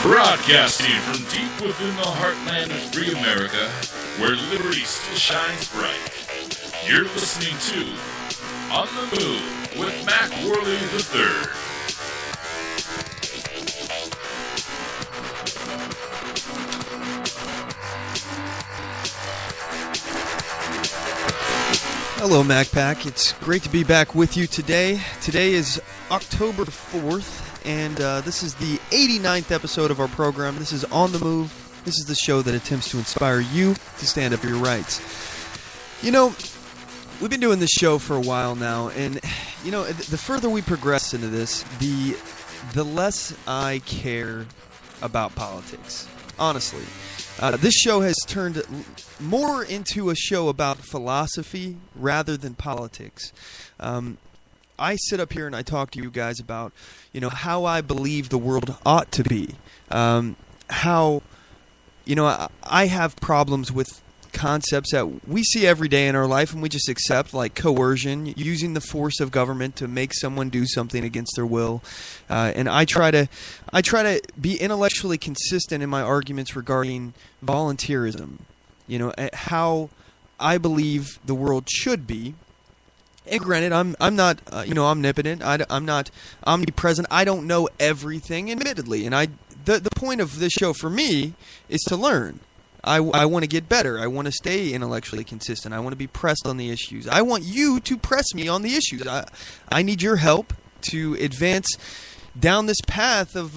Broadcasting from deep within the heartland of free America, where liberty still shines bright. You're listening to On the Move with Mac Worley III. Hello, MacPack. It's great to be back with you today. Today is October 4th, and this is the 89th episode of our program. This is On the Move. This is the show that attempts to inspire you to stand up for your rights. You know, we've been doing this show for a while now, and, you know, the further we progress into this, the less I care about politics, honestly. This show has turned more into a show about philosophy rather than politics. I sit up here and I talk to you guys about, you know, how I believe the world ought to be. How, you know, I have problems with concepts that we see every day in our life and we just accept, like coercion, using the force of government to make someone do something against their will. And I try to be intellectually consistent in my arguments regarding volunteerism. You know, how I believe the world should be. And granted, I'm not omnipotent. I'm not omnipresent. I don't know everything, admittedly. And the point of this show for me is to learn. I want to get better. I want to stay intellectually consistent. I want to be pressed on the issues. I want you to press me on the issues. I need your help to advance down this path of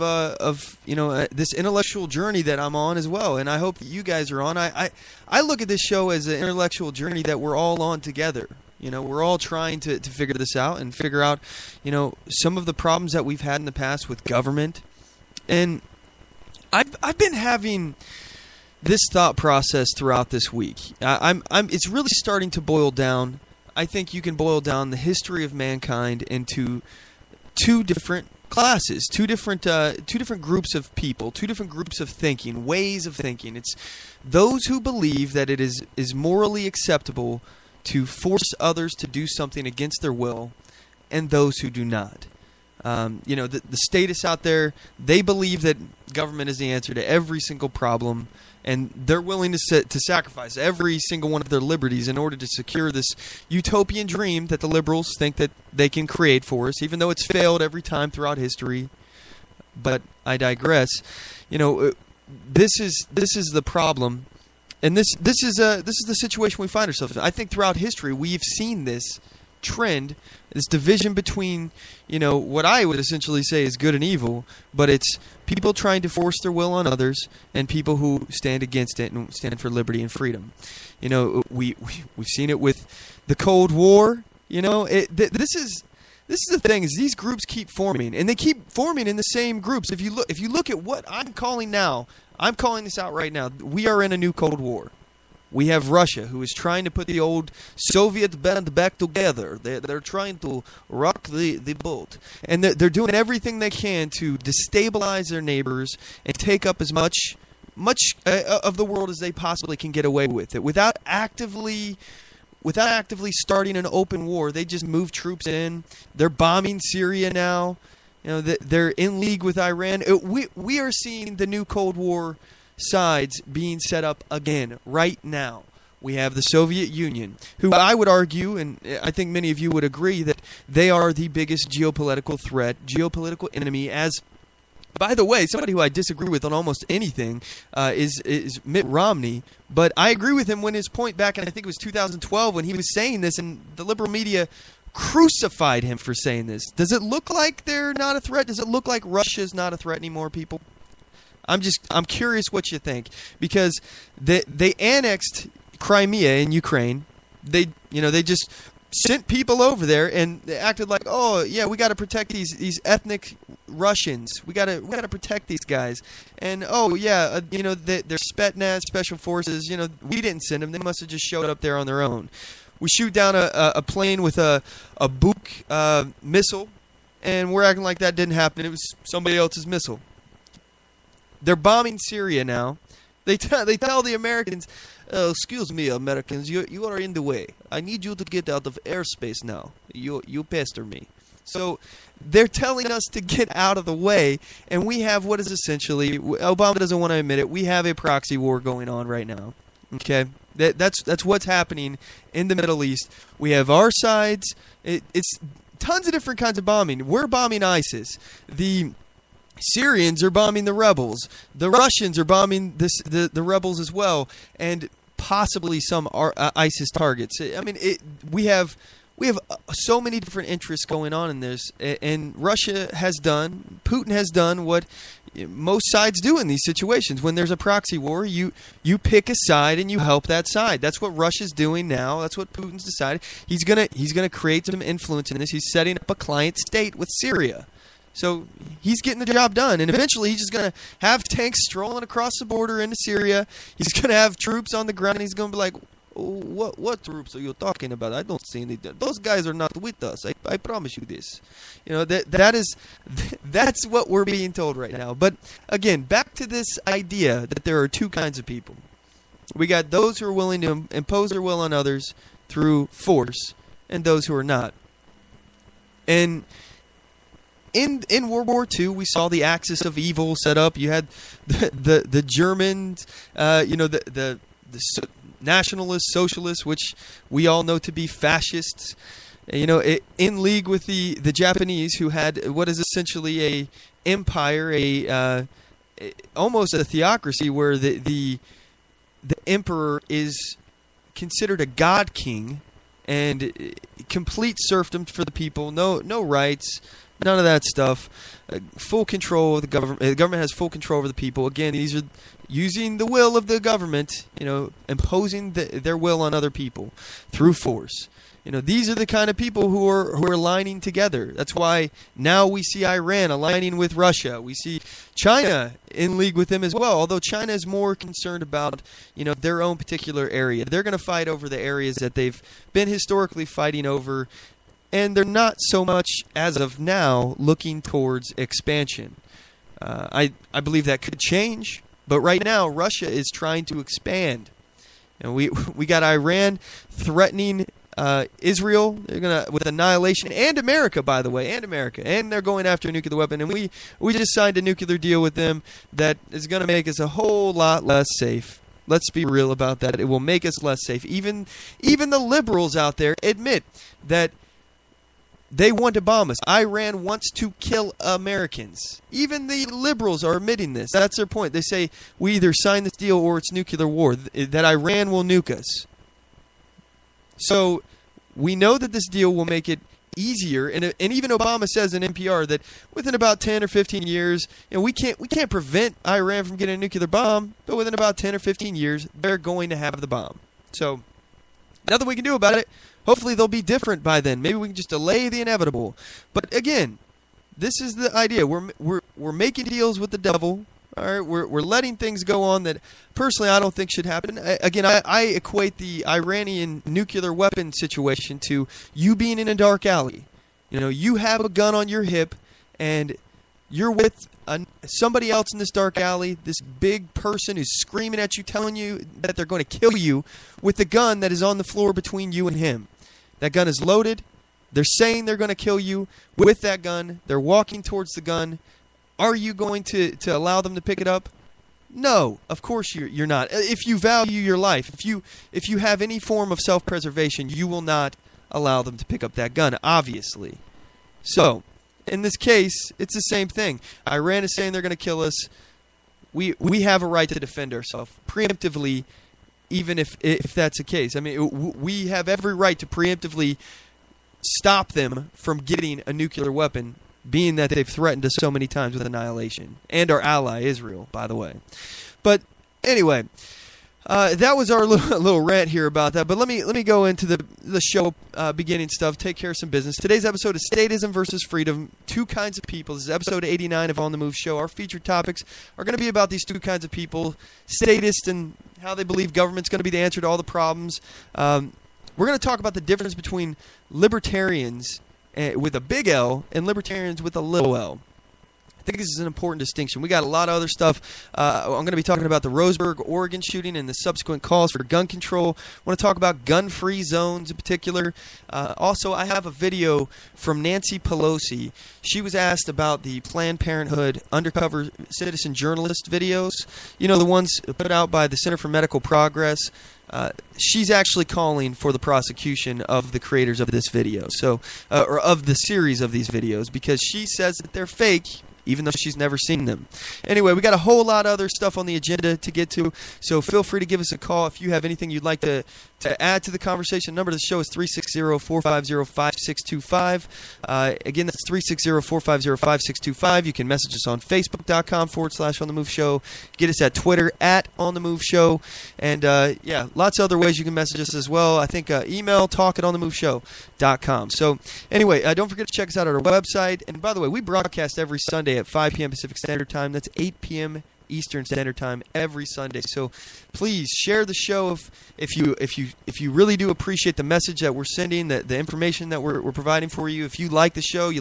this intellectual journey that I'm on as well, and I hope that you guys are on. I look at this show as an intellectual journey that we're all on together. You know, we're all trying to figure this out and figure out, you know, some of the problems that we've had in the past with government. And I've been having this thought process throughout this week. It's really starting to boil down. I think you can boil down the history of mankind into two different classes, two different groups of people, two different groups of thinking, ways of thinking. It's those who believe that it is morally acceptable to force others to do something against their will, and those who do not. You know, the statists out there, they believe that government is the answer to every single problem, and they're willing to sacrifice every single one of their liberties in order to secure this utopian dream that the liberals think that they can create for us, even though it's failed every time throughout history. But I digress. You know, this is the problem, and this is the situation we find ourselves in. I think throughout history we've seen this trend, this division between, you know, what I would essentially say is good and evil, but it's people trying to force their will on others and people who stand against it and stand for liberty and freedom. You know, we've seen it with the Cold War. You know, this is the thing, is these groups keep forming, and they keep forming in the same groups. If you look at what I'm calling now, I'm calling this out right now. We are in a new Cold War. We have Russia, who is trying to put the old Soviet band back together. They're trying to rock the boat. And they're doing everything they can to destabilize their neighbors and take up as much of the world as they possibly can get away with it. Without actively starting an open war, they just move troops in. They're bombing Syria now. You know, they're in league with Iran. We are seeing the new Cold War sides being set up again right now. We have the Soviet Union, who I would argue, and I think many of you would agree, that they are the biggest geopolitical threat, geopolitical enemy. As, by the way, somebody who I disagree with on almost anything is Mitt Romney, but I agree with him when his point back in, I think it was 2012, when he was saying this, and the liberal media crucified him for saying this. Does it look like they're not a threat? Does it look like Russia's not a threat anymore, people? I'm curious what you think, because they annexed Crimea in Ukraine. They just sent people over there and they acted like, oh yeah, we got to protect these ethnic Russians. We got to protect these guys. And oh yeah, they're Spetsnaz, special forces. You know, we didn't send them. They must have just showed up there on their own. We shoot down a plane with a Buk missile, and we're acting like that didn't happen. It was somebody else's missile. They're bombing Syria now. They tell the Americans, excuse me, Americans, you are in the way. I need you to get out of airspace now. You pester me. So they're telling us to get out of the way, and we have what is essentially, Obama doesn't want to admit it, we have a proxy war going on right now. Okay? That's what's happening in the Middle East. We have our sides. It's tons of different kinds of bombing. We're bombing ISIS. The Syrians are bombing the rebels. The Russians are bombing the rebels as well, and possibly some ISIS targets. I mean, we have so many different interests going on in this, and Russia has done, Putin has done what most sides do in these situations. When there's a proxy war, you pick a side and you help that side. That's what Russia's doing now. That's what Putin's decided. He's gonna create some influence in this. He's setting up a client state with Syria. So he's getting the job done, and eventually he's just going to have tanks strolling across the border into Syria. He's going to have troops on the ground, and he's going to be like, what troops are you talking about? I don't see any. Those guys are not with us. I promise you this. You know, that's what we're being told right now. But again, back to this idea that there are two kinds of people. We got those who are willing to impose their will on others through force, and those who are not. And in World War II, we saw the axis of evil set up. You had the Germans, the nationalists, socialists, which we all know to be fascists, in league with the Japanese, who had what is essentially a empire, almost a theocracy, where the emperor is considered a god king and complete serfdom for the people. No rights. None of that stuff. Full control of the government. The government has full control over the people. Again, these are using the will of the government, imposing their will on other people through force. These are the kind of people who are aligning together. That's why now we see Iran aligning with Russia. We see China in league with them as well, although China is more concerned about, their own particular area. They're going to fight over the areas that they've been historically fighting over, and they're not so much, as of now, looking towards expansion. I believe that could change, but right now Russia is trying to expand. And we got Iran threatening Israel. They're gonna with annihilation, and America, by the way, and they're going after a nuclear weapon. And we just signed a nuclear deal with them that is going to make us a whole lot less safe. Let's be real about that. It will make us less safe. Even the liberals out there admit that they want to bomb us. Iran wants to kill Americans. Even the liberals are admitting this. That's their point. They say we either sign this deal or it's nuclear war, that Iran will nuke us. So we know that this deal will make it easier, and even Obama says in NPR that within about 10 or 15 years, we can't prevent Iran from getting a nuclear bomb, but within about 10 or 15 years, they're going to have the bomb. So nothing we can do about it. Hopefully they'll be different by then. Maybe we can just delay the inevitable. But again, this is the idea. We're making deals with the devil. All right, we're letting things go on that personally I don't think should happen. I equate the Iranian nuclear weapon situation to you being in a dark alley. You have a gun on your hip, and you're with somebody else in this dark alley, this big person who's screaming at you, telling you that they're going to kill you with the gun that is on the floor between you and him. That gun is loaded. They're saying they're going to kill you with that gun. They're walking towards the gun. Are you going to allow them to pick it up? No, of course you're not. If you value your life, if you have any form of self-preservation, you will not allow them to pick up that gun, obviously. So, in this case, it's the same thing. Iran is saying they're going to kill us. We have a right to defend ourselves preemptively, even if that's the case. I mean, we have every right to preemptively stop them from getting a nuclear weapon, being that they've threatened us so many times with annihilation. And our ally, Israel, by the way. But anyway, that was our little rant here about that. But let me go into the show beginning stuff, take care of some business. Today's episode is Statism versus Freedom, two kinds of people. This is episode 89 of On The Move Show. Our featured topics are going to be about these two kinds of people, statists and how they believe government's going to be the answer to all the problems. We're going to talk about the difference between libertarians with a big L and libertarians with a little L. I think this is an important distinction. We got a lot of other stuff. I'm going to be talking about the Roseburg, Oregon shooting and the subsequent calls for gun control. I want to talk about gun-free zones in particular. Also, I have a video from Nancy Pelosi. She was asked about the Planned Parenthood undercover citizen journalist videos. You know, the ones put out by the Center for Medical Progress. She's actually calling for the prosecution of the creators of this video, or of the series of these videos, because she says that they're fake, even though she's never seen them. Anyway, we got a whole lot of other stuff on the agenda to get to, so feel free to give us a call if you have anything you'd like to add to the conversation. The number of the show is 360-450-5625. Again, that's 360-450-5625. You can message us on Facebook.com/OnTheMoveShow. Get us at Twitter @OnTheMoveShow. And, yeah, lots of other ways you can message us as well. I think email talk@OnTheMoveShow.com. So, anyway, don't forget to check us out at our website. And, by the way, we broadcast every Sunday at 5 p.m. Pacific Standard Time. That's 8 p.m. Eastern Standard Time every Sunday. So please share the show if you really do appreciate the message that we're sending, the information that we're providing for you. If you like the show, you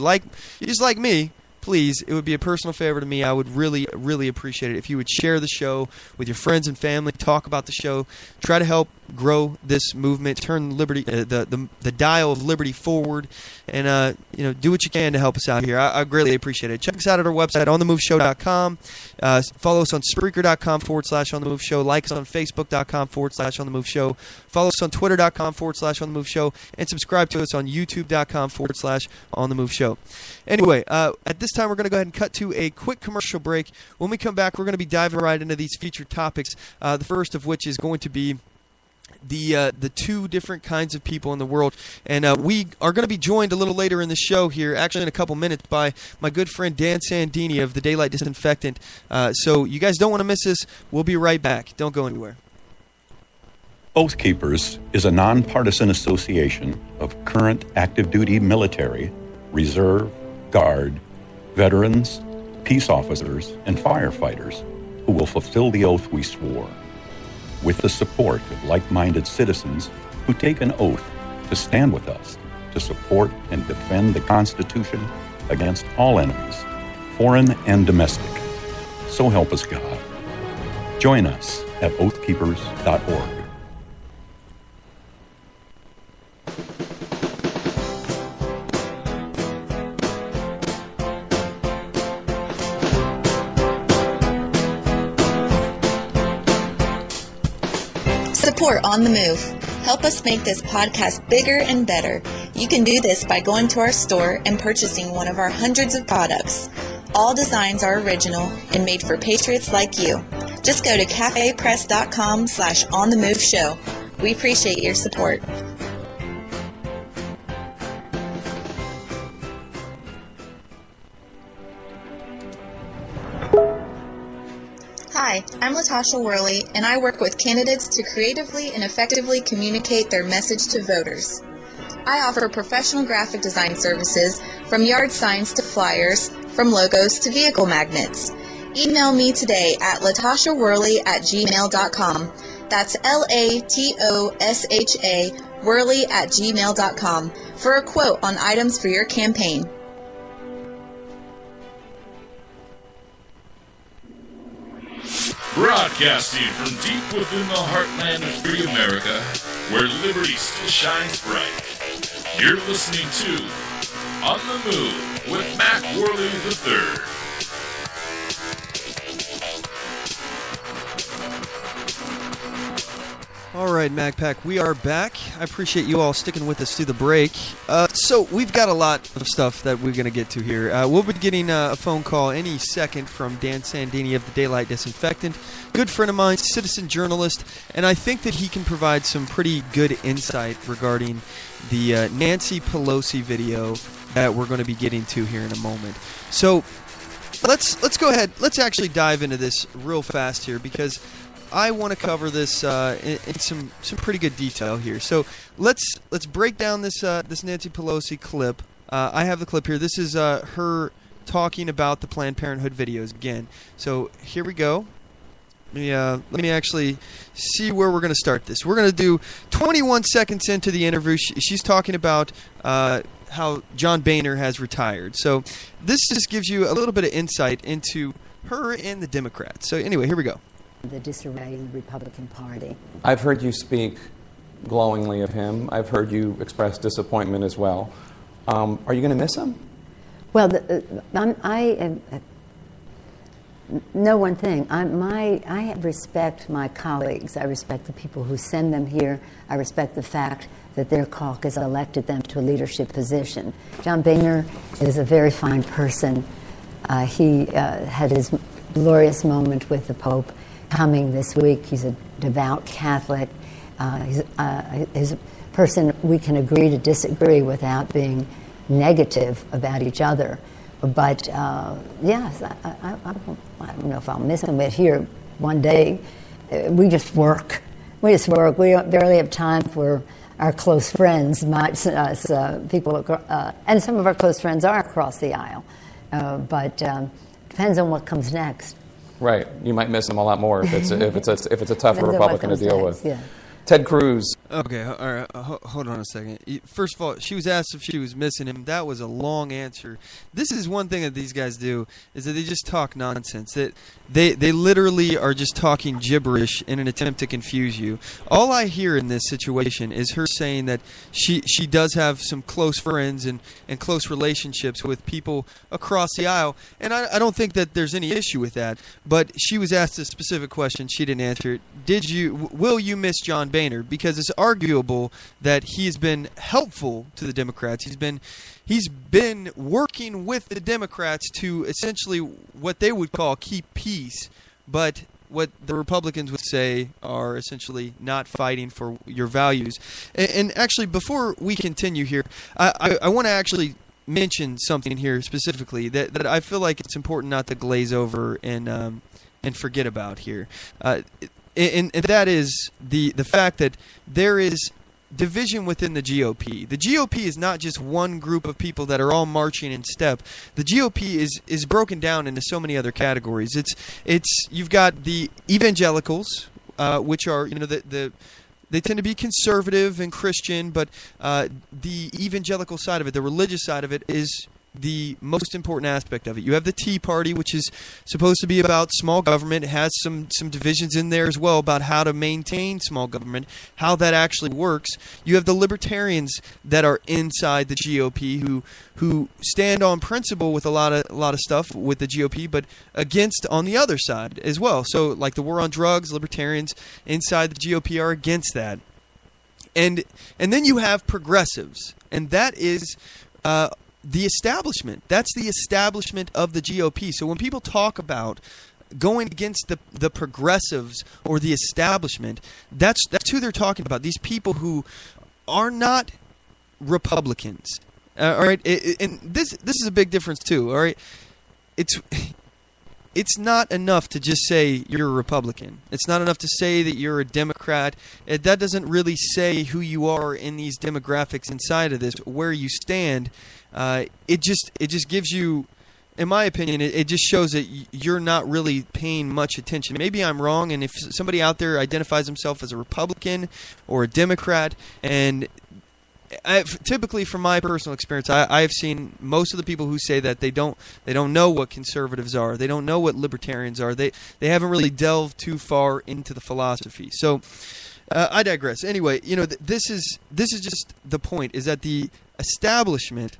just like me, please, it would be a personal favor to me. I would really, really appreciate it if you would share the show with your friends and family, talk about the show, try to help grow this movement, turn liberty, the dial of liberty forward, and do what you can to help us out here. I greatly appreciate it. Check us out at our website, OnTheMoveShow.com. Follow us on Spreaker.com/OnTheMoveShow. Like us on Facebook.com/OnTheMoveShow. Follow us on Twitter.com/OnTheMoveShow, and subscribe to us on YouTube.com/OnTheMoveShow. Anyway, at this time, we're going to go ahead and cut to a quick commercial break. When we come back, we're going to be diving right into these featured topics, the first of which is going to be the two different kinds of people in the world. And we are going to be joined a little later in the show here, actually in a couple minutes, by my good friend Dan Sandini of the Daylight Disinfectant. So you guys don't want to miss this. We'll be right back. Don't go anywhere. Oath Keepers is a nonpartisan association of current active duty military, reserve, guard, veterans, peace officers, and firefighters who will fulfill the oath we swore, with the support of like-minded citizens who take an oath to stand with us, to support and defend the Constitution against all enemies, foreign and domestic. So help us God. Join us at oathkeepers.org. Support On The Move. Help us make this podcast bigger and better. You can do this by going to our store and purchasing one of our hundreds of products. All designs are original and made for patriots like you. Just go to cafepress.com/OnTheMoveShow. We appreciate your support. Hi, I'm Latasha Worley, and I work with candidates to creatively and effectively communicate their message to voters. I offer professional graphic design services, from yard signs to flyers, from logos to vehicle magnets. Email me today at latashaworley@gmail.com. That's LATOSHA Worley@gmail.com for a quote on items for your campaign. Broadcasting from deep within the heartland of free America, where liberty still shines bright. You're listening to On the Move with Mac Worley III. All right, MacPack, we are back. I appreciate you all sticking with us through the break. So we've got a lot of stuff that we're going to get to here. We'll be getting a phone call any second from Dan Sandini of the Daylight Disinfectant. Good friend of mine, citizen journalist, and I think that he can provide some pretty good insight regarding the Nancy Pelosi video that we're going to be getting to here in a moment. So let's go ahead. Let's actually dive into this real fast here, because I want to cover this in some pretty good detail here. So let's break down this Nancy Pelosi clip. I have the clip here. This is her talking about the Planned Parenthood videos again. So here we go. Let me actually see where we're going to start this. We're going to do 21 seconds into the interview. She's talking about how John Boehner has retired. So this just gives you a little bit of insight into her and the Democrats. So anyway, here we go. The disarray in the Republican Party. I've heard you speak glowingly of him. I've heard you express disappointment as well. Are you going to miss him? Well, I know one thing. I respect my colleagues. I respect the people who send them here. I respect the fact that their caucus elected them to a leadership position. John Boehner is a very fine person. He had his glorious moment with the Pope coming this week. He's a devout Catholic. He's a person we can agree to disagree without being negative about each other. But yes, I don't know if I'll miss him, but here one day we just work. We barely have time for our close friends, people, and some of our close friends are across the aisle. But depends on what comes next. Right, you might miss him a lot more if it's a tougher Republican to deal with. Yeah. Ted Cruz. Okay, all right. Hold on a second. First of all, she was asked if she was missing him. That was a long answer. This is one thing that these guys do, is that they just talk nonsense. That they literally are just talking gibberish in an attempt to confuse you. All I hear in this situation is her saying that she does have some close friends and close relationships with people across the aisle, and I don't think that there's any issue with that. But she was asked a specific question. She didn't answer it. Will you miss John Boehner? Because it's arguable that he's been helpful to the Democrats. He's been working with the Democrats to essentially what they would call keep peace, but what the Republicans would say are essentially not fighting for your values. And actually, before we continue here, I want to actually mention something here specifically that I feel like it's important not to glaze over and forget about here. And that is the fact that there is division within the GOP. The GOP is not just one group of people that are all marching in step. The GOP is broken down into so many other categories. You've got the evangelicals, which are they tend to be conservative and Christian, but the evangelical side of it, the religious side of it, is the most important aspect of it. You have the Tea Party, which is supposed to be about small government. It has some divisions in there as well about how to maintain small government, how that actually works. You have the Libertarians that are inside the GOP who stand on principle with a lot of stuff with the GOP, but against on the other side as well. So like the war on drugs, Libertarians inside the GOP are against that. And then you have progressives, and that is the establishment. That's the establishment of the GOP. So when people talk about going against the progressives or the establishment, that's who they're talking about. These people who are not Republicans. All right, and this is a big difference too. All right, it's not enough to just say you're a Republican. It's not enough to say that you're a Democrat. That doesn't really say who you are in these demographics inside of this, where you stand. It just gives you, in my opinion, it just shows that you're not really paying much attention. Maybe I'm wrong, and if somebody out there identifies himself as a Republican or a Democrat, and typically from my personal experience, I've seen most of the people who say that they don't know what conservatives are, they don't know what libertarians are, they haven't really delved too far into the philosophy. So I digress. Anyway, this is just the point, is that the establishment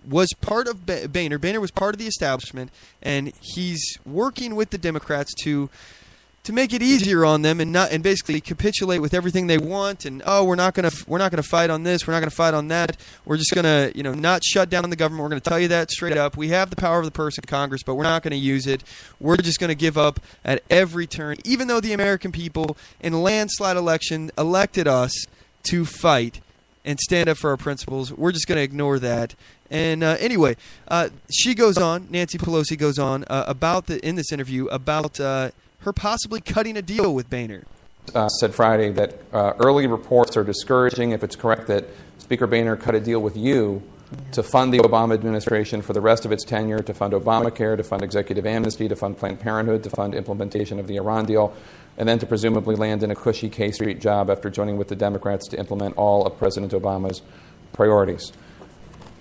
was part of Boehner. Boehner was part of the establishment, and he's working with the Democrats to make it easier on them and basically capitulate with everything they want. And we're not gonna fight on this. We're not gonna fight on that. We're just gonna not shut down the government. We're gonna tell you that straight up. We have the power of the purse in Congress, but we're not gonna use it. We're just gonna give up at every turn, even though the American people in a landslide election elected us to fight and stand up for our principles. We're just gonna ignore that. And anyway, she goes on. Nancy Pelosi goes on in this interview about her possibly cutting a deal with Boehner. Said Friday that early reports are discouraging. If it's correct that Speaker Boehner cut a deal with you, to fund the Obama administration for the rest of its tenure, to fund Obamacare, to fund executive amnesty, to fund Planned Parenthood, to fund implementation of the Iran deal, and then to presumably land in a cushy K Street job after joining with the Democrats to implement all of President Obama's priorities.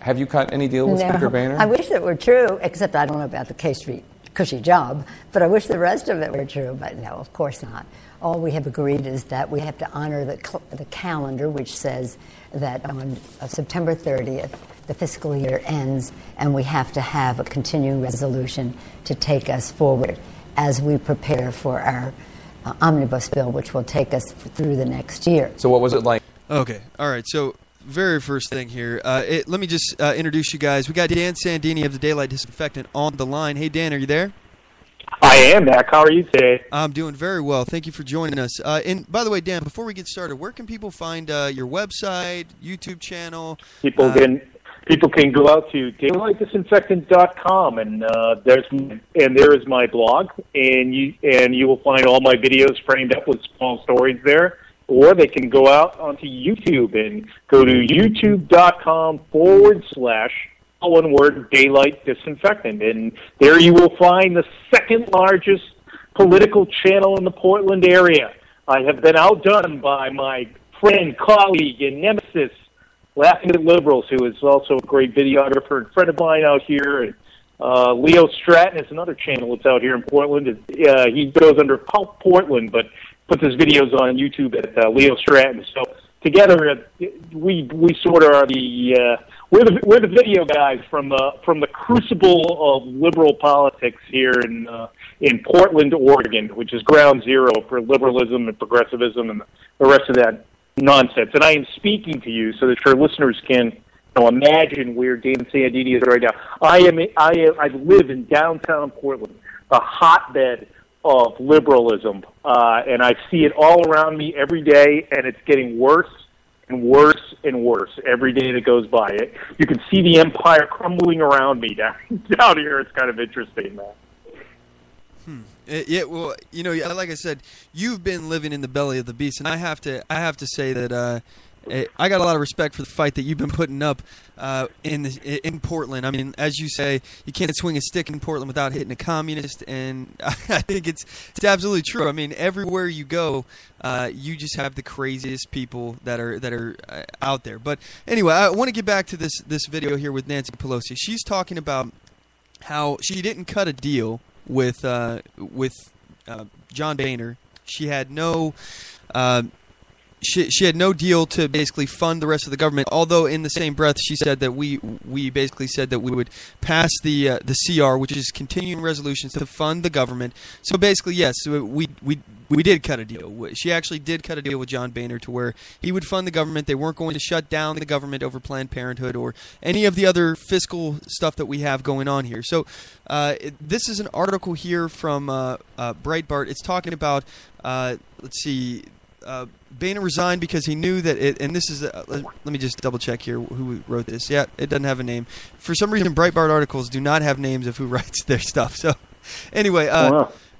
Have you cut any deal with Speaker Boehner? I wish that were true, except I don't know about the K Street cushy job, but I wish the rest of it were true, but no, of course not. All we have agreed is that we have to honor the calendar, which says that on September 30th, the fiscal year ends, and we have to have a continuing resolution to take us forward as we prepare for our omnibus bill, which will take us through the next year. So what was it like? Okay, all right, so very first thing here, let me just introduce you guys. We got Dan Sandini of the Daylight Disinfectant on the line. Hey, Dan, are you there? I am, Mac. How are you today? I'm doing very well. Thank you for joining us. And by the way, Dan, before we get started, where can people find your website, YouTube channel? People can go out to daylightdisinfectant.com, and there is my blog, and you will find all my videos framed up with small stories there. Or they can go out onto YouTube and go to youtube.com/ one word, Daylight Disinfectant. And there you will find the second largest political channel in the Portland area. I have been outdone by my friend, colleague, and nemesis, Laughing at Liberals, who is also a great videographer and friend of mine out here. And Leo Stratton is another channel that's out here in Portland. He goes under Portland, but puts his videos on YouTube at Leo Stratton. So together, we sort of are we're the video guys from the crucible of liberal politics here in Portland, Oregon, which is ground zero for liberalism and progressivism and the rest of that nonsense. And I am speaking to you so that your listeners can imagine where Dan Sandini is right now. I live in downtown Portland, a hotbed of liberalism, and I see it all around me every day, and it's getting worse and worse and worse every day that goes by. You can see the empire crumbling around me down here. It's kind of interesting, man. Yeah, well, like I said, you've been living in the belly of the beast, and I have to say that I got a lot of respect for the fight that you've been putting up in Portland. I mean, as you say, you can't swing a stick in Portland without hitting a communist, and I think it's absolutely true. I mean, everywhere you go, you just have the craziest people that are out there. But anyway, I want to get back to this video here with Nancy Pelosi. She's talking about how she didn't cut a deal with John Boehner. She had no. She had no deal to basically fund the rest of the government, although in the same breath she said that we basically said that we would pass the CR, which is continuing resolutions to fund the government. So basically, yes, we did cut a deal. She actually did cut a deal with John Boehner to where he would fund the government. They weren't going to shut down the government over Planned Parenthood or any of the other fiscal stuff that we have going on here. So this is an article here from Breitbart. It's talking about, let's see, Boehner resigned because he knew that and this is, let me just double check here who wrote this. Yeah, it doesn't have a name. For some reason, Breitbart articles do not have names of who writes their stuff. So anyway,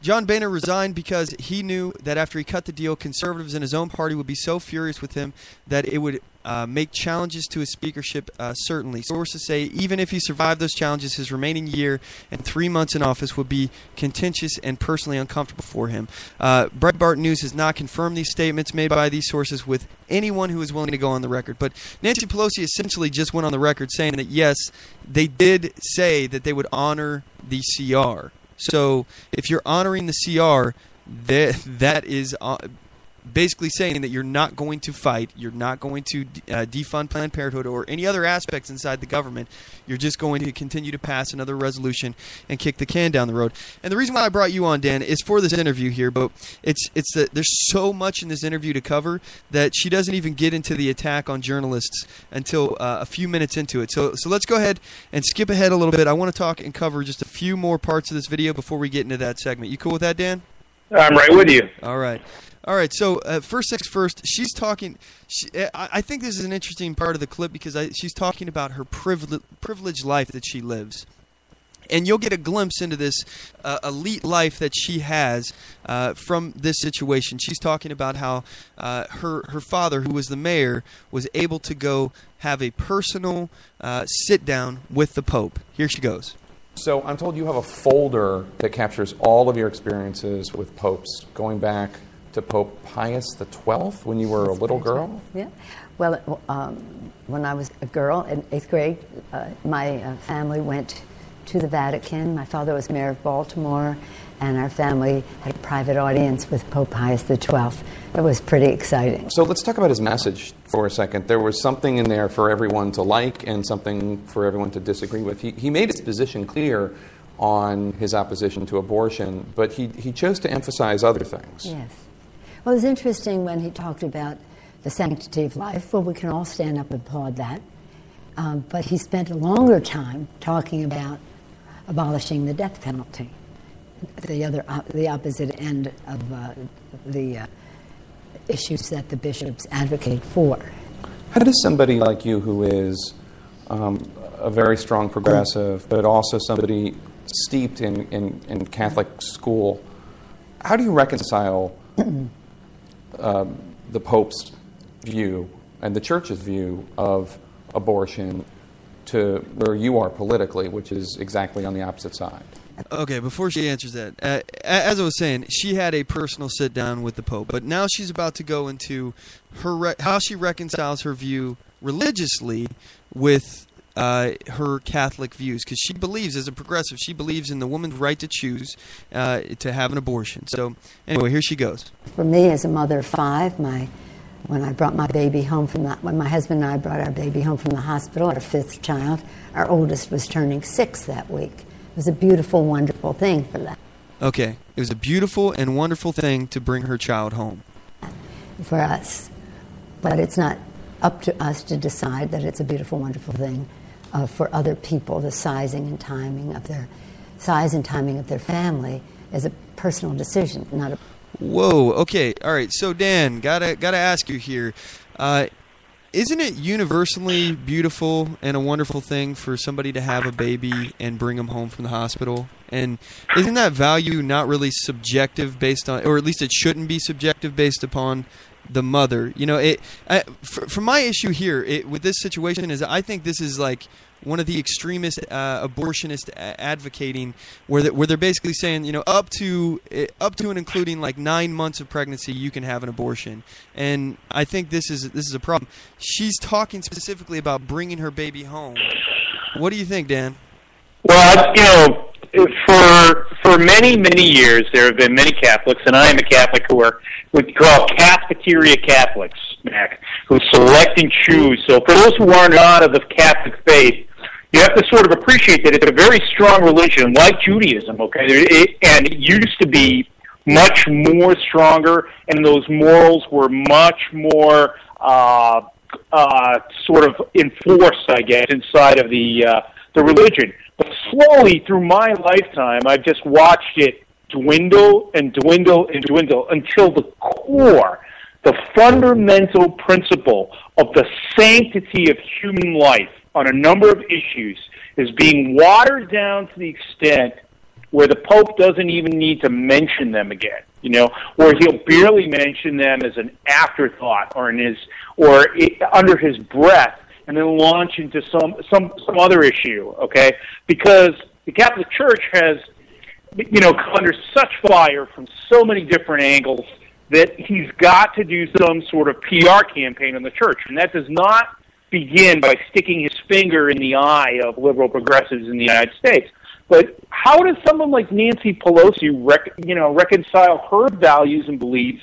John Boehner resigned because he knew that after he cut the deal, conservatives in his own party would be so furious with him that it would make challenges to his speakership certainly. Sources say even if he survived those challenges, his remaining year and 3 months in office would be contentious and personally uncomfortable for him. Breitbart News has not confirmed these statements made by these sources with anyone who is willing to go on the record. But Nancy Pelosi essentially just went on the record saying that, yes, they did say that they would honor the CR. So if you're honoring the CR, that is basically saying that you're not going to fight, you're not going to defund Planned Parenthood or any other aspects inside the government. You're just going to continue to pass another resolution and kick the can down the road. And the reason why I brought you on, Dan, is for this interview here, but it's that there's so much in this interview to cover that she doesn't even get into the attack on journalists until a few minutes into it. So let's go ahead and skip ahead a little bit. I want to talk and cover just a few more parts of this video before we get into that segment. You cool with that, Dan? I'm right with you. All right. So first things first, she's talking. I think this is an interesting part of the clip because she's talking about her privileged life that she lives. And you'll get a glimpse into this elite life that she has from this situation. She's talking about how her father, who was the mayor, was able to go have a personal sit-down with the Pope. Here she goes. So I'm told you have a folder that captures all of your experiences with popes, going back to Pope Pius XII when you were a little girl? Yeah. Well, when I was a girl in 8th grade, my family went to the Vatican. My father was mayor of Baltimore, and our family had a private audience with Pope Pius XII. It was pretty exciting. So let's talk about his message for a second. There was something in there for everyone to like and something for everyone to disagree with. He made his position clear on his opposition to abortion, but he chose to emphasize other things. Yes. Well, it was interesting when he talked about the sanctity of life. Well, we can all stand up and applaud that. But he spent a longer time talking about abolishing the death penalty, the opposite end of the issues that the bishops advocate for. How does somebody like you, who is a very strong progressive, but also somebody steeped in Catholic school, how do you reconcile the Pope's view and the Church's view of abortion to where you are politically, which is exactly on the opposite side? Okay, before she answers that, as I was saying, she had a personal sit-down with the Pope, but now she's about to go into how she reconciles her view religiously with her Catholic views, because she believes, as a progressive, she believes in the woman's right to choose to have an abortion. So, anyway, here she goes. For me, as a mother of 5, when I brought my baby home when my husband and I brought our baby home from the hospital, our 5th child, our oldest was turning 6 that week. It was a beautiful, wonderful thing for that. Okay, it was a beautiful and wonderful thing to bring her child home. For us. But it's not up to us to decide that it's a beautiful, wonderful thing for other people. The size and timing of their family is a personal decision, not a... Whoa, okay, all right. So, Dan, gotta ask you here. Isn't it universally beautiful and a wonderful thing for somebody to have a baby and bring them home from the hospital? And isn't that value not really subjective based on, or at least it shouldn't be subjective based upon the mother? You know, for my issue here with this situation is I think this is like one of the extremist abortionists advocating, where they're basically saying, you know, up to and including like 9 months of pregnancy, you can have an abortion. And I think this is a problem. She's talking specifically about bringing her baby home. What do you think, Dan? Well, you know, for many, many years, there have been many Catholics, and I am a Catholic, who are what you call cafeteria Catholics, Mac, who select and choose. So for those who are not of the Catholic faith, you have to sort of appreciate that it's a very strong religion, like Judaism, okay? And it used to be much more stronger, and those morals were much more sort of enforced, I guess, inside of the religion. But slowly through my lifetime, I've just watched it dwindle and dwindle and dwindle until the core, the fundamental principle of the sanctity of human life on a number of issues is being watered down to the extent where the Pope doesn't even need to mention them again, you know, or he'll barely mention them as an afterthought or under his breath, and then launch into some other issue, okay? Because the Catholic Church has, you know, come under such fire from so many different angles that he's got to do some sort of PR campaign on the church, and that does not begin by sticking his finger in the eye of liberal progressives in the United States. But how does someone like Nancy Pelosi reconcile her values and beliefs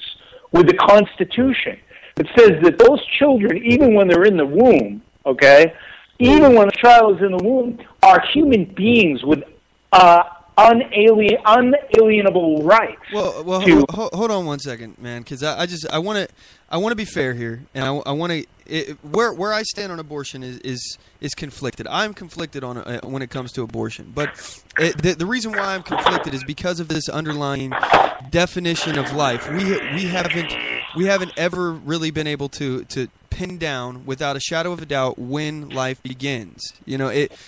with the Constitution? It says that those children, even when they're in the womb, okay, even when the child is in the womb, are human beings with unalienable rights. Well, hold on one second, man, because I want to be fair here, and I want to where I stand on abortion is conflicted. I'm conflicted on when it comes to abortion, but the reason why I'm conflicted is because of this underlying definition of life. We haven't ever really been able to pin down without a shadow of a doubt when life begins.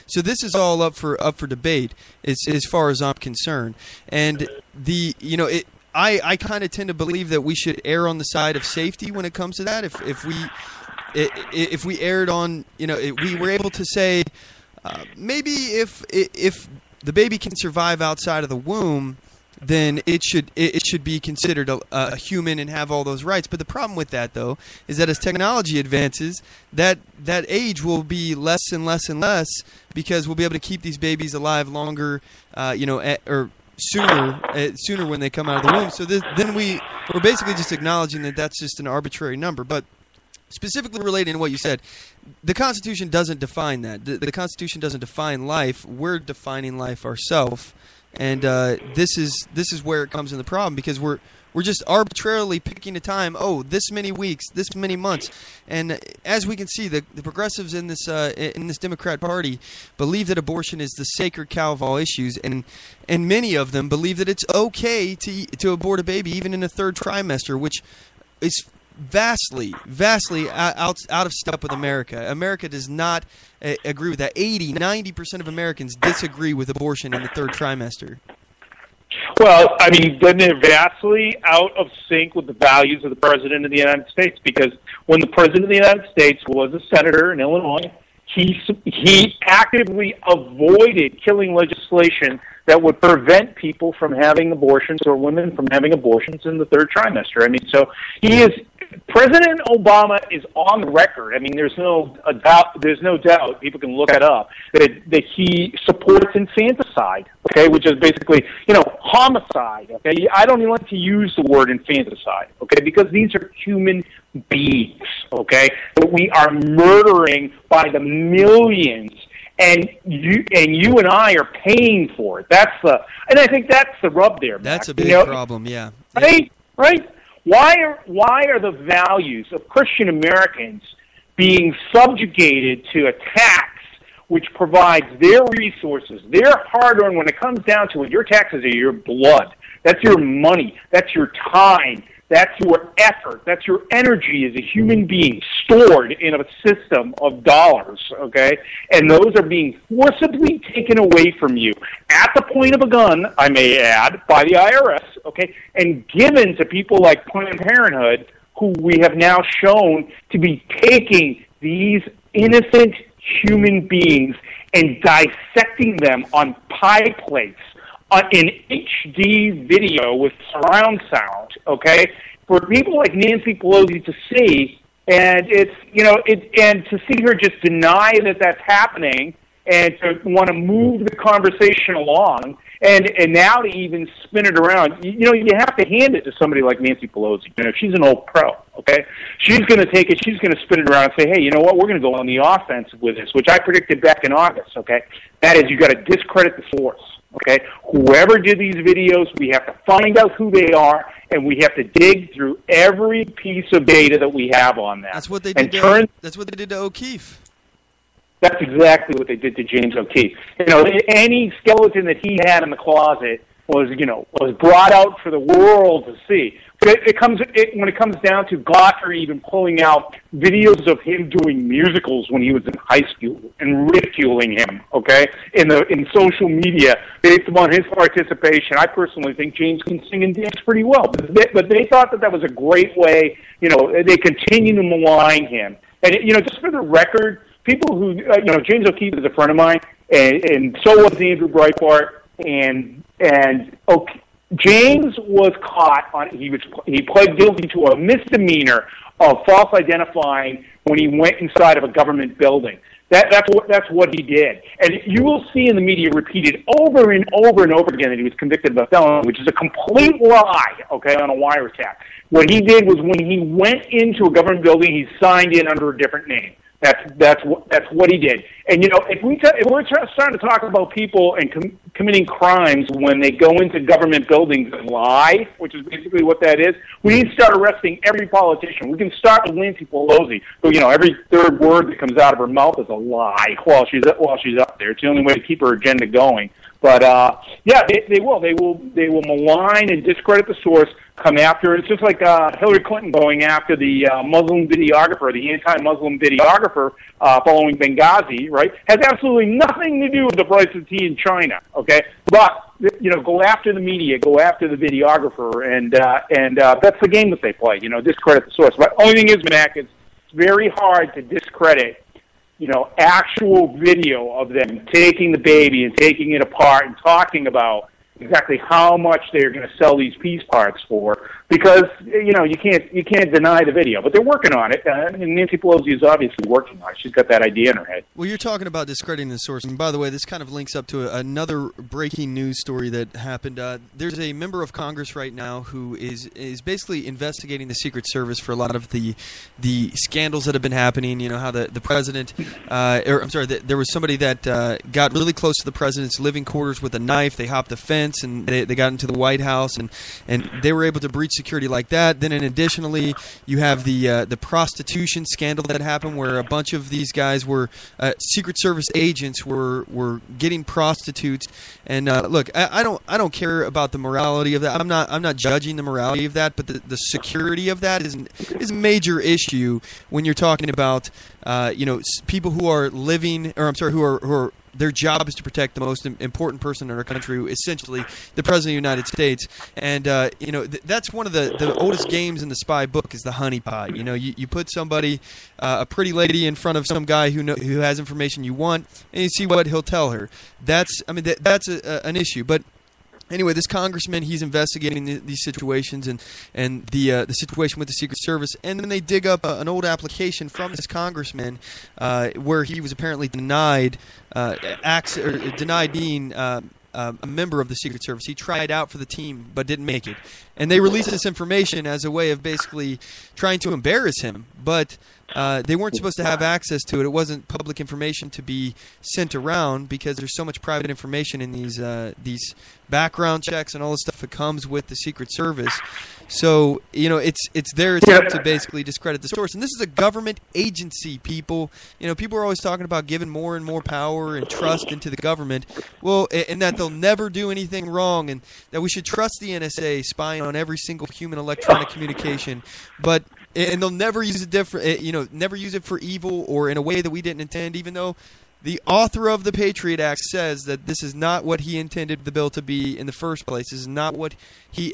So this is all up for debate as far as I'm concerned. And I kind of tend to believe that we should err on the side of safety when it comes to that. If we erred on, we were able to say maybe if the baby can survive outside of the womb, then it should be considered a human and have all those rights. But the problem with that, though, is that as technology advances, that age will be less and less and less, because we'll be able to keep these babies alive longer, or sooner when they come out of the womb. So then we're basically just acknowledging that that's just an arbitrary number. But specifically relating to what you said, the Constitution doesn't define that. The Constitution doesn't define life. We're defining life ourselves. And this is where it comes in the problem, because we're just arbitrarily picking a time. Oh, this many weeks, this many months, and as we can see, the progressives in this Democrat Party believe that abortion is the sacred cow of all issues, and many of them believe that it's okay to abort a baby even in the third trimester, which is vastly out of step with America. America does not agree with that. 90% of Americans disagree with abortion in the third trimester. Well, I mean, then they're vastly out of sync with the values of the President of the United States, because when the President of the United States was a senator in Illinois, he actively avoided killing legislation that would prevent people from having abortions, or women from having abortions in the third trimester. I mean, so President Obama is on the record. I mean, there's no doubt, people can look it up, that he supports infanticide, okay, which is basically, homicide, okay? I don't even like to use the word infanticide, okay, because these are human beings, okay, that we are murdering by the millions. And you and I are paying for it. And I think that's the rub there, Mac. That's a big problem, yeah. Right? Why are the values of Christian Americans being subjugated to a tax which provides their resources, their hard-earned? When it comes down to it, your taxes are your blood. That's your money. That's your time. That's your effort. That's your energy as a human being stored in a system of dollars, okay? And those are being forcibly taken away from you at the point of a gun, I may add, by the IRS, okay, and given to people like Planned Parenthood, who we have now shown to be taking these innocent human beings and dissecting them on pie plates, in HD video with surround sound, okay, for people like Nancy Pelosi to see, and and to see her just deny that that's happening, and to want to move the conversation along, and now to even spin it around. You have to hand it to somebody like Nancy Pelosi. She's an old pro, okay? She's going to take it, she's going to spin it around and say, hey, you know what, we're going to go on the offensive with this, which I predicted back in August, okay? That is, you got to discredit the source. Okay, whoever did these videos, we have to find out who they are, and we have to dig through every piece of data that we have on that. That's what they did. That's what they did to O'Keefe. That's exactly what they did to James O'Keefe. Any skeleton that he had in the closet was brought out for the world to see. But when it comes down to Gawker even pulling out videos of him doing musicals when he was in high school and ridiculing him, okay, in social media based upon his participation, I personally think James can sing and dance pretty well. But they thought that was a great way. They continue to malign him. And just for the record, people who James O'Keefe is a friend of mine, and so was Andrew Breitbart, and James was caught on. He pled guilty to a misdemeanor of false identifying when he went inside of a government building. That's what he did, and you will see in the media repeated over and over and over again that he was convicted of a felony, which is a complete lie. Okay, on a wiretap. What he did was when he went into a government building, he signed in under a different name. That's what he did. And if we're starting to talk about people and committing crimes when they go into government buildings and lie, which is basically what that is, we need to start arresting every politician. We can start with Nancy Pelosi, who every third word that comes out of her mouth is a lie while she's up there. It's the only way to keep her agenda going. But yeah, they will malign and discredit the source, come after it. It's just like Hillary Clinton going after the Muslim videographer, the anti-Muslim videographer following Benghazi, right? Has absolutely nothing to do with the price of tea in China, okay? But go after the media, go after the videographer, and that's the game that they play. Discredit the source. But only thing is, Mac, it's very hard to discredit actual video of them taking the baby and taking it apart and talking about exactly how much they're going to sell these piece parts for, because you can't deny the video, but they're working on it. And Nancy Pelosi is obviously working on it. She's got that idea in her head. Well, you're talking about discrediting the source, and by the way, this kind of links up to another breaking news story that happened. There's a member of Congress right now who is basically investigating the Secret Service for a lot of the scandals that have been happening. How the president, there was somebody that got really close to the president's living quarters with a knife. They hopped the fence and they got into the White House, and they were able to breach security like that. Then, additionally, you have the prostitution scandal that happened, where a bunch of these guys were Secret Service agents were getting prostitutes. And look, I don't care about the morality of that. I'm not judging the morality of that, but the security of that is a major issue when you're talking about people who are living, or who are their job is to protect the most important person in our country, essentially the President of the United States. And, that's one of the oldest games in the spy book is the honeypot. You put somebody, a pretty lady in front of some guy who has information you want, and you see what he'll tell her. That's an issue. But anyway, this congressman, he's investigating these situations and the situation with the Secret Service, and then they dig up an old application from this congressman where he was apparently denied being a member of the Secret Service. He tried out for the team but didn't make it, and they released this information as a way of basically trying to embarrass him. But they weren't supposed to have access to it. It wasn't public information to be sent around because there's so much private information in these background checks and all the stuff that comes with the Secret Service. So, it's their attempt to basically discredit the source. And this is a government agency, people. People are always talking about giving more and more power and trust into the government. Well, and that they'll never do anything wrong, and that we should trust the NSA spying on every single human electronic communication. And they'll never use it never use it for evil or in a way that we didn't intend, even though the author of the Patriot Act says that this is not what he intended the bill to be in the first place. This is not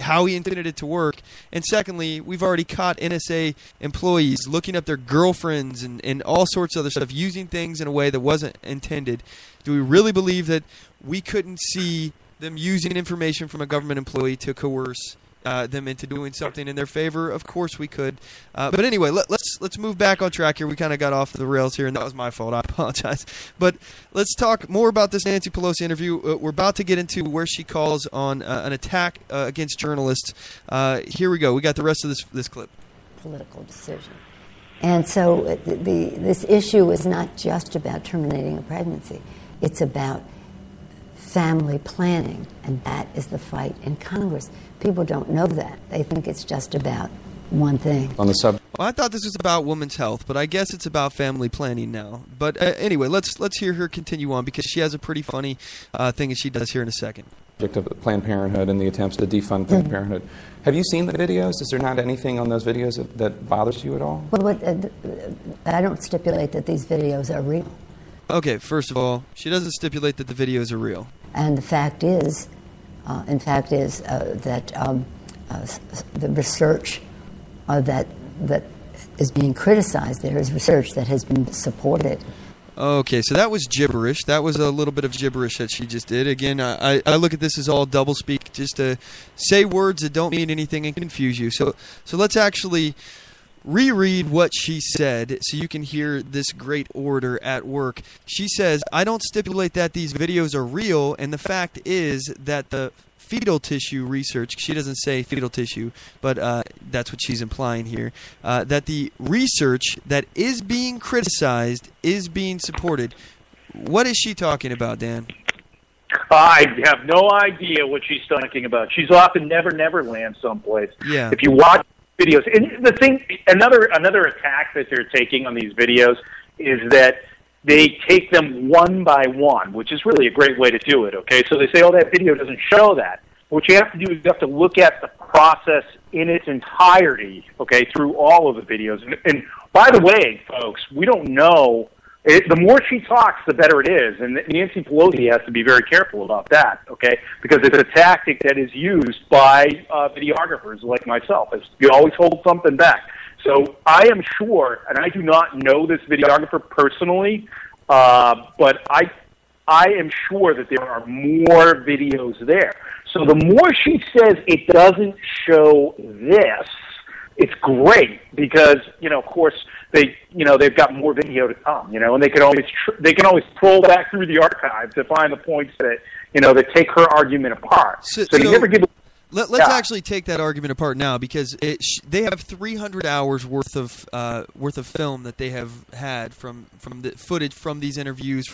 how he intended it to work. And secondly, we've already caught NSA employees looking up their girlfriends and all sorts of other stuff, using things in a way that wasn't intended. Do we really believe that we couldn't see them using information from a government employee to coerce them into doing something in their favor? Of course we could. But anyway, let's move back on track here. We kind of got off the rails here, and that was my fault. I apologize. But let's talk more about this Nancy Pelosi interview. We're about to get into where she calls on an attack against journalists. Here we go. We got the rest of this clip. Political decision. And so this issue is not just about terminating a pregnancy. It's about family planning, and that is the fight in Congress. People don't know that. They think it's just about one thing. On the subject. Well, I thought this was about women's health, but I guess it's about family planning now. But anyway, let's hear her continue on, because she has a pretty funny thing that she does here in a second. Of Planned Parenthood and the attempts to defund Planned Parenthood. Have you seen the videos? Is there not anything on those videos that bothers you at all? Well, I don't stipulate that these videos are real. Okay, first of all, she doesn't stipulate that the videos are real. And the fact is, that the research that is being criticized, there is research that has been supported. Okay, so that was gibberish. That was a little bit of gibberish that she just did. Again, I look at this as all doublespeak, just to say words that don't mean anything and confuse you. So let's actually reread what she said so you can hear this great orator at work. She says, I don't stipulate that these videos are real, and the fact is that the fetal tissue research, she doesn't say fetal tissue, but that's what she's implying here, that the research that is being criticized is being supported. What is she talking about, Dan? I have no idea what she's talking about. She's off in Never Land someplace. Yeah. If you watch videos, and the thing, another attack that they're taking on these videos is that they take them one by one, which is really a great way to do it, okay? So they say, oh, that video doesn't show that. What you have to do is you have to look at the process in its entirety, okay, through all of the videos. And by the way, folks, we don't know. The more she talks, the better it is. And Nancy Pelosi has to be very careful about that, okay, because it's a tactic that is used by videographers like myself. You always hold something back. So I am sure, and I do not know this videographer personally, but I am sure that there are more videos there. So the more she says it doesn't show this, it's great because, of course, they've got more video to come, and they can always troll back through the archives to find the points that, that take her argument apart. So you never give. Let's actually take that argument apart now, because they have 300 hours worth of film that they have had from the footage from these interviews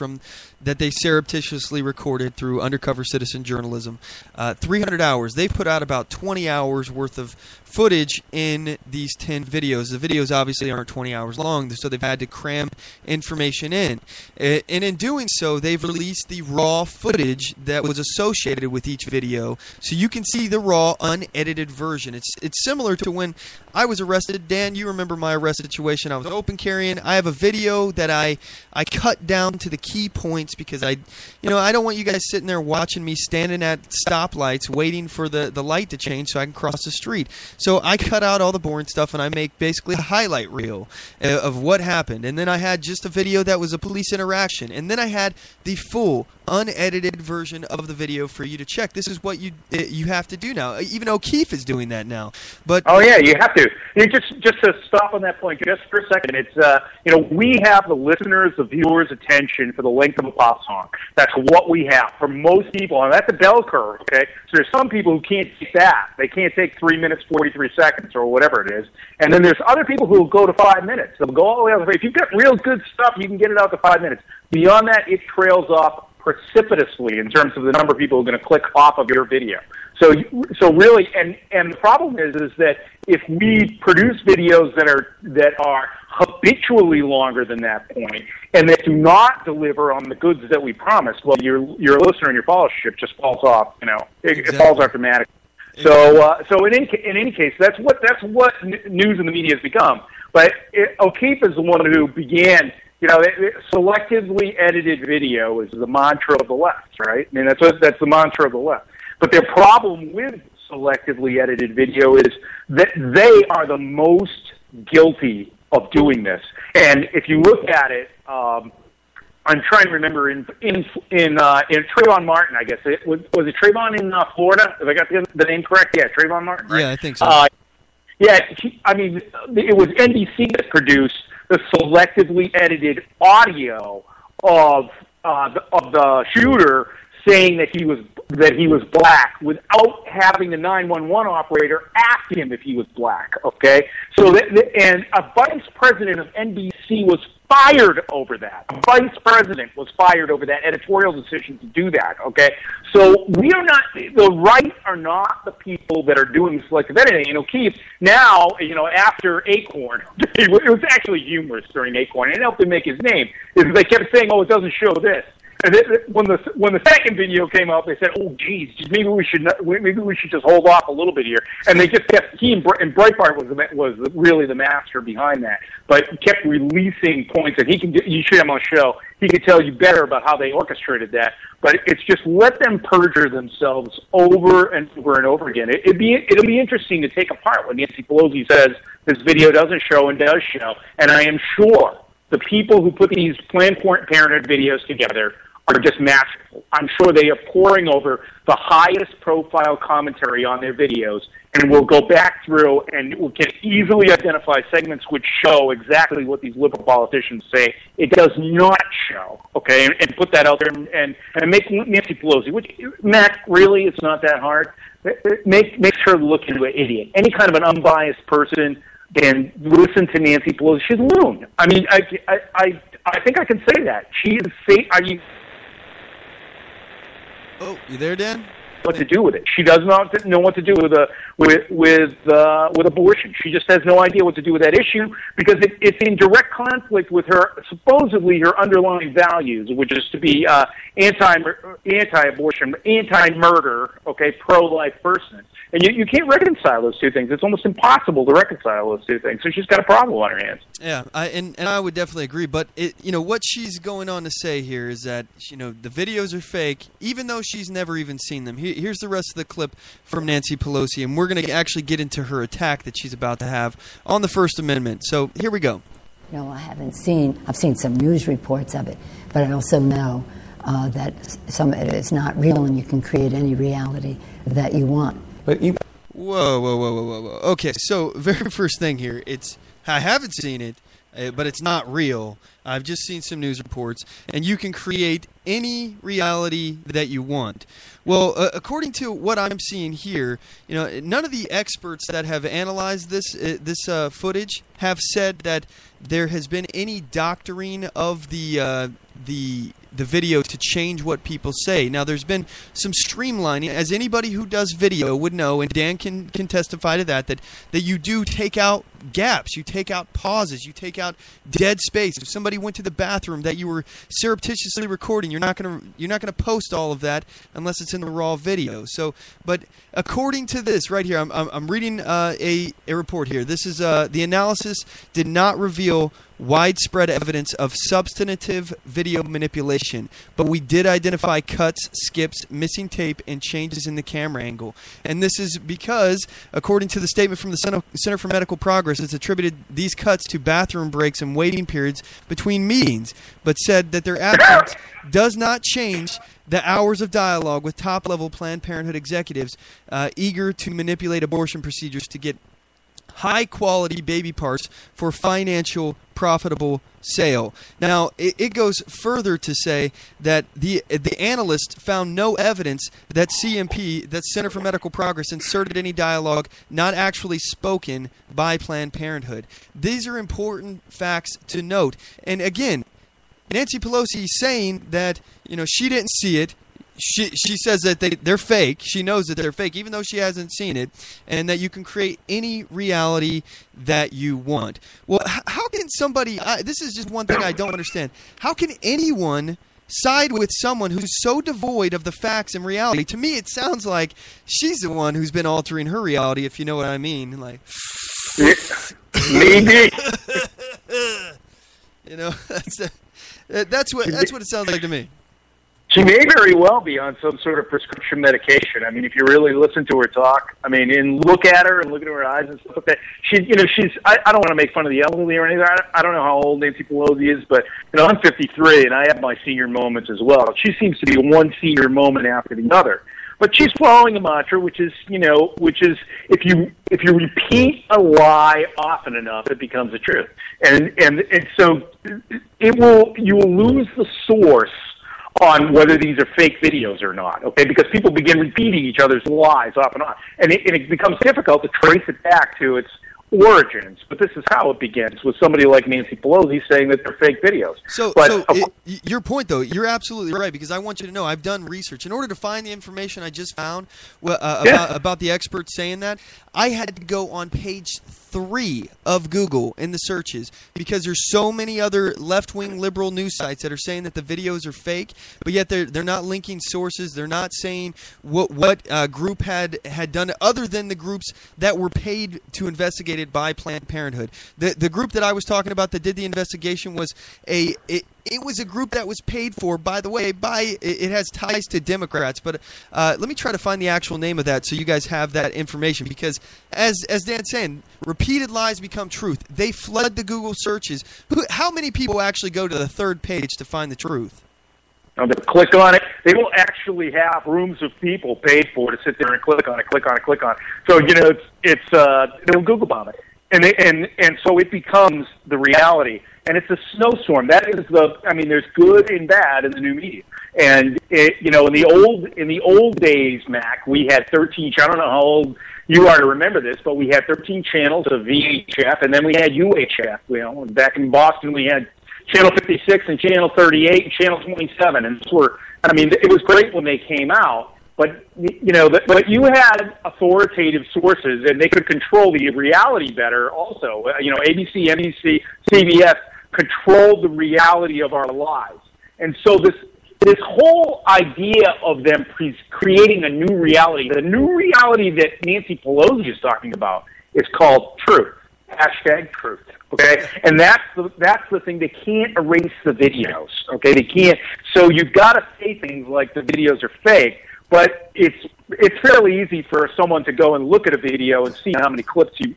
that they surreptitiously recorded through undercover citizen journalism. 300 hours. They've put out about 20 hours worth of footage in these 10 videos. The videos obviously aren't 20 hours long, so they've had to cram information in. And in doing so, they've released the raw footage that was associated with each video, so you can see the raw, unedited version. It's similar to when I was arrested. Dan, you remember my arrest situation. I was open carrying. I have a video that I cut down to the key points because I don't want you guys sitting there watching me standing at stoplights waiting for the light to change so I can cross the street. So I cut out all the boring stuff and I make basically a highlight reel of what happened. And then I had just a video that was a police interaction. And then I had the full unedited version of the video for you to check. This is what you have to do now. Even O'Keefe is doing that now. But oh yeah, you have to. Just to stop on that point just for a second. It's we have the listeners, the viewers' attention for the length of a pop song. That's what we have for most people, and that's a bell curve. Okay, so there's some people who can't take that. They can't take 3 minutes 43 seconds or whatever it is, and then there's other people who will go to 5 minutes. They'll go all the way out. If you've got real good stuff, you can get it out to 5 minutes. Beyond that, it trails off precipitously in terms of the number of people who are going to click off of your video. So really, and the problem is that if we produce videos that are habitually longer than that point, and that do not deliver on the goods that we promise, well, your listener and your followership just falls off. It falls off dramatically. So in any case, that's what news in the media has become. But O'Keefe is the one who began. Selectively edited video is the mantra of the left, right? I mean, that's the mantra of the left. But their problem with selectively edited video is that they are the most guilty of doing this. And if you look at it, I'm trying to remember in Trayvon Martin, I guess was it Trayvon in Florida? If I got the name correct, yeah, Trayvon Martin. Right? Yeah, I think so. It was NBC that produced the selectively edited audio of the shooter saying that he was black without having the 911 operator ask him if he was black. Okay, so and a vice president of NBC was fired over that. A vice president was fired over that editorial decision to do that. Okay, so we are not, the right are not the people that are doing selective editing. O'Keefe now, after Acorn, it was actually humorous during Acorn. It helped him make his name. Is they kept saying, "Oh, it doesn't show this." And when the second video came out, they said, "Oh, geez, maybe we should just hold off a little bit here." And they just kept. And Breitbart was really the master behind that, but kept releasing points that he can. You should have him on the show. He could tell you better about how they orchestrated that. But it's just let them perjure themselves over and over and over again. It'll be interesting to take apart what Nancy Pelosi says this video doesn't show and does show. And I am sure the people who put these Planned Parenthood videos together are just masterful. I'm sure they are poring over the highest profile commentary on their videos, and we'll go back through and we can easily identify segments which show exactly what these liberal politicians say it does not show, okay, and put that out there and make Nancy Pelosi, which, Mac, really, it's not that hard. Make her look into an idiot. Any kind of an unbiased person and listen to Nancy Pelosi. She's a loon. I mean, I think I can say that. She is. Oh, you there, Dan? what to do with it. She does not know what to do with abortion. She just has no idea what to do with that issue because it's in direct conflict with her supposedly her underlying values, which is to be anti-abortion, anti-murder, okay, pro-life person. And you can't reconcile those two things. It's almost impossible to reconcile those two things. So she's got a problem on her hands. Yeah, and I would definitely agree. But what she's going on to say here is that the videos are fake, even though she's never even seen them. Here's the rest of the clip from Nancy Pelosi, and we're going to actually get into her attack that she's about to have on the First Amendment. So here we go. No, I've seen some news reports of it, but I also know that some of it is not real, and you can create any reality that you want. But whoa. Okay, so very first thing here, I haven't seen it, but it's not real. I've just seen some news reports, and you can create any reality that you want. Well, according to what I'm seeing here, none of the experts that have analyzed this footage have said that there has been any doctoring of the video to change what people say. Now, there's been some streamlining, as anybody who does video would know, and Dan can testify to that you do take out gaps, you take out pauses, you take out dead space. If somebody went to the bathroom that you were surreptitiously recording, you're not gonna post all of that unless it's in the raw video. So, but according to this right here, I'm reading a report here. This is the analysis did not reveal widespread evidence of substantive video manipulation, but we did identify cuts, skips, missing tape, and changes in the camera angle. And this is because, according to the statement from the Center for Medical Progress, it's attributed these cuts to bathroom breaks and waiting periods between meetings, but said that their absence does not change the hours of dialogue with top-level Planned Parenthood executives eager to manipulate abortion procedures to get high-quality baby parts for financial, profitable sale. Now, it goes further to say that the analyst found no evidence that CMP, that Center for Medical Progress, inserted any dialogue not actually spoken by Planned Parenthood. These are important facts to note. And again, Nancy Pelosi is saying that she didn't see it. She says that they're fake. She knows that they're fake, even though she hasn't seen it, and that you can create any reality that you want. Well, how can somebody... this is just one thing I don't understand. How can anyone side with someone who's so devoid of the facts and reality? To me, it sounds like she's the one who's been altering her reality, if you know what I mean. Like, maybe. That's what it sounds like to me. She may very well be on some sort of prescription medication. I mean, if you really listen to her talk, and look at her and look at her eyes and stuff like that, she's. I don't want to make fun of the elderly or anything. I don't know how old Nancy Pelosi is, but I'm 53 and I have my senior moments as well. She seems to be one senior moment after the other. But she's following a mantra, which is if you repeat a lie often enough, it becomes a truth, and so you will lose the source on whether these are fake videos or not, okay? Because people begin repeating each other's lies off and on. And it becomes difficult to trace it back to its origins. But this is how it begins, with somebody like Nancy Pelosi saying that they're fake videos. Your point, though, you're absolutely right, because I want you to know I've done research. In order to find the information I just found about the experts saying that, I had to go on page 3 of Google in the searches, because there's so many other left-wing liberal news sites that are saying that the videos are fake, but yet they're not linking sources. They're not saying what group had done it, other than the groups that were paid to investigate it by Planned Parenthood. The group that I was talking about that did the investigation was it was a group that was paid for, by the way, it has ties to Democrats. But let me try to find the actual name of that so you guys have that information. Because as Dan's saying, repeated lies become truth. They flood the Google searches. How many people actually go to the third page to find the truth? They'll click on it. They will actually have rooms of people paid for to sit there and click on it. So, they'll Google bomb it. And so it becomes the reality. And it's a snowstorm. That is there's good and bad in the new media. And in the old days, Mac, we had 13. I don't know how old you are to remember this, but we had 13 channels of VHF, and then we had UHF. Back in Boston, we had Channel 56 and Channel 38 and Channel 27, and it was great when they came out. But but you had authoritative sources, and they could control the reality better. Also, ABC, NBC, CBS controlled the reality of our lives, and so this whole idea of them creating a new reality, the new reality that Nancy Pelosi is talking about, is called truth. #truth. Okay, and that's the thing. They can't erase the videos. Okay, they can't. So you've got to say things like the videos are fake. But it's fairly easy for someone to go and look at a video and see how many clips you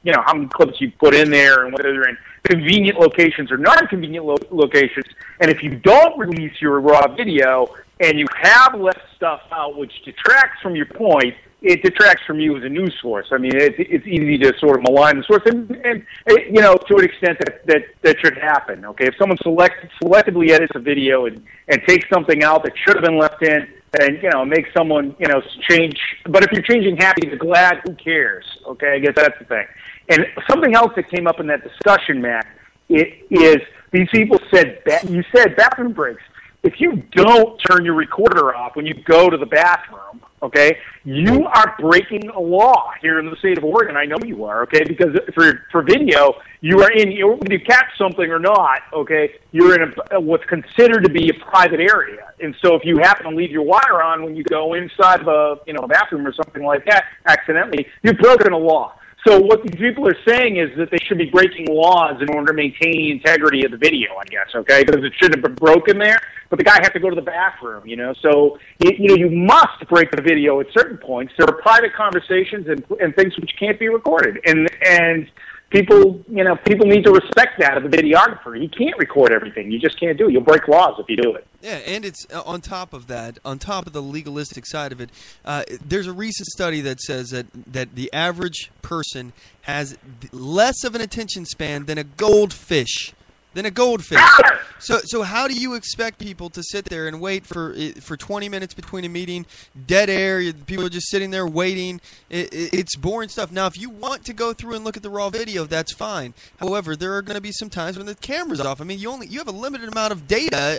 put in there, and whether they're in convenient locations or non-convenient locations. And if you don't release your raw video and you have left stuff out which detracts from your point, it detracts from you as a news source. I mean, it's easy to sort of malign the source, and to an extent that should happen. Okay, if someone selectively edits a video and takes something out that should have been left in, and make someone change. But if you're changing happy to glad, who cares? Okay, I guess that's the thing. And something else that came up in that discussion, Matt, is these people said you said bathroom breaks. If you don't turn your recorder off when you go to the bathroom, okay, you are breaking a law here in the state of Oregon. I know you are, okay, because for video, you are in, whether you catch something or not, okay, you're in what's considered to be a private area. And so if you happen to leave your wire on when you go inside of a bathroom or something like that accidentally, you've broken a law. So what these people are saying is that they should be breaking laws in order to maintain the integrity of the video, I guess, okay? Because it shouldn't have been broken there, but the guy had to go to the bathroom, So, you must break the video at certain points. There are private conversations and things which can't be recorded. And people need to respect that of the videographer. He can't record everything. You just can't do it. You'll break laws if you do it. Yeah, and it's on top of that, on top of the legalistic side of it, there's a recent study that says that the average person has less of an attention span than a goldfish. So how do you expect people to sit there and wait for 20 minutes between a meeting, dead air, people are just sitting there waiting? It's boring stuff. Now, if you want to go through and look at the raw video, that's fine. However, there are going to be some times when the camera's off. I mean, you have a limited amount of data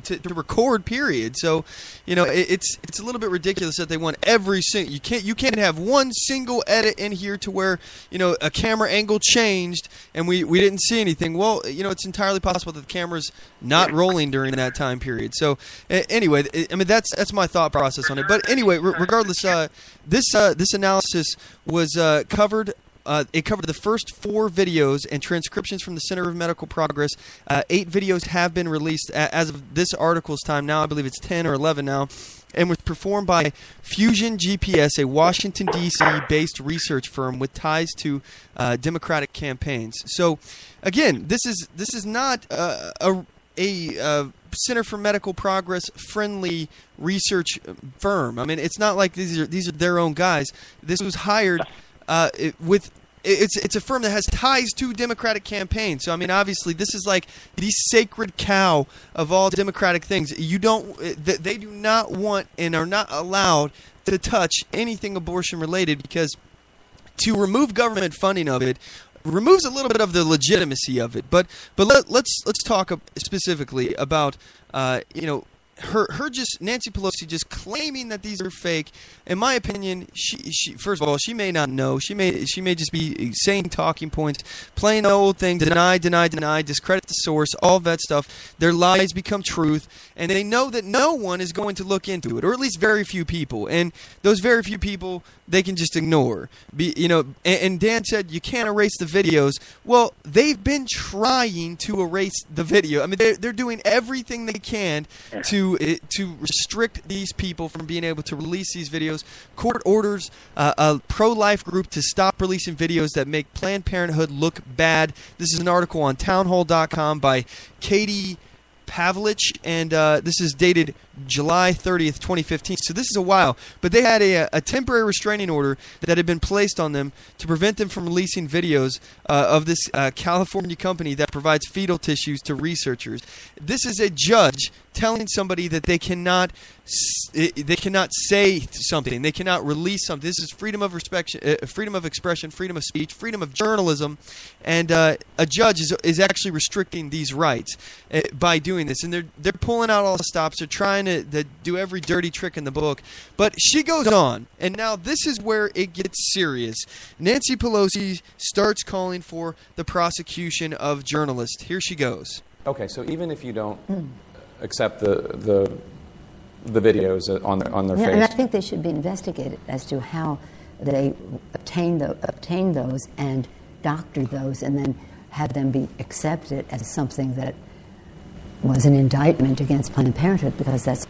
to record, period. So, it's a little bit ridiculous that they want every single. You can't have one single edit in here to where a camera angle changed and we didn't see anything. Well, it's entirely possible that the camera's not rolling during that time period. So, anyway, I mean, that's my thought process on it. But anyway, regardless, this analysis was covered. It covered the first 4 videos and transcriptions from the Center of Medical Progress. 8 videos have been released as of this article's time. Now, I believe it's 10 or 11 now. And was performed by Fusion GPS, a Washington, D.C.-based research firm with ties to Democratic campaigns. So, again, this is not a Center for Medical Progress friendly research firm. I mean, it's not like these are their own guys. This was hired with. It's a firm that has ties to Democratic campaigns. So, I mean, obviously, this is like the sacred cow of all Democratic things. They do not want and are not allowed to touch anything abortion-related, because to remove government funding of it removes a little bit of the legitimacy of it. But let's talk specifically about Nancy Pelosi just claiming that these are fake. In my opinion, she first of all, she may not know. She may just be saying talking points, playing the old thing, deny, discredit the source, all of that stuff. Their lies become truth, and they know that no one is going to look into it, or at least very few people. And those very few people, they can just ignore. And Dan said you can't erase the videos. Well, they've been trying to erase the video. I mean, they're doing everything they can to restrict these people from being able to release these videos. Court orders a pro-life group to stop releasing videos that make Planned Parenthood look bad. This is an article on townhall.com by Katie Pavlich, and this is dated July 30th, 2015. So this is a while. But they had a temporary restraining order that had been placed on them to prevent them from releasing videos of this California company that provides fetal tissues to researchers. This is a judge telling somebody that they cannot say something, they cannot release something. This is freedom of expression, freedom of speech, freedom of journalism, and a judge is actually restricting these rights by doing this. And they're pulling out all the stops. They're trying to do every dirty trick in the book. But she goes on, and now this is where it gets serious. Nancy Pelosi starts calling for the prosecution of journalists. Here she goes. Okay, so even if you don't accept the videos on their face, and I think they should be investigated as to how they obtain those and doctor those, and then have them be accepted as something that was an indictment against Planned Parenthood, because that's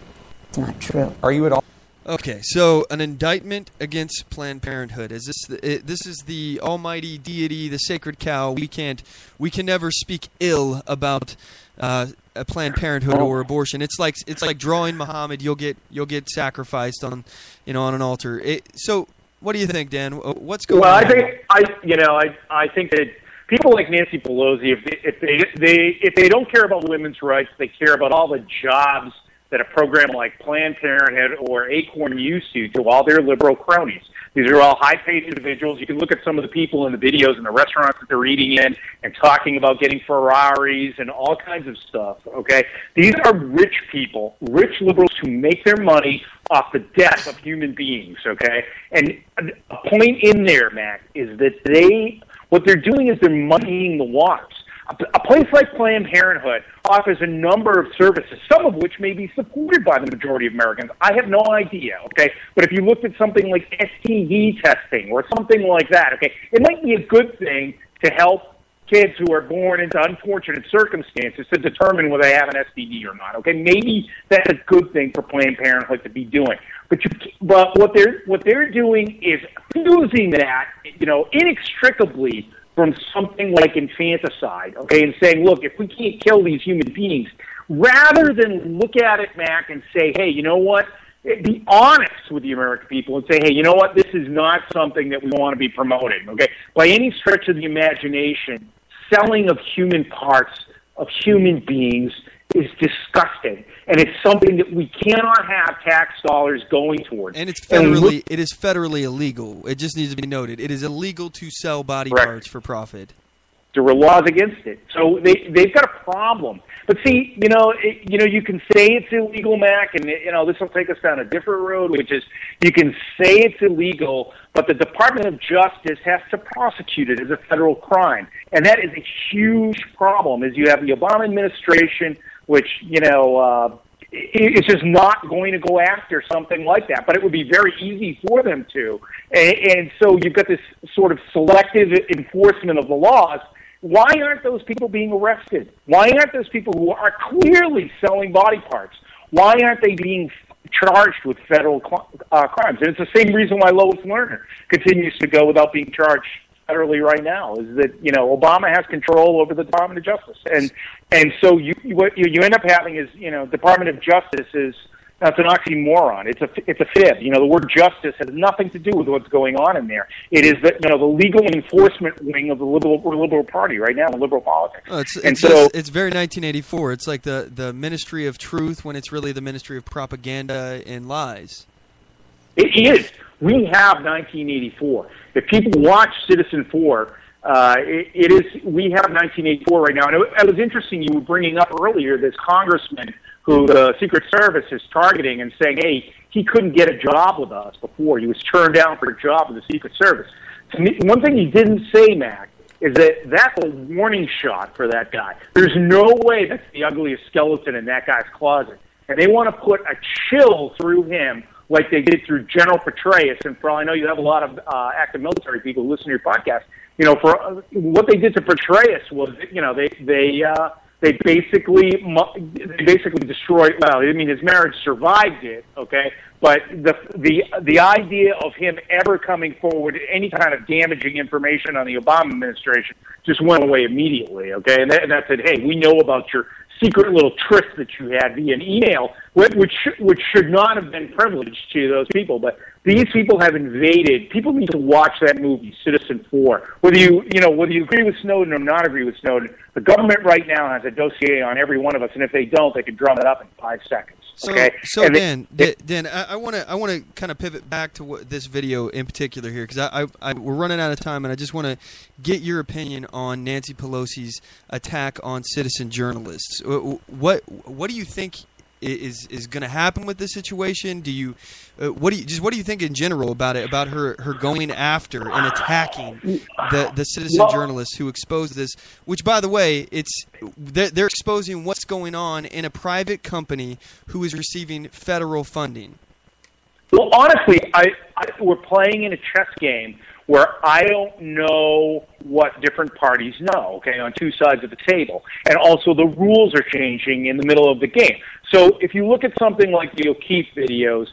not true. Are you at all? Okay, so an indictment against Planned Parenthood. Is this is the almighty deity, the sacred cow? We can never speak ill about a Planned Parenthood or abortion. It's like drawing Muhammad. You'll get sacrificed on an altar. So what do you think, Dan? What's going on? Well, I think that people like Nancy Pelosi, if they don't care about women's rights, they care about all the jobs that a program like Planned Parenthood or Acorn used to all their liberal cronies. These are all high-paid individuals. You can look at some of the people in the videos in the restaurants that they're eating in and talking about getting Ferraris and all kinds of stuff, okay? These are rich people, rich liberals who make their money off the death of human beings, okay? And a point in there, Mac, is that what they're doing is they're muddying the waters. A place like Planned Parenthood offers a number of services, some of which may be supported by the majority of Americans. I have no idea, okay? But if you looked at something like STD testing or something like that, okay, it might be a good thing to help kids who are born into unfortunate circumstances to determine whether they have an STD or not, okay? Maybe that's a good thing for Planned Parenthood to be doing. But what they're doing is fusing that, inextricably from something like infanticide, okay, and saying, look, if we can't kill these human beings, rather than look at it, Mac, and say, hey, you know what, be honest with the American people and say, hey, you know what, this is not something that we want to be promoting, okay? By any stretch of the imagination, selling of human parts of human beings is disgusting, and it's something that we cannot have tax dollars going towards. And it is federally illegal. It just needs to be noted. It is illegal to sell body parts for profit. There were laws against it, so they've got a problem. But see, you can say it's illegal, Mac, and this will take us down a different road, which is you can say it's illegal, but the Department of Justice has to prosecute it as a federal crime, and that is a huge problem. As you have the Obama administration, which it's just not going to go after something like that, but it would be very easy for them to, and so you've got this sort of selective enforcement of the laws. Why aren't those people being arrested? Why aren't those people who are clearly selling body parts, why aren't they being charged with federal crimes? And it's the same reason why Lois Lerner continues to go without being charged federally right now, is that Obama has control over the Department of Justice, and so what you end up having is Department of Justice is. That's an oxymoron. It's a fib. The word justice has nothing to do with what's going on in there. It is the legal enforcement wing of the liberal party right now in liberal politics. Oh, it's very 1984. It's like the Ministry of Truth when it's really the Ministry of Propaganda and Lies. It is. We have 1984. If people watch Citizen 4, it is. We have 1984 right now. And it was interesting you were bringing up earlier this congressman who the Secret Service is targeting and saying, hey, he couldn't get a job with us before. He was turned down for a job with the Secret Service. To me, one thing he didn't say, Mac, is that that's a warning shot for that guy. There's no way that's the ugliest skeleton in that guy's closet. And they want to put a chill through him like they did through General Petraeus. And for all I know, you have a lot of active military people who listen to your podcast. For what they did to Petraeus was, they basically destroyed. Well, I mean, his marriage survived it, okay. But the idea of him ever coming forward with any kind of damaging information on the Obama administration just went away immediately, okay. And that said, hey, we know about your secret little tryst that you had via an email, which should not have been privileged to those people. But these people have invaded. People need to watch that movie, Citizen 4. Whether you agree with Snowden or not agree with Snowden, the government right now has a dossier on every one of us, and if they don't, they can drum it up in 5 seconds. Okay? So Dan, I want to kind of pivot back to this video in particular here, because we're running out of time, and I just want to get your opinion on Nancy Pelosi's attack on citizen journalists. What do you think is going to happen with this situation? Do you what do you think in general about it, about her going after and attacking the citizen journalists who exposed this? Which, by the way, they're exposing what's going on in a private company who is receiving federal funding. Well, honestly, we're playing in a chess game where I don't know what different parties know, okay, on two sides of the table. And also the rules are changing in the middle of the game. So if you look at something like the O'Keefe videos,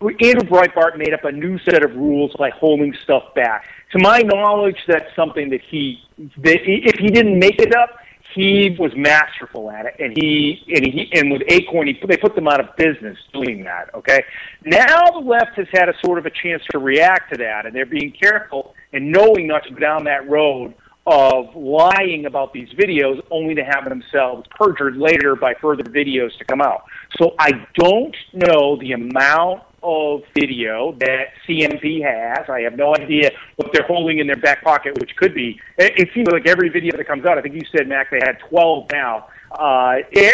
Andrew Breitbart made up a new set of rules by holding stuff back. To my knowledge, that's something that if he didn't make it up, he was masterful at it, and with Acorn, they put them out of business doing that, okay? Now the left has had a sort of a chance to react to that, and they're being careful and knowing not to go down that road of lying about these videos only to have themselves perjured later by further videos to come out. So I don't know the amount of video that CMP has. I have no idea what they're holding in their back pocket, which could be. It seems like every video that comes out, I think you said, Mac, they had 12 now.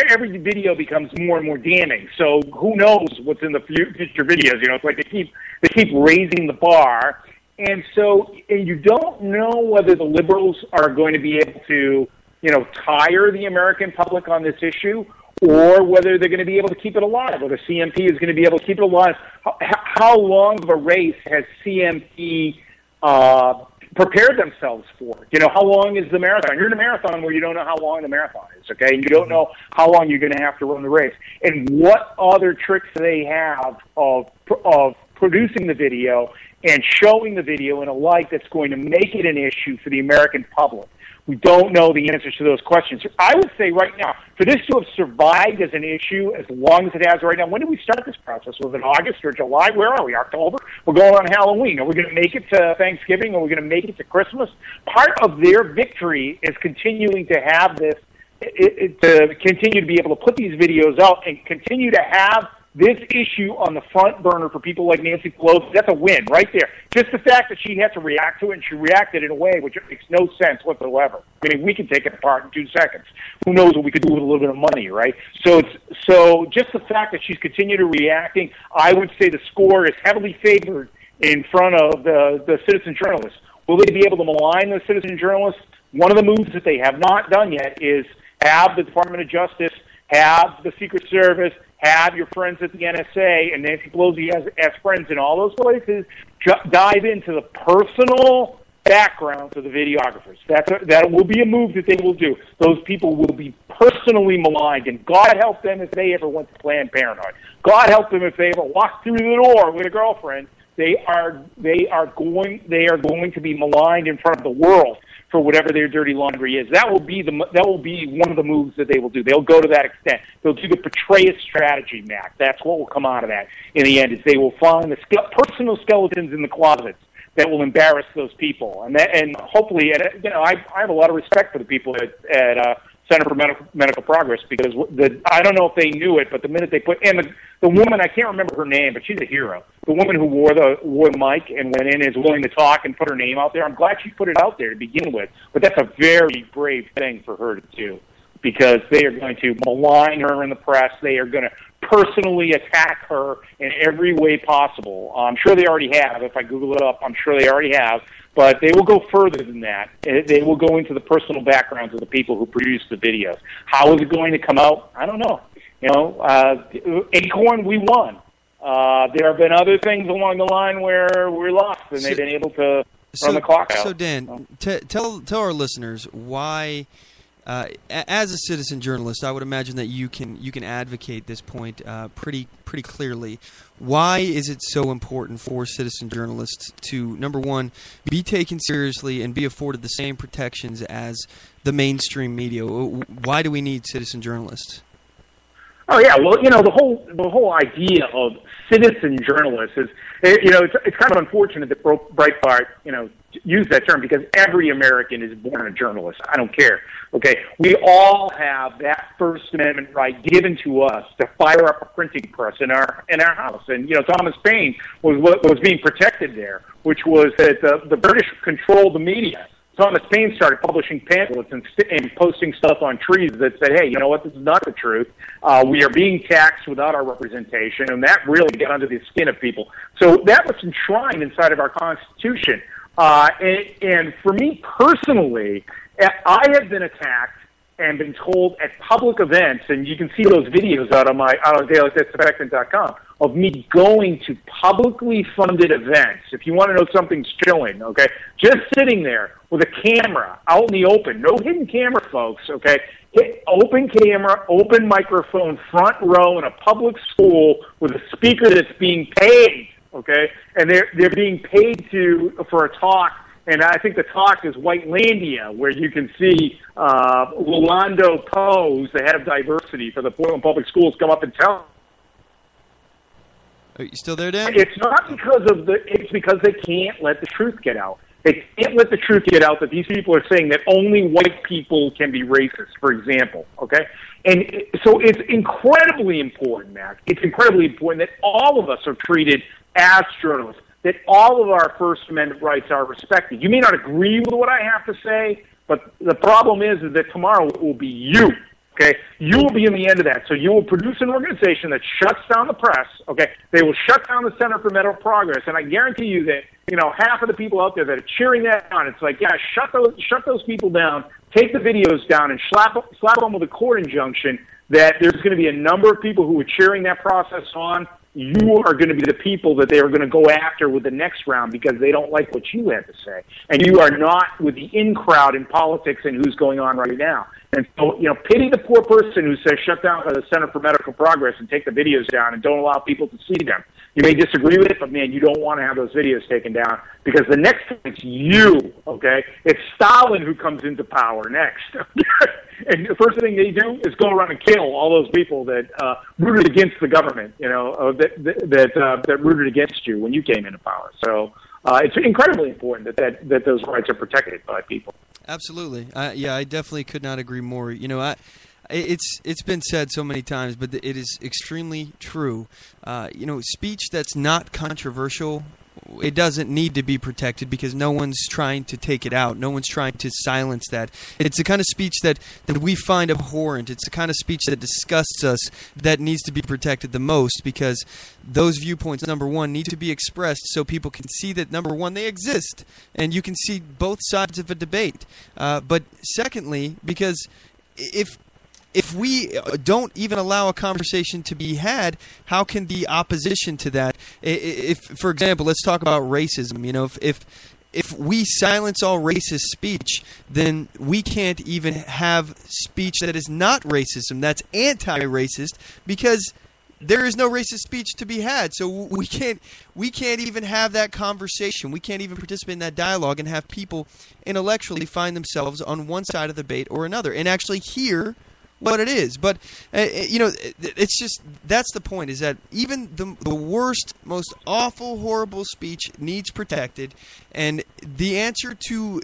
Every video becomes more and more damning. So who knows what's in the future videos? You know, it's like they keep raising the bar. And so you don't know whether the liberals are going to be able to, tire the American public on this issue, or whether they're going to be able to keep it alive, whether CMP is going to be able to keep it alive. How long of a race has CMP prepared themselves for? How long is the marathon? You're in a marathon where you don't know how long the marathon is, okay? And you don't know how long you're going to have to run the race. And what other tricks do they have of producing the video and showing the video in a light that's going to make it an issue for the American public? We don't know the answers to those questions. I would say right now, for this to have survived as an issue as long as it has right now, when did we start this process? Was it August or July? Where are we? October? We're going on Halloween. Are we going to make it to Thanksgiving? Are we going to make it to Christmas? Part of their victory is continuing to have this, to continue to be able to put these videos out and continue to have this issue on the front burner for people like Nancy Pelosi. That's a win right there. Just the fact that she had to react to it, and she reacted in a way which makes no sense whatsoever. I mean, we can take it apart in 2 seconds. Who knows what we could do with a little bit of money, right? So just the fact that she's continued reacting, I would say the score is heavily favored in front of the citizen journalists. Will they be able to malign the citizen journalists? One of the moves that they have not done yet is have the Department of Justice, have the Secret Service, have your friends at the NSA, and Nancy Pelosi as friends in all those places, dive into the personal backgrounds of the videographers. That will be a move that they will do. Those people will be personally maligned, and God help them if they ever went to Planned Parenthood. God help them if they ever walked through the door with a girlfriend. They are going to be maligned in front of the world for whatever their dirty laundry is. That will be one of the moves that they will do. They'll go to that extent. They'll do the Petraeus strategy, Mac. That's what will come out of that in the end. Is they will find the personal skeletons in the closets that will embarrass those people, and hopefully, I have a lot of respect for the people at Center for Medical Progress, because I don't know if they knew it, but the minute they put in the woman, I can't remember her name, but she's a hero. The woman who wore the mic and went in and is willing to talk and put her name out there. I'm glad she put it out there to begin with, but that's a very brave thing for her to do, because they are going to malign her in the press. They are going to personally attack her in every way possible. I'm sure they already have. If I Google it up, I'm sure they already have. But they will go further than that. They will go into the personal backgrounds of the people who produce the videos. How is it going to come out? I don't know. Acorn, we won. There have been other things along the line where we're lost, and they've been able to run the clock out. So, Dan, tell our listeners why, as a citizen journalist, I would imagine that you can advocate this point pretty clearly. Why is it so important for citizen journalists to, number one, be taken seriously and be afforded the same protections as the mainstream media? Why do we need citizen journalists? Oh yeah, well, the whole idea of citizen journalists is, it's kind of unfortunate that Breitbart, used that term, because every American is born a journalist. I don't care. Okay, we all have that First Amendment right given to us to fire up a printing press in our house. And Thomas Paine was being protected there, which was that the British controlled the media. Thomas Paine started publishing pamphlets and posting stuff on trees that said, hey, you know what, this is not the truth. We are being taxed without our representation, and that really got under the skin of people. So that was enshrined inside of our Constitution. And for me personally, I have been attacked and been told at public events, and you can see those videos out on dailydisinfectant.com, of me going to publicly funded events. If you want to know something's chilling, okay, just sitting there with a camera out in the open, no hidden camera, folks, okay, open camera, open microphone, front row in a public school with a speaker that's being paid, okay, and they're being paid for a talk. And I think the talk is Whitelandia, where you can see Rolando Poe, who's the head of diversity for the Portland Public Schools, come up and tell. Are you still there, Dan? It's not because of it's because they can't let the truth get out. They can't let the truth get out that these people are saying that only white people can be racist, for example, okay? And so it's incredibly important, Mac. It's incredibly important that all of us are treated as journalists, that all of our First Amendment rights are respected. You may not agree with what I have to say, but the problem is that tomorrow it will be you, okay? You will be in the end of that. So you will produce an organization that shuts down the press, okay? They will shut down the Center for Medical Progress, and I guarantee you that, you know, half of the people out there that are cheering that down, it's like, yeah, shut those people down, take the videos down, and slap them with a court injunction that there's going to be a number of people who are cheering that process on. You are going to be the people that they are going to go after with the next round because they don't like what you have to say. And you are not with the in crowd in politics and who's going on right now. And so, you know, pity the poor person who says shut down by the Center for Medical Progress and take the videos down and don't allow people to see them. You may disagree with it, but, man, you don't want to have those videos taken down because the next time it's you, okay? It's Stalin who comes into power next. And the first thing they do is go around and kill all those people that rooted against the government, you know, that rooted against you when you came into power. So it's incredibly important that those rights are protected by people. Absolutely. Yeah, I definitely could not agree more. You know, it's been said so many times, but it is extremely true. You know, speech that's not controversial, it doesn't need to be protected because no one's trying to take it out. No one's trying to silence that. It's the kind of speech that we find abhorrent. It's the kind of speech that disgusts us that needs to be protected the most because those viewpoints, number one, need to be expressed so people can see that, number one, they exist and you can see both sides of a debate. But secondly, because if we don't even allow a conversation to be had, how can the opposition to that? If, for example, let's talk about racism. You know, if we silence all racist speech, then we can't even have speech that is not racism, that's anti-racist, because there is no racist speech to be had. So we can't even have that conversation. We can't even participate in that dialogue and have people intellectually find themselves on one side of the debate or another and actually hear what it is. But you know, it's just, that's the point, is that even the worst, most awful, horrible speech needs protected, and the answer to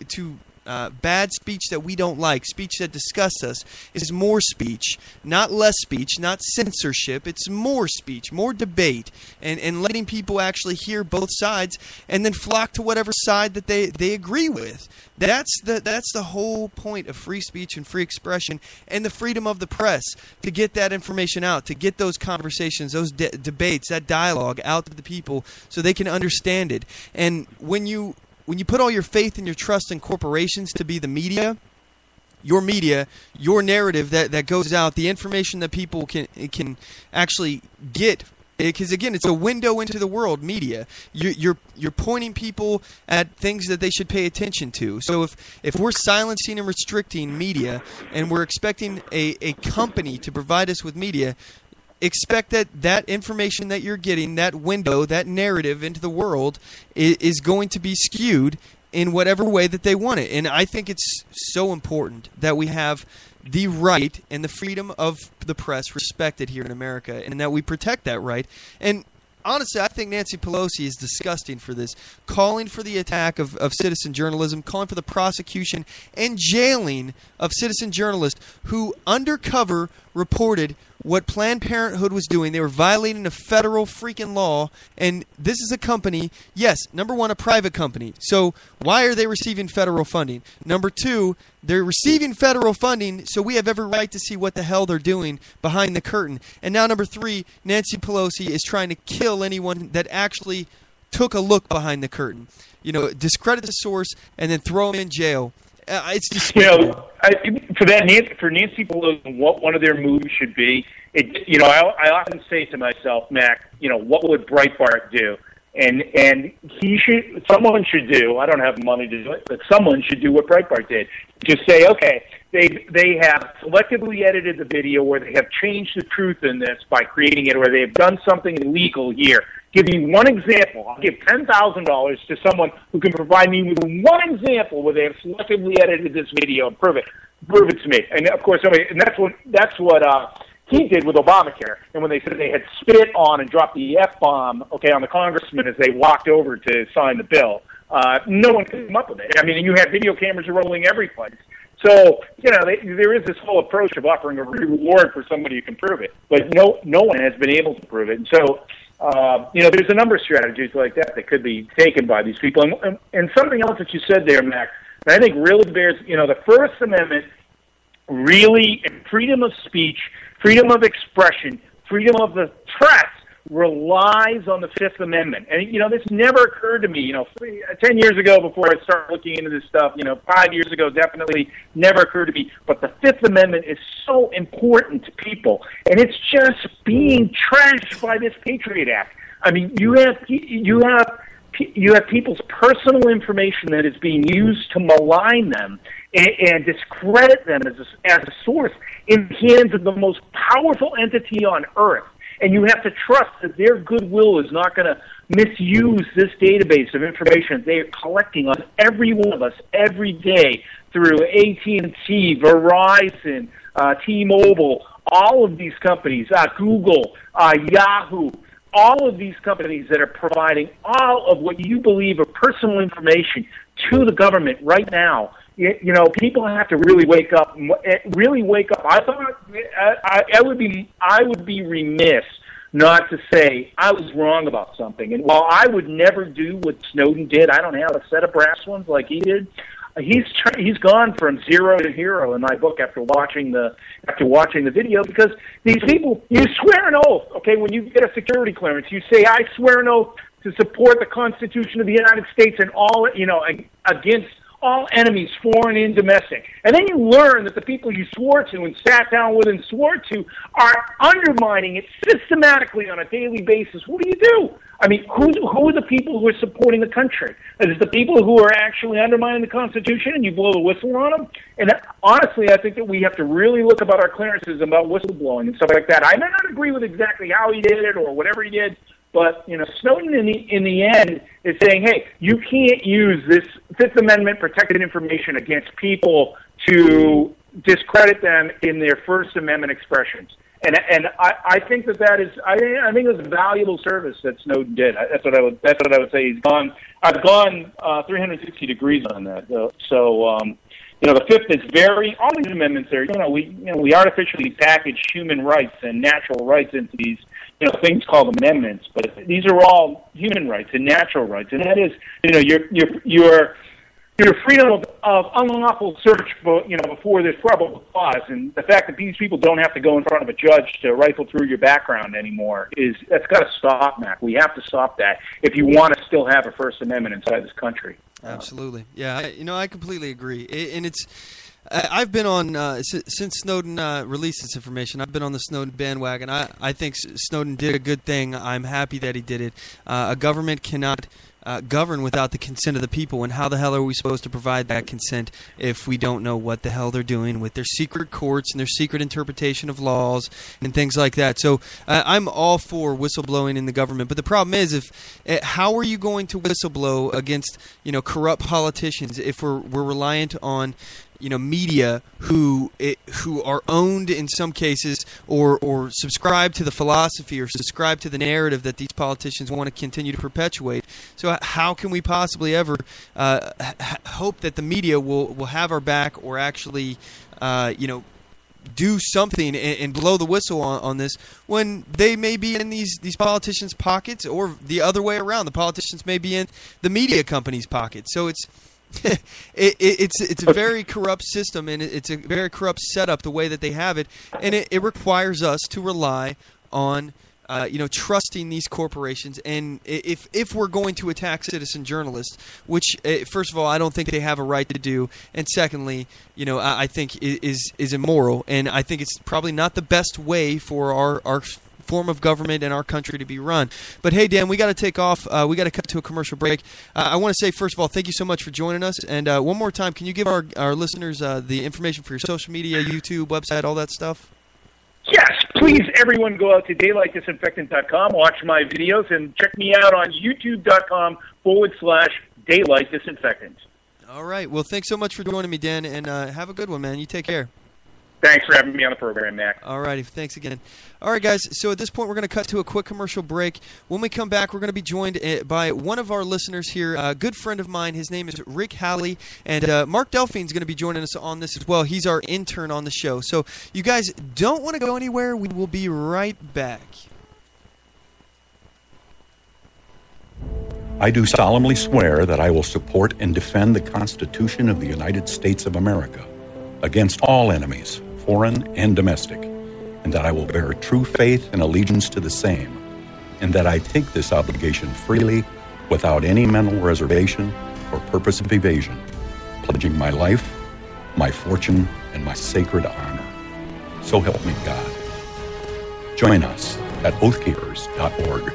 bad speech that we don't like, speech that disgusts us, is more speech, not less speech, not censorship. It's more speech, more debate, and letting people actually hear both sides and then flock to whatever side that they agree with. That's the whole point of free speech and free expression and the freedom of the press, to get that information out, to get those conversations, those debates, that dialogue out to the people so they can understand it. And when you put all your faith and your trust in corporations to be the media, your narrative that goes out, the information that people can actually get, because again, it's a window into the world. Media, you're pointing people at things that they should pay attention to. So if we're silencing and restricting media, and we're expecting a company to provide us with media, expect that information that you're getting, that window, that narrative into the world, is going to be skewed in whatever way that they want it. And I think it's so important that we have the right and the freedom of the press respected here in America, and that we protect that right. And honestly, I think Nancy Pelosi is disgusting for this, calling for the attack of citizen journalism, calling for the prosecution and jailing of citizen journalists who undercover reported what Planned Parenthood was doing. They were violating a federal freaking law, and this is a company, yes, number one, a private company. So why are they receiving federal funding? Number two, they're receiving federal funding, so we have every right to see what the hell they're doing behind the curtain. And now number three, Nancy Pelosi is trying to kill anyone that actually took a look behind the curtain. You know, discredit the source and then throw them in jail. It's despicable. For Nancy Pelosi, what one of their moves should be, I often say to myself, Mac, what would Breitbart do? And someone should do, I don't have money to do it, but someone should do what Breitbart did. Just say, okay, they have selectively edited the video where they have changed the truth in this by creating it, or they have done something illegal here. Give me one example. I'll give $10,000 to someone who can provide me with one example where they have selectively edited this video and prove it to me. And of course, and that's what he did with Obamacare. And when they said they had spit on and dropped the F-bomb, on the congressman as they walked over to sign the bill, no one could come up with it. I mean, you have video cameras rolling every place. So, there is this whole approach of offering a reward for somebody who can prove it. But no one has been able to prove it. And so, there's a number of strategies like that could be taken by these people. And something else that you said there, Mac, that I think really bears, the First Amendment really, freedom of speech, freedom of expression, freedom of the press relies on the Fifth Amendment. And, this never occurred to me, 10 years ago before I started looking into this stuff, 5 years ago, definitely never occurred to me. But the Fifth Amendment is so important to people, and it's just being trashed by this Patriot Act. I mean, you have people's personal information that is being used to malign them and discredit them as a source in the hands of the most powerful entity on earth. And you have to trust that their goodwill is not going to misuse this database of information they are collecting on every one of us every day through AT&T, Verizon, T-Mobile, all of these companies, Google, Yahoo, all of these companies that are providing all of what you believe are personal information to the government right now. People have to really wake up. I thought I would be remiss not to say I was wrong about something. And while I would never do what Snowden did, I don't have a set of brass ones like he did. He's gone from zero to hero in my book after watching the video, because these people, you swear an oath. Okay, when you get a security clearance, you say, I swear an oath to support the Constitution of the United States and all against all enemies, foreign and domestic. And then you learn that the people you swore to and sat down with and swore to are undermining it systematically on a daily basis. What do? I mean, who are the people who are supporting the country? Is it the people who are actually undermining the Constitution and you blow the whistle on them? And honestly, I think that we have to really look about our clearances about whistleblowing and stuff like that. I may not agree with exactly how he did it or whatever he did, but Snowden in the end is saying, hey, you can't use this Fifth Amendment protected information against people to discredit them in their First Amendment expressions. And I think that is I think it was a valuable service that Snowden did. That's what I would say. I've gone 360 degrees on that. So the Fifth is all these amendments are, we artificially package human rights and natural rights into these, things called amendments, but these are all human rights and natural rights, and that is, your freedom of unlawful search, before there's probable cause, and the fact that these people don't have to go in front of a judge to rifle through your background anymore that's got to stop, Mac. We have to stop that if you want to still have a First Amendment inside this country. Absolutely, yeah. I completely agree, and it's. I've been on, since Snowden released this information, I've been on the Snowden bandwagon. I think Snowden did a good thing. I'm happy that he did it. A government cannot govern without the consent of the people, and how the hell are we supposed to provide that consent if we don't know what the hell they're doing with their secret courts and their secret interpretation of laws and things like that? So I'm all for whistleblowing in the government, but the problem is, how are you going to whistleblow against corrupt politicians if we're reliant on media who are owned in some cases or subscribe to the philosophy or subscribe to the narrative that these politicians want to continue to perpetuate? So how can we possibly ever hope that the media will have our back or actually do something and blow the whistle on this when they may be in these politicians' pockets, or the other way around. The politicians may be in the media companies' pockets. So it's it's a very corrupt system, and it's a very corrupt setup the way that they have it, and it requires us to rely on trusting these corporations. And if we're going to attack citizen journalists, which first of all I don't think they have a right to do, and secondly, I think is immoral, and I think it's probably not the best way for our form of government and our country to be run. But hey, Dan, we got to take off. We got to cut to a commercial break. I want to say, first of all, thank you so much for joining us. And one more time, can you give our listeners the information for your social media, YouTube, website, all that stuff? Yes, please, everyone, go out to daylightdisinfectant.com, watch my videos, and check me out on youtube.com/daylightdisinfectant. All right. Well, thanks so much for joining me, Dan, and have a good one, man. You take care. Thanks for having me on the program, Mac. All righty. Thanks again. All right, guys. So at this point, we're going to cut to a quick commercial break. When we come back, we're going to be joined by one of our listeners here, a good friend of mine. His name is Rick Halley, and Mark Delphine's going to be joining us on this as well. He's our intern on the show. So you guys don't want to go anywhere. We will be right back. I do solemnly swear that I will support and defend the Constitution of the United States of America against all enemies, foreign and domestic, and that I will bear true faith and allegiance to the same, and that I take this obligation freely, without any mental reservation or purpose of evasion, pledging my life, my fortune, and my sacred honor. So help me God. Join us at oathkeepers.org.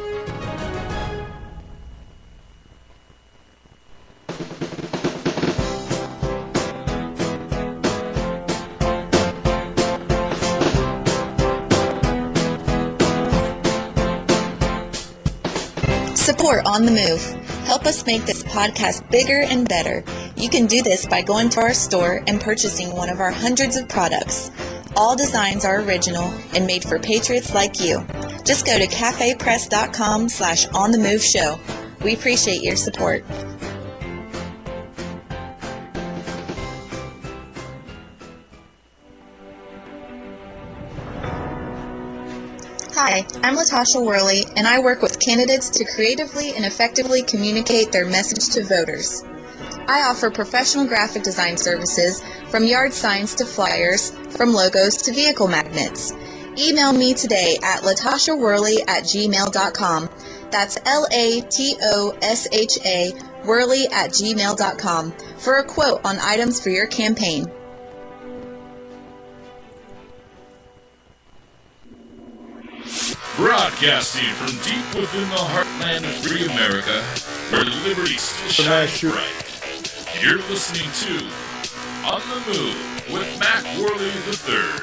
Support On The Move. Help us make this podcast bigger and better. You can do this by going to our store and purchasing one of our hundreds of products. All designs are original and made for patriots like you. Just go to cafepress.com/OnTheMoveShow. We appreciate your support. Hi, I'm Latasha Worley, and I work with candidates to creatively and effectively communicate their message to voters. I offer professional graphic design services, from yard signs to flyers, from logos to vehicle magnets. Email me today at latashaworley@gmail.com. That's LATOSHA Worley@gmail.com for a quote on items for your campaign. Broadcasting from deep within the heartland of free America, where liberty still shines bright. You're listening to On the Move with Mac Worley III.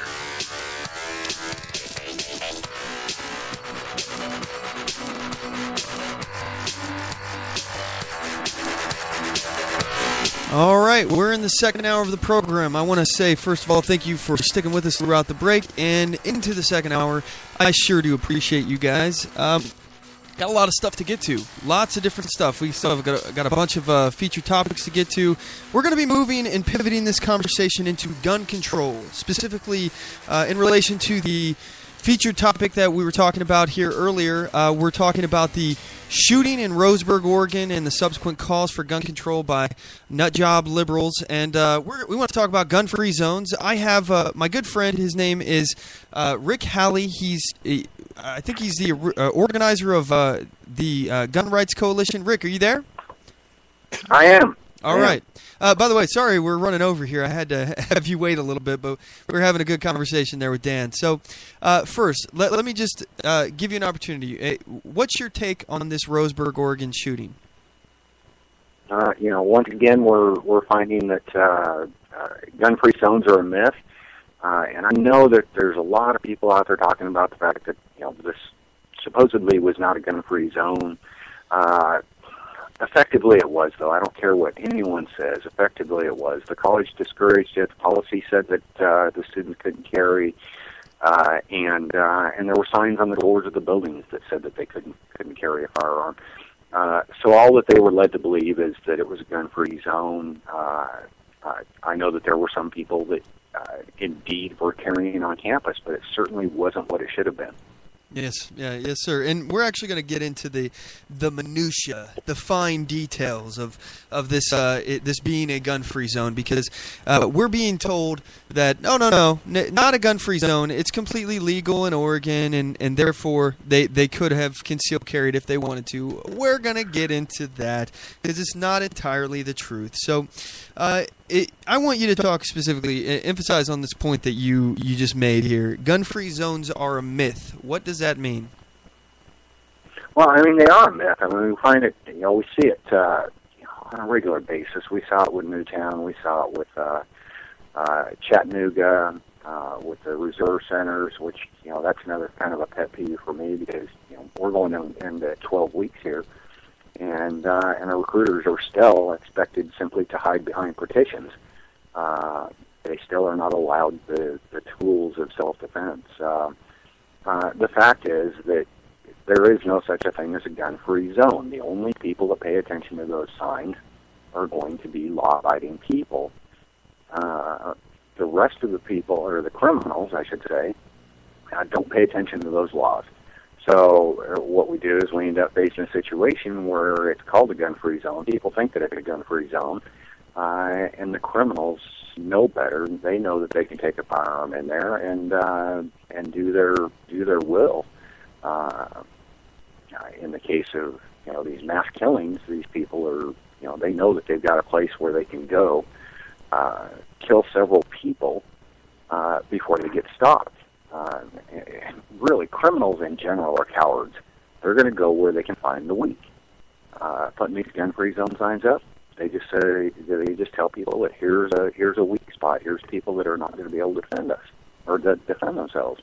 All right, we're in the second hour of the program. I want to say, first of all, thank you for sticking with us throughout the break and into the second hour. I sure do appreciate you guys. Got a lot of stuff to get to. Lots of different stuff. We still have got a bunch of featured topics to get to. We're going to be moving and pivoting this conversation into gun control, specifically in relation to the featured topic that we were talking about here earlier. We're talking about the shooting in Roseburg, Oregon, and the subsequent calls for gun control by nutjob liberals. And we want to talk about gun-free zones. I have my good friend. His name is Rick Halley. I think he's the organizer of the Gun Rights Coalition. Rick, are you there? I am. All right. By the way, sorry we're running over here. I had to have you wait a little bit, but we were having a good conversation there with Dan. So first, let me just give you an opportunity. What's your take on this Roseburg, Oregon shooting? Once again, we're finding that gun-free zones are a myth. And I know that there's a lot of people out there talking about the fact that, this supposedly was not a gun-free zone. Effectively it was, though. I don't care what anyone says. Effectively it was. The college discouraged it. The policy said that the students couldn't carry. And there were signs on the doors of the buildings that said that they couldn't carry a firearm. So all that they were led to believe is that it was a gun-free zone. I know that there were some people that indeed were carrying on campus, but it certainly wasn't what it should have been. Yes, yes, sir. And we're actually going to get into the minutia, the fine details of this this being a gun-free zone, because we're being told that no, not a gun-free zone. It's completely legal in Oregon, and therefore they could have concealed carried if they wanted to. We're going to get into that because it's not entirely the truth. So I want you to talk specifically, emphasize on this point that you just made here. Gun-free zones are a myth. What does that mean? Well, I mean, they are a myth. I mean, we find it, we see it on a regular basis. We saw it with Newtown. We saw it with Chattanooga, with the reserve centers, which, that's another kind of a pet peeve for me because, we're going into 12 weeks here. And the recruiters are still expected simply to hide behind partitions. They still are not allowed the tools of self-defense. The fact is that there is no such a thing as a gun-free zone. The only people that pay attention to those signs are going to be law-abiding people. The rest of the people, or the criminals, I should say, don't pay attention to those laws. So what we do is we end up facing a situation where it's called a gun-free zone. People think that it's a gun-free zone, and the criminals know better. They know that they can take a firearm in there and do their will. In the case of these mass killings, these people are they know that they've got a place where they can go kill several people before they get stopped. Really, criminals in general are cowards. They're going to go where they can find the weak. Putting these gun-free zone signs up, they just tell people that here's a weak spot. Here's people that are not going to be able to defend us or defend themselves.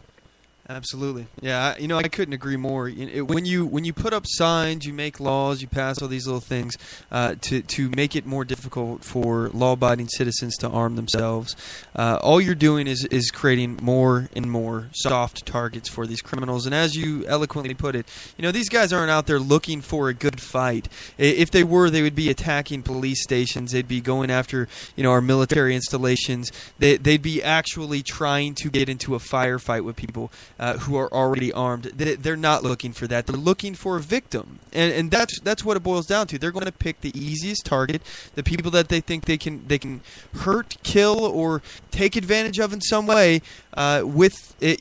Absolutely. Yeah, I couldn't agree more. When you put up signs, you make laws, you pass all these little things to make it more difficult for law-abiding citizens to arm themselves. All you're doing is creating more and more soft targets for these criminals. And as you eloquently put it, these guys aren't out there looking for a good fight. If they were, they would be attacking police stations. They'd be going after our military installations. They'd be actually trying to get into a firefight with people who are already armed. They're not looking for that. They're looking for a victim, and that's what it boils down to. They're going to pick the easiest target, the people that they think they can hurt, kill, or take advantage of in some way, with the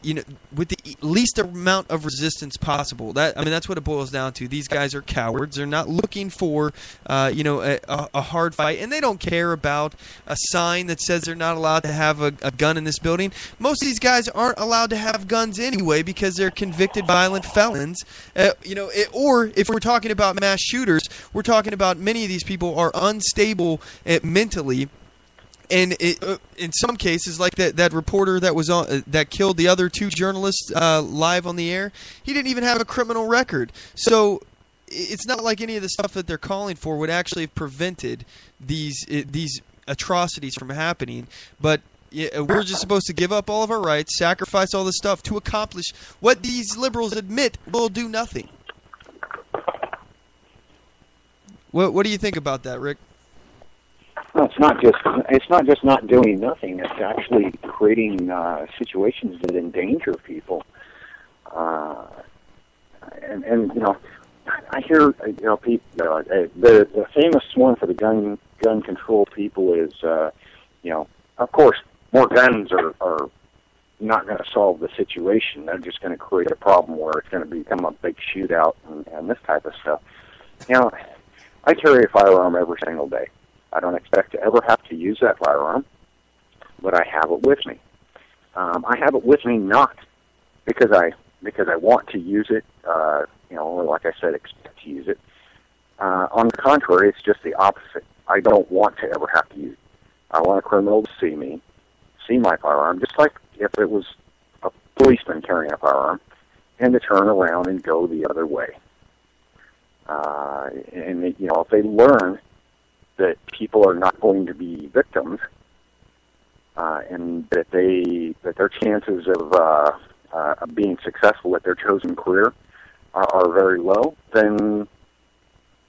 least amount of resistance possible. That's what it boils down to. These guys are cowards. They're not looking for a hard fight, and they don't care about a sign that says they're not allowed to have a gun in this building. Most of these guys aren't allowed to have guns anyway because they're convicted violent felons. Or if we're talking about mass shooters, we're talking about many of these people are unstable mentally. And in some cases, like that reporter that was that killed the other two journalists live on the air, he didn't even have a criminal record. So it's not like any of the stuff that they're calling for would actually have prevented these atrocities from happening. But we're just supposed to give up all of our rights, sacrifice all this stuff to accomplish what these liberals admit will do nothing. What do you think about that, Rick? Well, it's not just not doing nothing. It's actually creating situations that endanger people. And I hear people. The famous one for the gun control people is of course more guns are not going to solve the situation. They're just going to create a problem where it's going to become a big shootout and this type of stuff. I carry a firearm every single day. I don't expect to ever have to use that firearm, but I have it with me. I have it with me not because I want to use it, or like I said, expect to use it. On the contrary, it's just the opposite. I don't want to ever have to use it. I want a criminal to see my firearm, just like if it was a policeman carrying a firearm, and to turn around and go the other way. And if they learn that people are not going to be victims, and that their chances of being successful at their chosen career are very low, then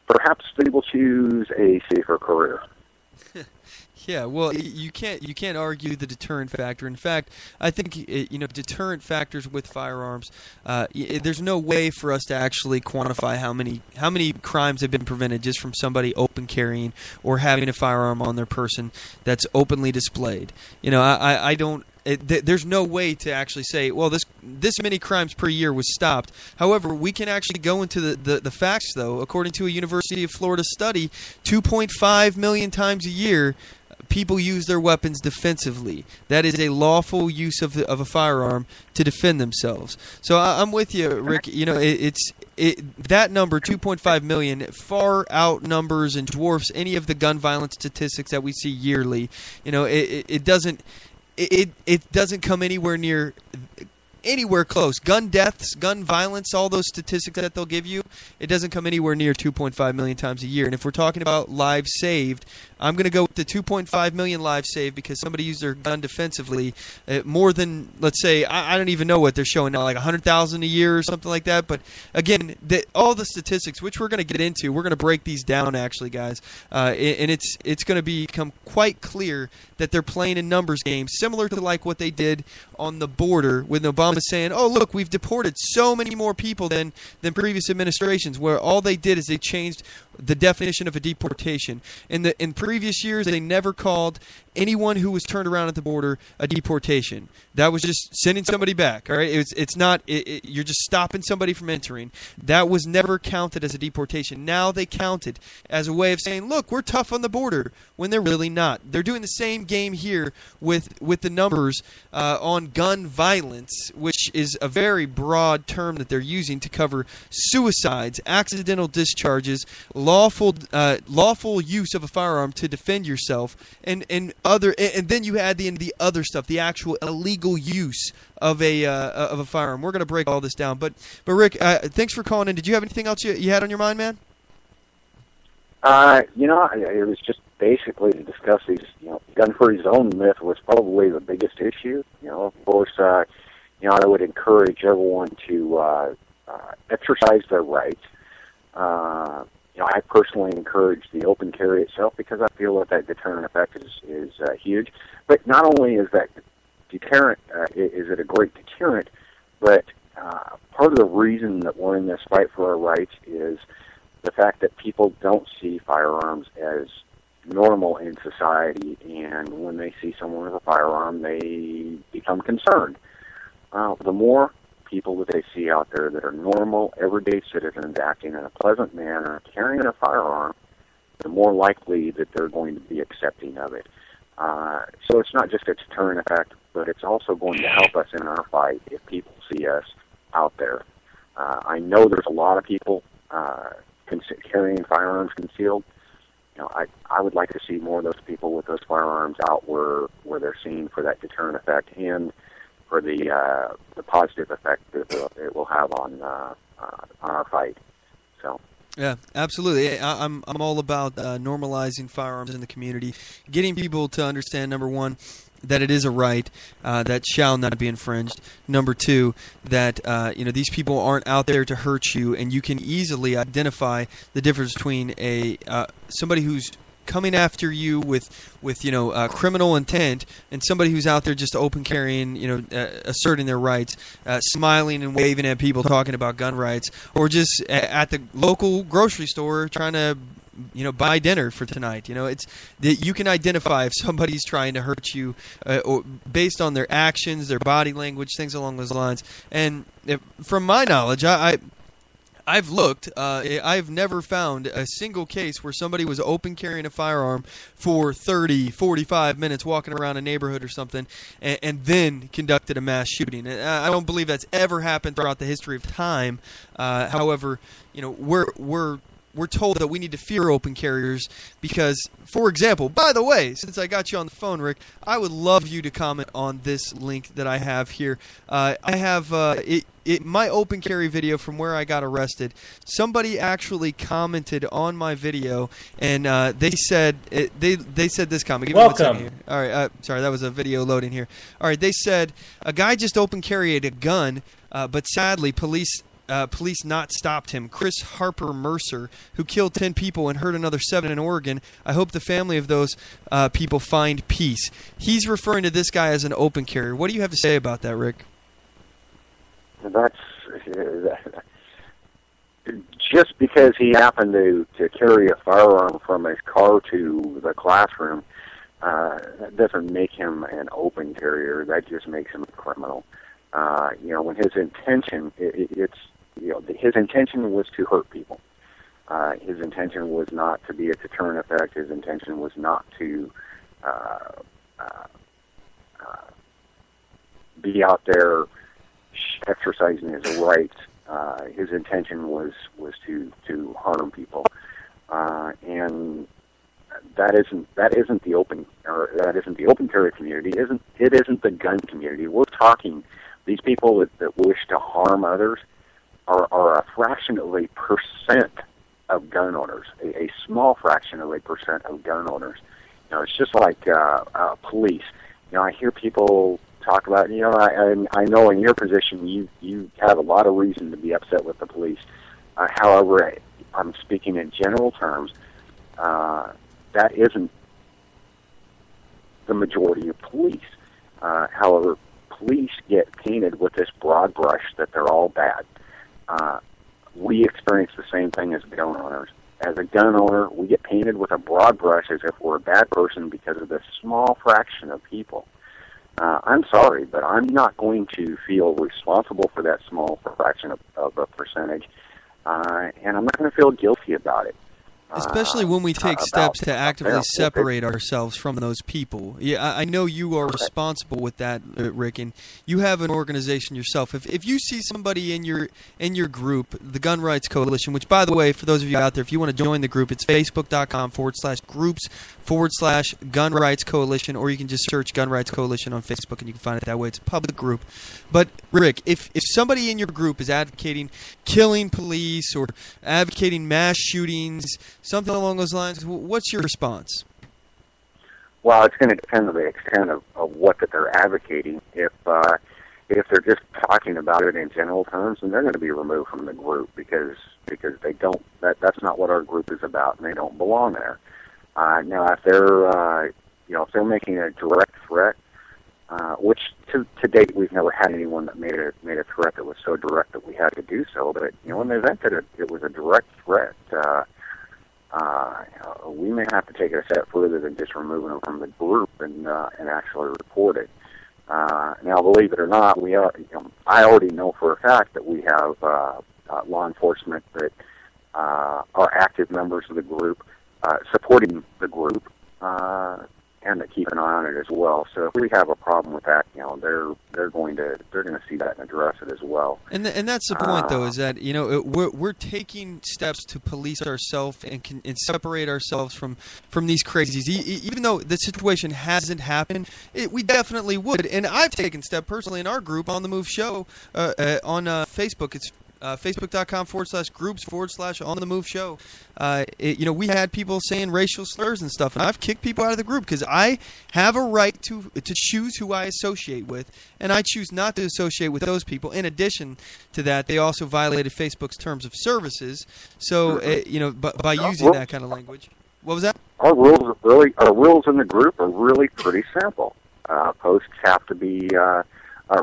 perhaps they will choose a safer career. Yeah, well, you can't argue the deterrent factor. In fact, I think deterrent factors with firearms. There's no way for us to actually quantify how many crimes have been prevented just from somebody open carrying or having a firearm on their person that's openly displayed. I don't. There's no way to actually say, well, this many crimes per year was stopped. However, we can actually go into the facts, though. According to a University of Florida study, 2.5 million times a year, people use their weapons defensively. That is a lawful use of a firearm to defend themselves. So I'm with you, Rick. That number, 2.5 million, far outnumbers and dwarfs any of the gun violence statistics that we see yearly. It doesn't come anywhere close. Gun deaths, gun violence, all those statistics that they'll give you, it doesn't come anywhere near 2.5 million times a year. And if we're talking about lives saved, I'm going to go with the 2.5 million lives saved because somebody used their gun defensively more than, let's say, I don't even know what they're showing now, like 100,000 a year or something like that. But again, all the statistics, which we're going to get into, we're going to break these down actually, guys. And it's going to become quite clear that they're playing a numbers game, similar to like what they did on the border with Obama saying, oh, look, we've deported so many more people than previous administrations, where all they did is they changed the definition of a deportation. In previous years, they never called anyone who was turned around at the border a deportation. That was just sending somebody back. All right, it's not. You're just stopping somebody from entering. That was never counted as a deportation. Now they count it as a way of saying, look, we're tough on the border, when they're really not. They're doing the same game here with the numbers on gun violence, which is a very broad term that they're using to cover suicides, accidental discharges, lawful use of a firearm to defend yourself, and then you add the other stuff, the actual illegal use of a firearm. We're going to break all this down, but Rick, thanks for calling in. Did you have anything else you had on your mind, man? It was just basically to discuss these. Gun-free zone myth was probably the biggest issue. Of course, I would encourage everyone to exercise their rights. I personally encourage the open carry itself because I feel that deterrent effect is huge. But not only is that deterrent, is it a great deterrent, but part of the reason that we're in this fight for our rights is the fact that people don't see firearms as normal in society, and when they see someone with a firearm, they become concerned. The more people that they see out there that are normal, everyday citizens acting in a pleasant manner, carrying a firearm, the more likely that they're going to be accepting of it. So it's not just a deterrent effect, but it's also going to help us in our fight if people see us out there. I know there's a lot of people carrying firearms concealed. I would like to see more of those people with those firearms out where they're seen for that deterrent effect and for the positive effect that it will have on our fight. So. Yeah, absolutely. I'm all about normalizing firearms in the community, getting people to understand, number one, that it is a right that shall not be infringed. Number two, that these people aren't out there to hurt you, and you can easily identify the difference between somebody who's coming after you with criminal intent and somebody who's out there just open carrying, asserting their rights, smiling and waving at people talking about gun rights, or just at the local grocery store trying to buy dinner for tonight. It's that you can identify if somebody's trying to hurt you or based on their actions, their body language, things along those lines. And from my knowledge, I've looked. I've never found a single case where somebody was open carrying a firearm for 30, 45 minutes walking around a neighborhood or something and then conducted a mass shooting. I don't believe that's ever happened throughout the history of time. However, we're told that we need to fear open carriers because, for example, by the way, since I got you on the phone, Rick, I would love you to comment on this link that I have here. I have my open carry video from where I got arrested. Somebody actually commented on my video, and they said they said this comment. Give me 1 second here. All right, sorry, that was a video loading here. All right, they said a guy just open carried a gun, but sadly police police not stopped him. Chris Harper Mercer, who killed 10 people and hurt another 7 in Oregon. I hope the family of those people find peace. He's referring to this guy as an open carrier. What do you have to say about that, Rick? That's just because he happened to carry a firearm from his car to the classroom, that doesn't make him an open carrier. That just makes him a criminal. When his intention, his intention was to hurt people. His intention was not to be a deterrent effect. His intention was not to be out there exercising his rights. His intention was to harm people, and that isn't the open carry community. It isn't the gun community. We're talking these people that wish to harm others are a fraction of a percent of gun owners, a small fraction of a percent of gun owners. It's just like police. I hear people talk about, I know in your position you have a lot of reason to be upset with the police. However, I'm speaking in general terms. That isn't the majority of police. However, police get painted with this broad brush that they're all bad. We experience the same thing as gun owners. As a gun owner, we get painted with a broad brush as if we're a bad person because of this small fraction of people. I'm sorry, but I'm not going to feel responsible for that small fraction of a percentage, and I'm not going to feel guilty about it. Especially when we take steps to actively separate ourselves from those people. Yeah, I know you are responsible with that, Rick, and you have an organization yourself. If you see somebody in your group, the Gun Rights Coalition, which, by the way, for those of you out there, if you want to join the group, it's facebook.com/groups/Gun Rights Coalition, or you can just search Gun Rights Coalition on Facebook and you can find it that way. It's a public group. But, Rick, if somebody in your group is advocating killing police or advocating mass shootings, something along those lines, what's your response? Well, it's going to depend on the extent of what that they're advocating. If they're just talking about it in general terms, then they're going to be removed from the group because they don't. That's not what our group is about, and they don't belong there. Now, if they're making a direct threat, which to date we've never had anyone that made a threat that was so direct that we had to do so. But in the event that it was a direct threat. We may have to take it a step further than just removing them from the group and actually report it. Now, believe it or not, I already know for a fact that we have law enforcement that are active members of the group, supporting the group, and that keep an eye on it as well. So if we have a problem with that, they're going to see that and address it as well. And that's the point, though, is that we're taking steps to police ourselves and separate ourselves from these crazies. Even though the situation hasn't happened, we definitely would. And I've taken steps personally in our group on the Move Show on Facebook. It's facebook.com/groups/OnTheMoveShow. We had people saying racial slurs and stuff, and I've kicked people out of the group because I have a right to choose who I associate with, and I choose not to associate with those people. In addition to that, they also violated Facebook's terms of services. So, by using that kind of language. What was that? Our rules in the group are really pretty simple. Posts have to be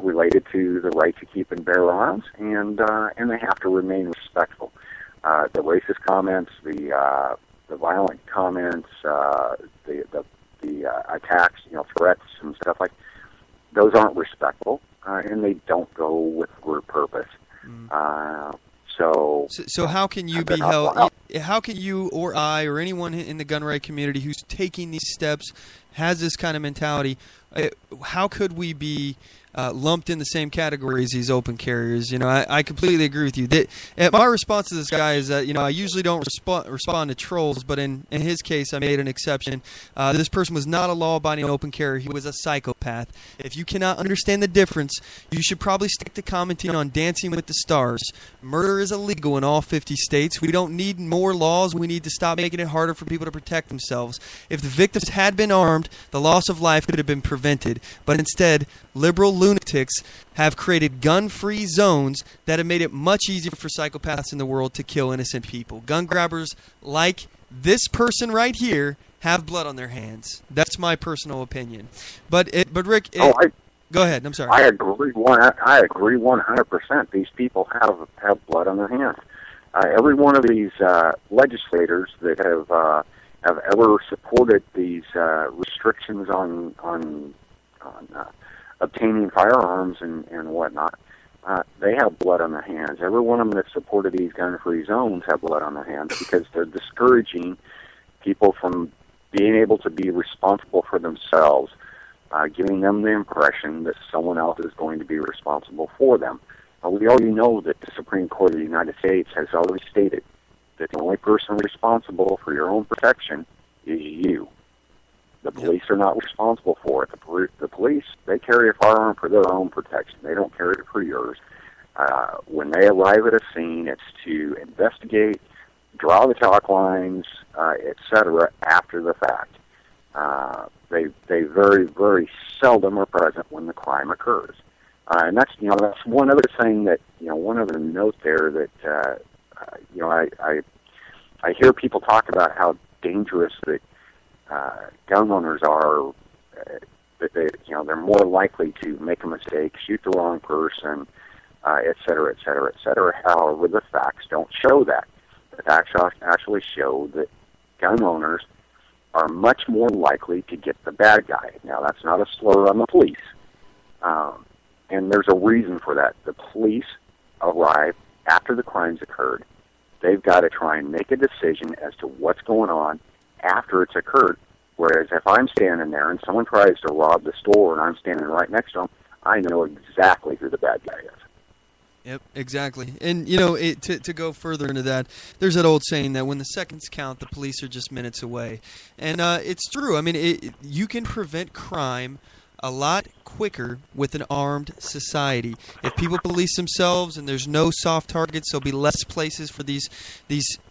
related to the right to keep and bear arms, and they have to remain respectful. The racist comments, the violent comments, the attacks, threats and stuff like those aren't respectful, and they don't go with group purpose. So how can you be held? How can you or I or anyone in the gun right community who's taking these steps has this kind of mentality? How could we be lumped in the same category as these open carriers? I completely agree with you. My response to this guy is that I usually don't respond to trolls, but in his case I made an exception. This person was not a law-abiding open carrier. He was a psychopath. If you cannot understand the difference, you should probably stick to commenting on Dancing with the Stars. Murder is illegal in all 50 states. We don't need more laws. We need to stop making it harder for people to protect themselves. If the victims had been armed, the loss of life could have been prevented prevented. But instead, liberal lunatics have created gun-free zones that have made it much easier for psychopaths in the world to kill innocent people. Gun grabbers like this person right here have blood on their hands. That's my personal opinion. But Rick, go ahead. I'm sorry. I agree 100%. These people have blood on their hands. Every one of these legislators that have ever supported these restrictions on obtaining firearms and whatnot, they have blood on their hands. Every one of them that supported these gun-free zones have blood on their hands because they're discouraging people from being able to be responsible for themselves, giving them the impression that someone else is going to be responsible for them. We already know that the Supreme Court of the United States has already stated that the only person responsible for your own protection is you. The police are not responsible for it. The police, they carry a firearm for their own protection. They don't carry it for yours. When they arrive at a scene, it's to investigate, draw the chalk lines, etc. after the fact. They very, very seldom are present when the crime occurs. And that's one other thing that, one other note there that, I hear people talk about how dangerous that gun owners are, that they're more likely to make a mistake, shoot the wrong person, et cetera, et cetera, et cetera. However, the facts don't show that. The facts actually show that gun owners are much more likely to get the bad guy. Now, that's not a slur on the police. And there's a reason for that. The police arrive after the crimes occurred. They've got to try and make a decision as to what's going on after it's occurred. Whereas if I'm standing there and someone tries to rob the store and I'm standing right next to them, I know exactly who the bad guy is. Yep, exactly. And, to go further into that, there's that old saying that when the seconds count, the police are just minutes away. And it's true. I mean, you can prevent crime a lot quicker with an armed society. If people police themselves and there's no soft targets, there'll be less places for these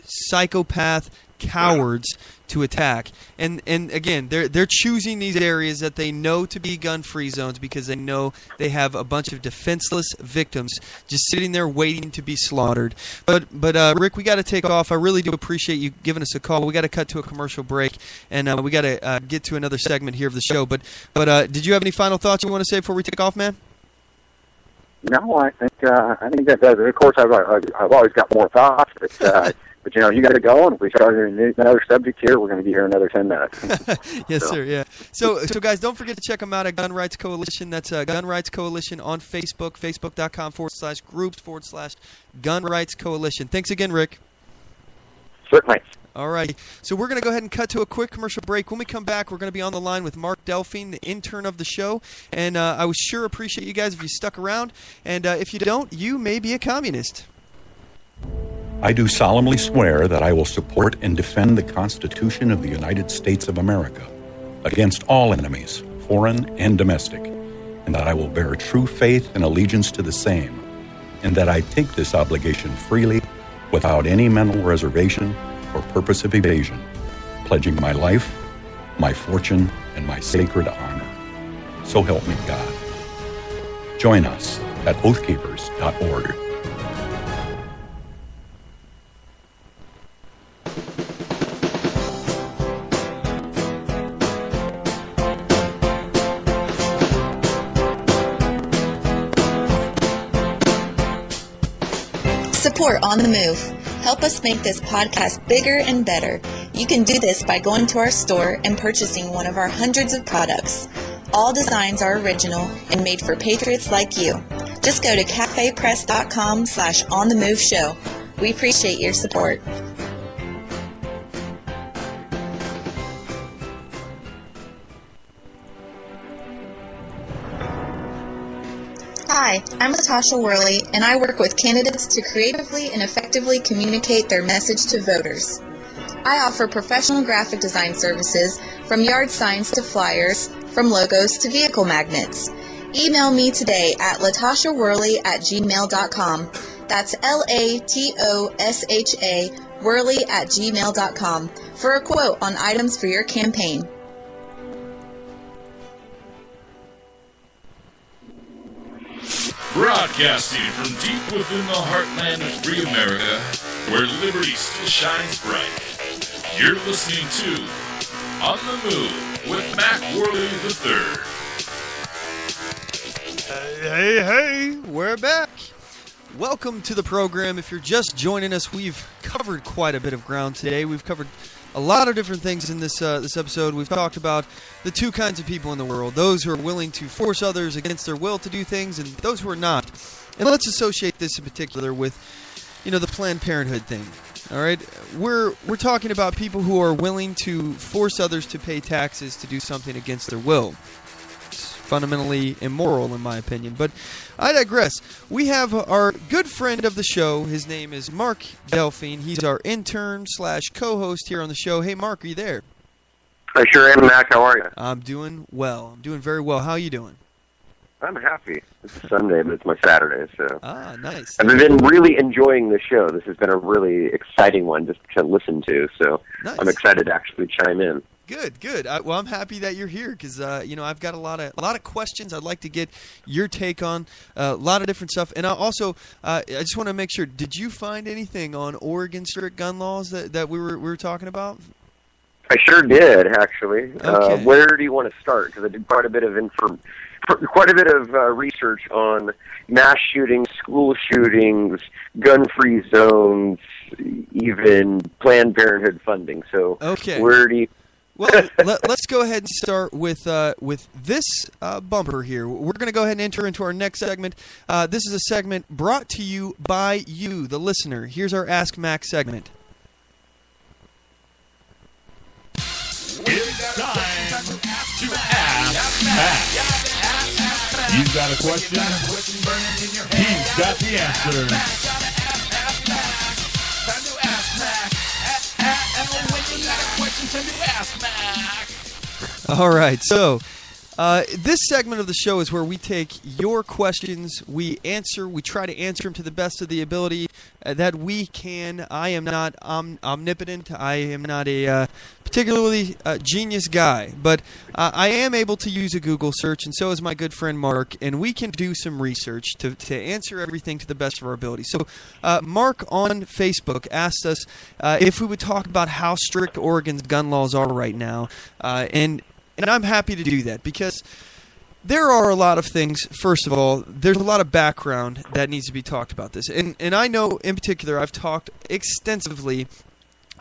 psychopath cowards to attack. And again, they're choosing these areas that they know to be gun-free zones because they know they have a bunch of defenseless victims just sitting there waiting to be slaughtered. But Rick, we got to take off. I really do appreciate you giving us a call. We got to cut to a commercial break, and we got to get to another segment here of the show. But did you have any final thoughts you want to say before we take off, man? No, I think that does it. Of course, I've always got more thoughts, but. But, you got to go, and if we start another subject here, we're going to be here another 10 minutes. Yes, sir, yeah. So, guys, don't forget to check them out at Gun Rights Coalition. That's Gun Rights Coalition on Facebook, facebook.com/groups/Gun Rights Coalition. Thanks again, Rick. Certainly. All right. So we're going to go ahead and cut to a quick commercial break. When we come back, we're going to be on the line with Mark Delphine, the intern of the show. And I would sure appreciate you guys if you stuck around. And if you don't, you may be a communist. I do solemnly swear that I will support and defend the Constitution of the United States of America against all enemies, foreign and domestic, and that I will bear true faith and allegiance to the same, and that I take this obligation freely without any mental reservation or purpose of evasion, pledging my life, my fortune, and my sacred honor. So help me God. Join us at oathkeepers.org. Support On The Move. Help us make this podcast bigger and better. You can do this by going to our store and purchasing one of our hundreds of products. All designs are original and made for patriots like you. Just go to cafepress.com/OnTheMoveShow. We appreciate your support. Hi, I'm Latasha Worley, and I work with candidates to creatively and effectively communicate their message to voters. I offer professional graphic design services, from yard signs to flyers, from logos to vehicle magnets. Email me today at latashaworley@gmail.com. That's LATOSHA Worley@gmail.com for a quote on items for your campaign. Broadcasting from deep within the heartland of free America, where liberty still shines bright. You're listening to On the Move with Mac Worley III. Hey, we're back. Welcome to the program. If you're just joining us, we've covered quite a bit of ground today. We've covered a lot of different things in this episode. We've talked about the two kinds of people in the world, those who are willing to force others against their will to do things, and those who are not. And let's associate this in particular with, the Planned Parenthood thing. All right? We're talking about people who are willing to force others to pay taxes to do something against their will. It's fundamentally immoral, in my opinion. But I digress. We have our good friend of the show. His name is Mark Delphine. He's our intern / co-host here on the show. Hey, Mark, are you there? I sure am, Mac. How are you? I'm doing well. I'm doing very well. How are you doing? I'm happy. It's Sunday, but it's my Saturday, so... Ah, nice. I've been really enjoying the show. This has been a really exciting one just to listen to, so nice. I'm excited to actually chime in. Good. Well, I'm happy that you're here because I've got a lot of questions I'd like to get your take on, a lot of different stuff, and I just want to make sure. Did you find anything on Oregon strict gun laws that we were talking about? I sure did, actually. Okay. Where do you want to start? Because I did quite a bit of research on mass shootings, school shootings, gun-free zones, even Planned Parenthood funding. So, okay. Where do you? Well, let's go ahead and start with this bumper here. We're going to go ahead and enter into our next segment. This is a segment brought to you by you, the listener. Here's our Ask Mac segment. It's time to ask Mac. You've got a question? He's got the answer. All right, so this segment of the show is where we take your questions, we try to answer them to the best of the ability that we can. I am not omnipotent. I am not a particularly genius guy, but I am able to use a Google search, and so is my good friend Mark, and we can do some research to answer everything to the best of our ability. So Mark on Facebook asked us if we would talk about how strict Oregon's gun laws are right now, and I'm happy to do that because there are a lot of things. First of all, there's a lot of background that needs to be talked about this. And I know in particular I've talked extensively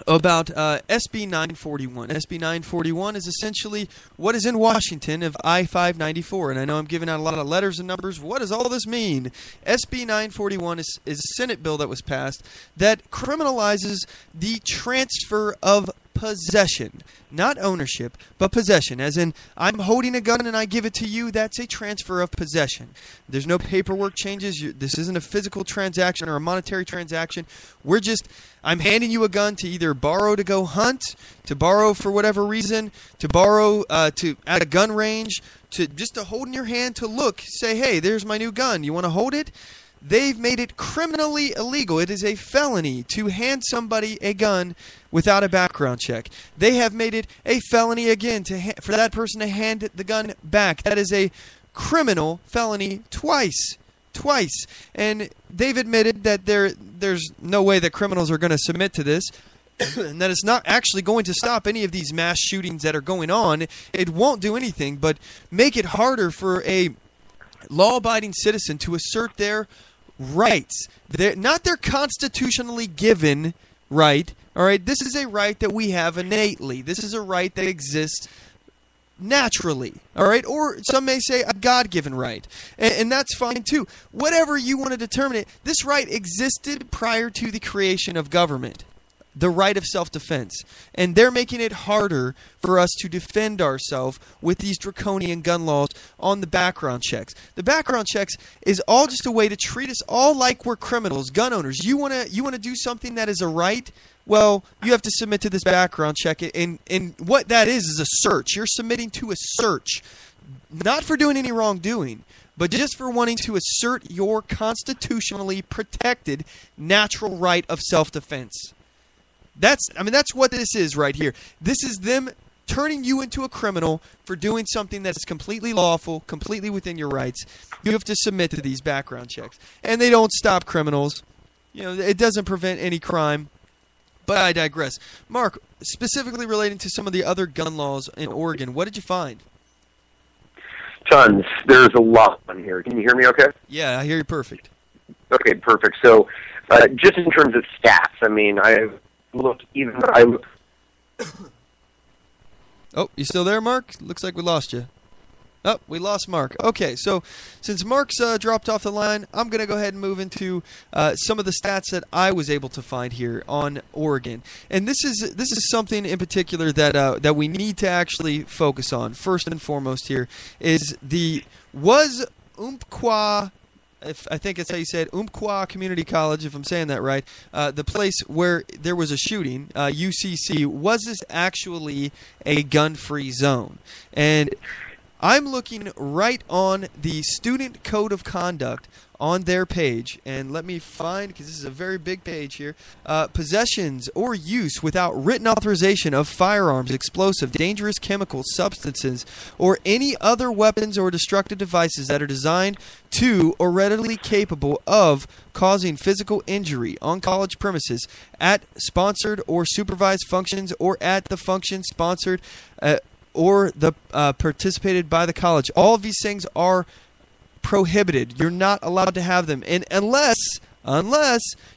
about SB 941. SB 941 is essentially what is in Washington of I-594. And I know I'm giving out a lot of letters and numbers. What does all this mean? SB 941 is a Senate bill that was passed that criminalizes the transfer of possession. Not ownership, but possession. As in, I'm holding a gun and I give it to you, that's a transfer of possession. There's no paperwork changes. This isn't a physical transaction or a monetary transaction. I'm handing you a gun to either borrow to go hunt, to borrow for whatever reason, to borrow at a gun range, to hold in your hand to look, say, hey, there's my new gun. You want to hold it? They've made it criminally illegal. It is a felony to hand somebody a gun without a background check. They have made it a felony again for that person to hand the gun back. That is a criminal felony twice. And they've admitted that there's no way that criminals are going to submit to this. And that it's not actually going to stop any of these mass shootings that are going on. It won't do anything but make it harder for a law-abiding citizen to assert their rights. Not their constitutionally given right. All right, this is a right that we have innately. This is a right that exists naturally. All right, or some may say a God-given right, and that's fine too. Whatever you want to determine it, this right existed prior to the creation of government. The right of self-defense. And they're making it harder for us to defend ourselves with these draconian gun laws on the background checks. The background checks is all just a way to treat us all like we're criminals, gun owners. You want to do something that is a right? Well, you have to submit to this background check. And what that is a search. You're submitting to a search. Not for doing any wrongdoing, but just for wanting to assert your constitutionally protected natural right of self-defense. That's what this is right here. This is them turning you into a criminal for doing something that's completely lawful, completely within your rights. You have to submit to these background checks. And they don't stop criminals. You know, it doesn't prevent any crime. But I digress. Mark, specifically relating to some of the other gun laws in Oregon, what did you find? Tons. There's a lot on here. Can you hear me okay? Yeah, I hear you perfect. Okay, perfect. So just in terms of stats, I mean, I looked. Oh, you still there, Mark? Looks like we lost you. Oh, we lost Mark. Okay, so since Mark's dropped off the line, I'm going to go ahead and move into some of the stats that I was able to find here on Oregon. And this is something in particular that we need to actually focus on. First and foremost here is was Umpqua, I think that's how you said, Umpqua Community College, if I'm saying that right, the place where there was a shooting, UCC, was this actually a gun-free zone? And I'm looking right on the Student Code of Conduct on their page, and let me find, because this is a very big page here, possessions or use without written authorization of firearms, explosive, dangerous chemicals, substances, or any other weapons or destructive devices that are designed to or readily capable of causing physical injury on college premises at sponsored or supervised functions or at the function sponsored or the participated by the college. All of these things are prohibited. You're not allowed to have them, and unless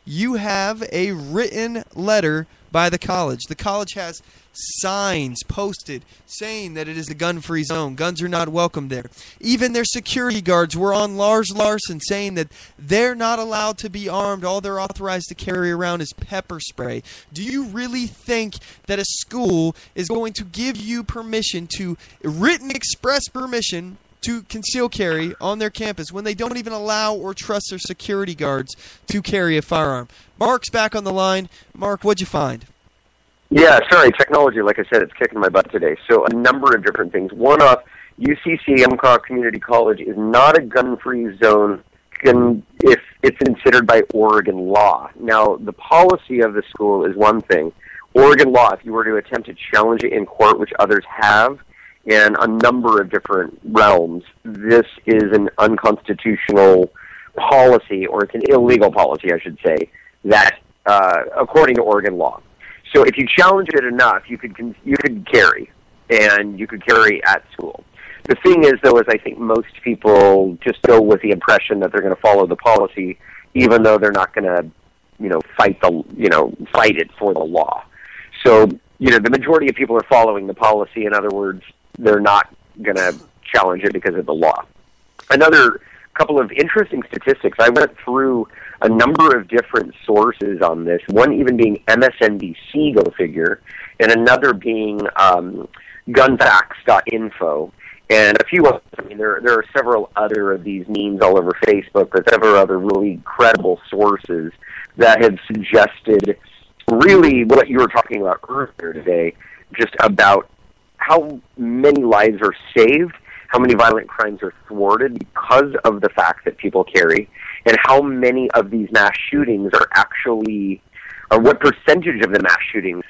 you have a written letter by the college. The college has signs posted saying that it is a gun-free zone. Guns are not welcome there. Even their security guards were on Lars Larson saying that they're not allowed to be armed. All they're authorized to carry around is pepper spray. Do you really think that a school is going to give you permission to, written express permission, to conceal carry on their campus when they don't even allow or trust their security guards to carry a firearm? Mark's back on the line. Mark, what'd you find? Yeah, sorry, technology, like I said, it's kicking my butt today. So a number of different things. One off, UCC, Umpqua Community College, is not a gun-free zone if it's considered by Oregon law. Now, the policy of the school is one thing. Oregon law, if you were to attempt to challenge it in court, which others have, in a number of different realms, this is an unconstitutional policy, or it's an illegal policy, I should say, that according to Oregon law. So if you challenge it enough, you could carry, and you could carry at school. The thing is, though, is I think most people just go with the impression that they're going to follow the policy, even though they're not going to, fight it for the law. So, the majority of people are following the policy. In other words, they're not going to challenge it because of the law. Another couple of interesting statistics. I went through a number of different sources on this, one even being MSNBC, go figure, and another being gunfacts.info, and a few others. I mean, there are several other of these memes all over Facebook, but several other really credible sources that have suggested really what you were talking about earlier today, just about how many lives are saved, how many violent crimes are thwarted because of the fact that people carry, and how many of these mass shootings are actually, or what percentage of the mass shootings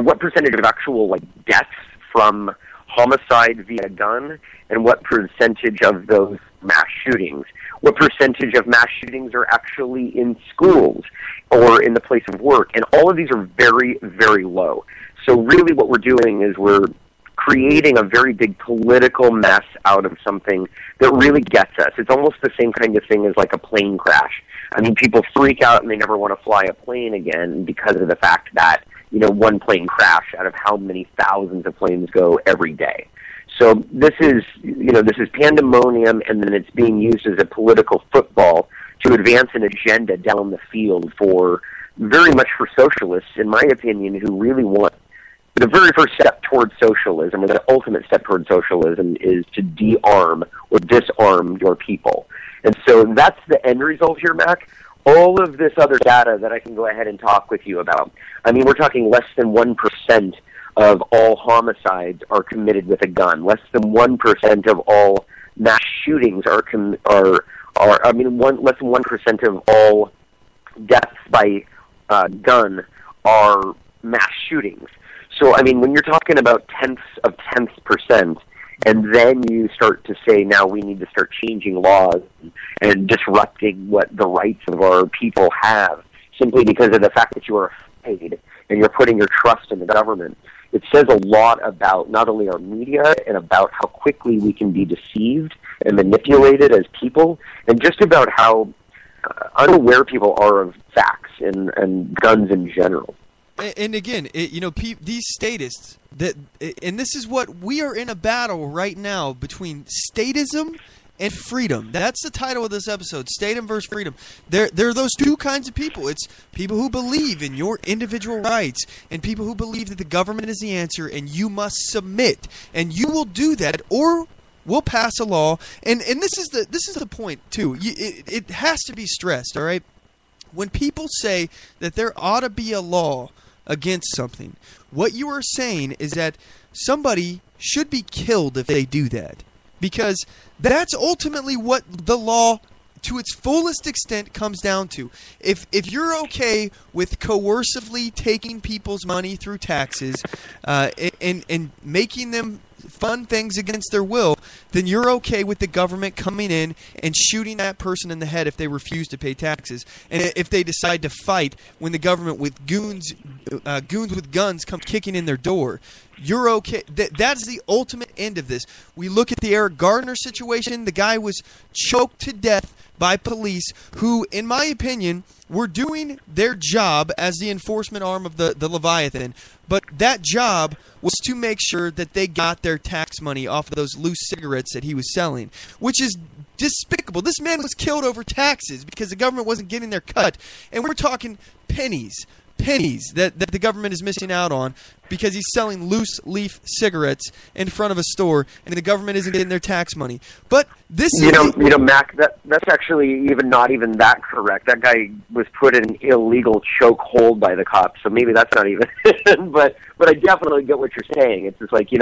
what percentage of actual deaths from homicide via gun, and what percentage of those mass shootings, what percentage of mass shootings are actually in schools or in the place of work, and all of these are very, very low. So really what we're doing is we're creating a very big political mess out of something that really gets us. It's almost the same kind of thing as a plane crash. I mean, people freak out and they never want to fly a plane again because of the fact that, one plane crash out of how many thousands of planes go every day. So this is pandemonium, and then it's being used as a political football to advance an agenda down the field very much for socialists, in my opinion, who really want the very first step towards socialism, or the ultimate step towards socialism, is to de-arm or disarm your people. And so that's the end result here, Mac. All of this other data that I can go ahead and talk with you about, I mean, we're talking less than 1% of all homicides are committed with a gun. Less than 1% of all mass shootings less than 1% of all deaths by gun are mass shootings. So, I mean, when you're talking about tenths of percent, and then you start to say, now we need to start changing laws and disrupting what the rights of our people have, simply because of the fact that you are afraid and you're putting your trust in the government, it says a lot about not only our media and about how quickly we can be deceived and manipulated as people, and just about how unaware people are of facts and guns in general. And again, these statists, and this is what we are in a battle right now between statism and freedom. That's the title of this episode, Statism versus Freedom. There are those two kinds of people. It's people who believe in your individual rights and people who believe that the government is the answer and you must submit. And you will do that, or we'll pass a law. And this is the point, too. It has to be stressed, all right? When people say that there ought to be a law against something, what you are saying is that somebody should be killed if they do that. Because that's ultimately what the law, to its fullest extent, comes down to. If you're okay with coercively taking people's money through taxes and making them fund things against their will, then you're okay with the government coming in and shooting that person in the head if they refuse to pay taxes. And if they decide to fight when the government with goons with guns come kicking in their door, you're okay. That's the ultimate end of this. We look at the Eric Gardner situation. The guy was choked to death by police who, in my opinion, were doing their job as the enforcement arm of the Leviathan. But that job was to make sure that they got their tax money off of those loose cigarettes that he was selling, which is despicable. This man was killed over taxes because the government wasn't getting their cut. And we're talking pennies that the government is missing out on because he's selling loose leaf cigarettes in front of a store and the government isn't getting their tax money. But this is Mac, that's actually not even that correct. That guy was put in an illegal chokehold by the cops, so maybe that's not even but I definitely get what you're saying. It's just like, you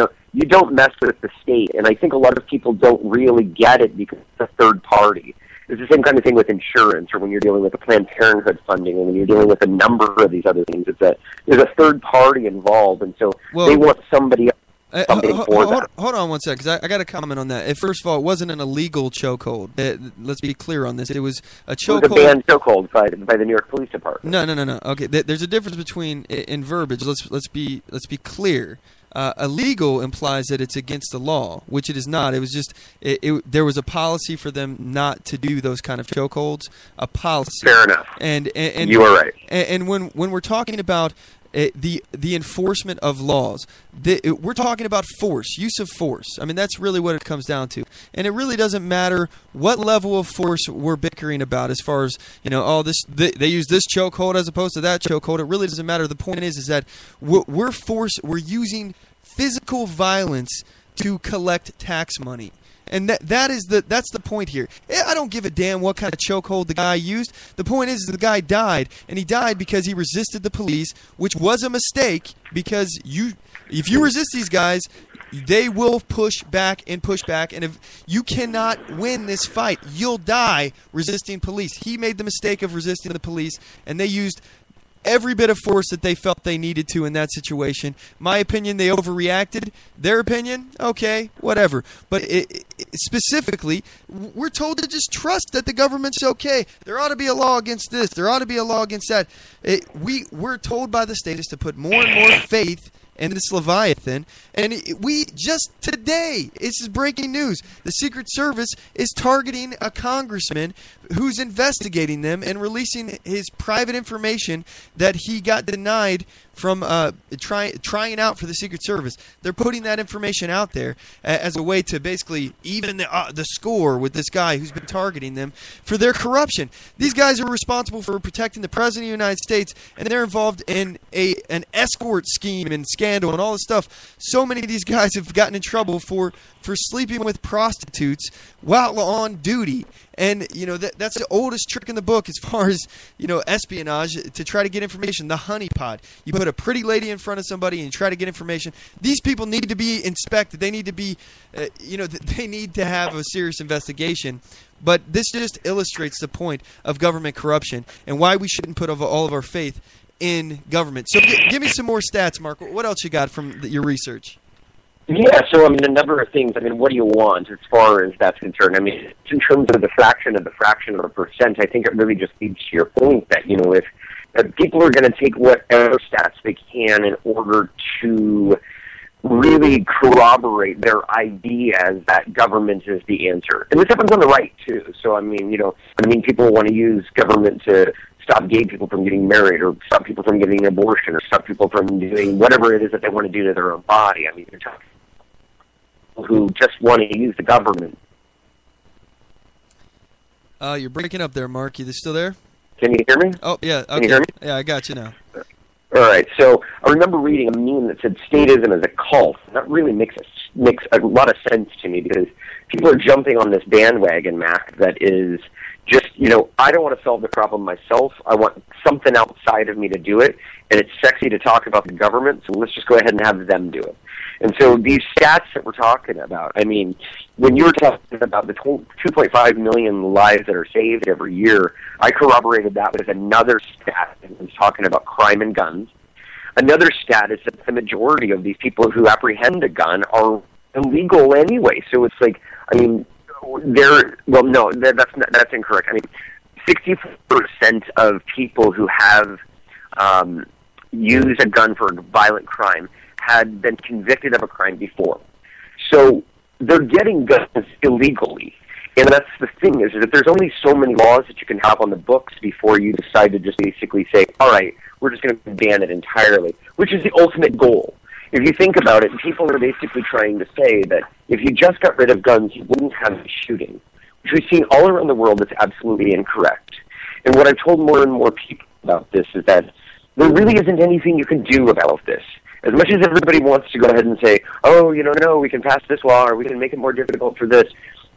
don't mess with the state, and I think a lot of people don't really get it because it's a third party. It's the same kind of thing with insurance, or when you're dealing with the Planned Parenthood funding, and when you're dealing with a number of these other things. There's a third party involved, and so they want somebody else for that. Hold on one second, because I got a comment on that. First of all, it wasn't an illegal chokehold. Let's be clear on this. It was a chokehold. It was a banned chokehold by the New York Police Department. No. Okay, there's a difference between in verbiage. Let's be clear. Illegal implies that it's against the law, which it is not. It was just there was a policy for them not to do those kind of chokeholds. A policy. Fair enough. And you are right. And when we're talking about the enforcement of laws, we're talking about force, use of force. I mean, that's really what it comes down to. And it really doesn't matter what level of force we're bickering about, as far as they use this chokehold as opposed to that chokehold. It really doesn't matter. The point is that we're using physical violence to collect tax money. And that's the point here. I don't give a damn what kind of chokehold the guy used. The point is the guy died, and he died because he resisted the police, which was a mistake, because if you resist these guys, they will push back, and if you cannot win this fight, you'll die resisting police. He made the mistake of resisting the police, and they used every bit of force that they felt they needed to in that situation. My opinion, they overreacted. Their opinion, okay, whatever. But specifically, we're told to just trust that the government's okay. There ought to be a law against this. There ought to be a law against that. We're told by the statists to put more and more faith in this Leviathan. And we just today, this is breaking news, the Secret Service is targeting a congressman who's investigating them and releasing his private information that he got denied from trying out for the Secret Service. They're putting that information out there as a way to basically even the score with this guy who's been targeting them for their corruption. These guys are responsible for protecting the President of the United States, and they're involved in an escort scheme and scandal and all this stuff. So many of these guys have gotten in trouble for sleeping with prostitutes while on duty. And, that's the oldest trick in the book as far as, espionage, to try to get information, the honeypot. You put a pretty lady in front of somebody and you try to get information. These people need to be inspected. They need to be, they need to have a serious investigation. But this just illustrates the point of government corruption and why we shouldn't put all of our faith in government. So give me some more stats, Mark. What else you got from your research? Yeah, so I mean, a number of things. I mean, what do you want as far as that's concerned? I mean, in terms of the fraction of a percent, I think it really just leads to your point that, you know, if people are going to take whatever stats they can in order to really corroborate their ideas that government is the answer. And this happens on the right, too. So, I mean, you know, people want to use government to stop gay people from getting married, or stop people from getting an abortion, or stop people from doing whatever it is that they want to do to their own body. I mean, you're talking who just want to use the government. You're breaking up there, Mark. You still there? Can you hear me? Oh, yeah. Okay. Can you hear me? Yeah, I got you now. All right. So I remember reading a meme that said statism is a cult. That really makes a lot of sense to me, because people are jumping on this bandwagon, Mac, that is just, you know, I don't want to solve the problem myself. I want something outside of me to do it, and it's sexy to talk about the government, so let's just go ahead and have them do it. And so these stats that we're talking about, I mean, when you were talking about the 2.5 million lives that are saved every year, I corroborated that with another stat that was talking about crime and guns. Another stat is that the majority of these people who apprehend a gun are illegal anyway. So it's like, I mean, that's incorrect. I mean, 60% of people who have used a gun for a violent crime had been convicted of a crime before. So they're getting guns illegally. And that's the thing, is that there's only so many laws that you can have on the books before you decide to just basically say, all right, we're just going to ban it entirely, which is the ultimate goal. If you think about it, people are basically trying to say that if you just got rid of guns, you wouldn't have shooting, which we've seen all around the world. That's absolutely incorrect. And what I've told more and more people about this is that there really isn't anything you can do about this. As much as everybody wants to go ahead and say, oh, you know, no, we can pass this law, or we can make it more difficult for this,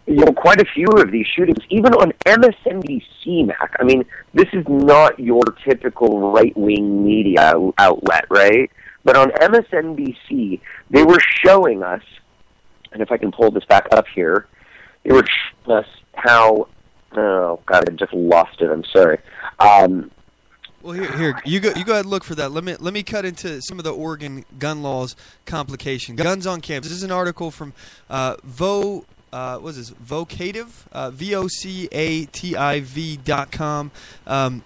you know, quite a few of these shootings, even on MSNBC, Mac, I mean, this is not your typical right-wing media outlet, right? But on MSNBC, they were showing us, and if I can pull this back up here, they were showing us how, oh, God, I just lost it, I'm sorry. Well, here, you go ahead and look for that. Let me cut into some of the Oregon gun laws complication. Guns on campus. This is an article from Vocative, vocativ.com.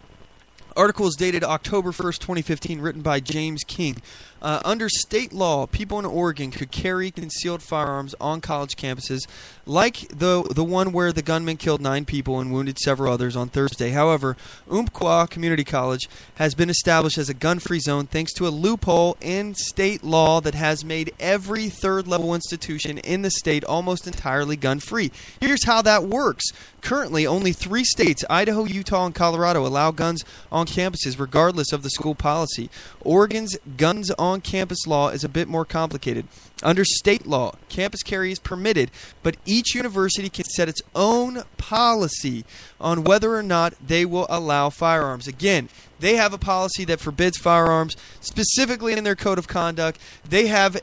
Article is dated October 1st, 2015, written by James King. Under state law, people in Oregon could carry concealed firearms on college campuses, like the one where the gunman killed 9 people and wounded several others on Thursday. However, Umpqua Community College has been established as a gun-free zone thanks to a loophole in state law that has made every third-level institution in the state almost entirely gun-free. Here's how that works. Currently, only 3 states, Idaho, Utah, and Colorado, allow guns on campuses regardless of the school policy. Oregon's guns on campus law is a bit more complicated. Under state law, campus carry is permitted, but each university can set its own policy on whether or not they will allow firearms. Again, they have a policy that forbids firearms, specifically in their code of conduct. They have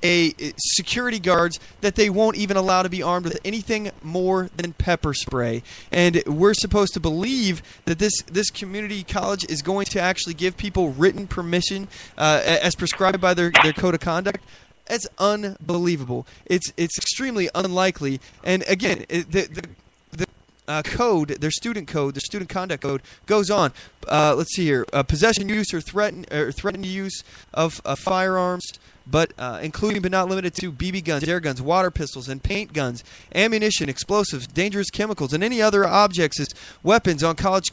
security guards that they won't even allow to be armed with anything more than pepper spray. And we're supposed to believe that this community college is going to actually give people written permission as prescribed by their code of conduct. That's unbelievable. It's extremely unlikely. And again, the code, their student conduct code, goes on. Let's see here: possession, use, or threatened use of firearms, but including but not limited to BB guns, air guns, water pistols, and paint guns, ammunition, explosives, dangerous chemicals, and any other objects as weapons on college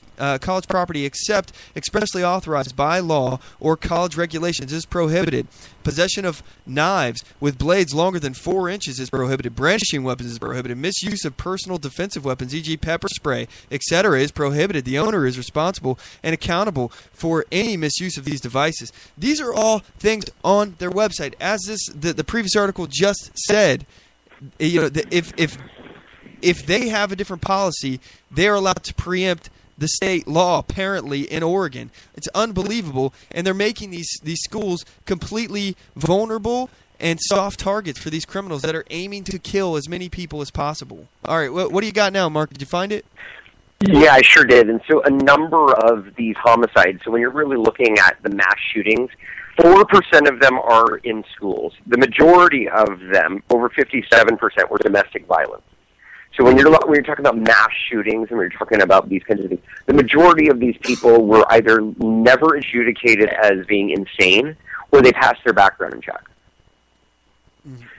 property, except expressly authorized by law or college regulations, is prohibited. Possession of knives with blades longer than 4 inches is prohibited. Brandishing weapons is prohibited. Misuse of personal defensive weapons, e.g. pepper spray, etc., is prohibited. The owner is responsible and accountable for any misuse of these devices. These are all things on their website. As the previous article just said, you know, if they have a different policy, they are allowed to preempt the state law, apparently, in Oregon. It's unbelievable, and they're making these schools completely vulnerable and soft targets for these criminals that are aiming to kill as many people as possible. All right, what do you got now, Mark? Did you find it? Yeah, I sure did. And so a number of these homicides, so when you're really looking at the mass shootings, 4% of them are in schools. The majority of them, over 57%, were domestic violence. So when you're talking about mass shootings and when you're talking about these kinds of things, the majority of these people were either never adjudicated as being insane or they passed their background check.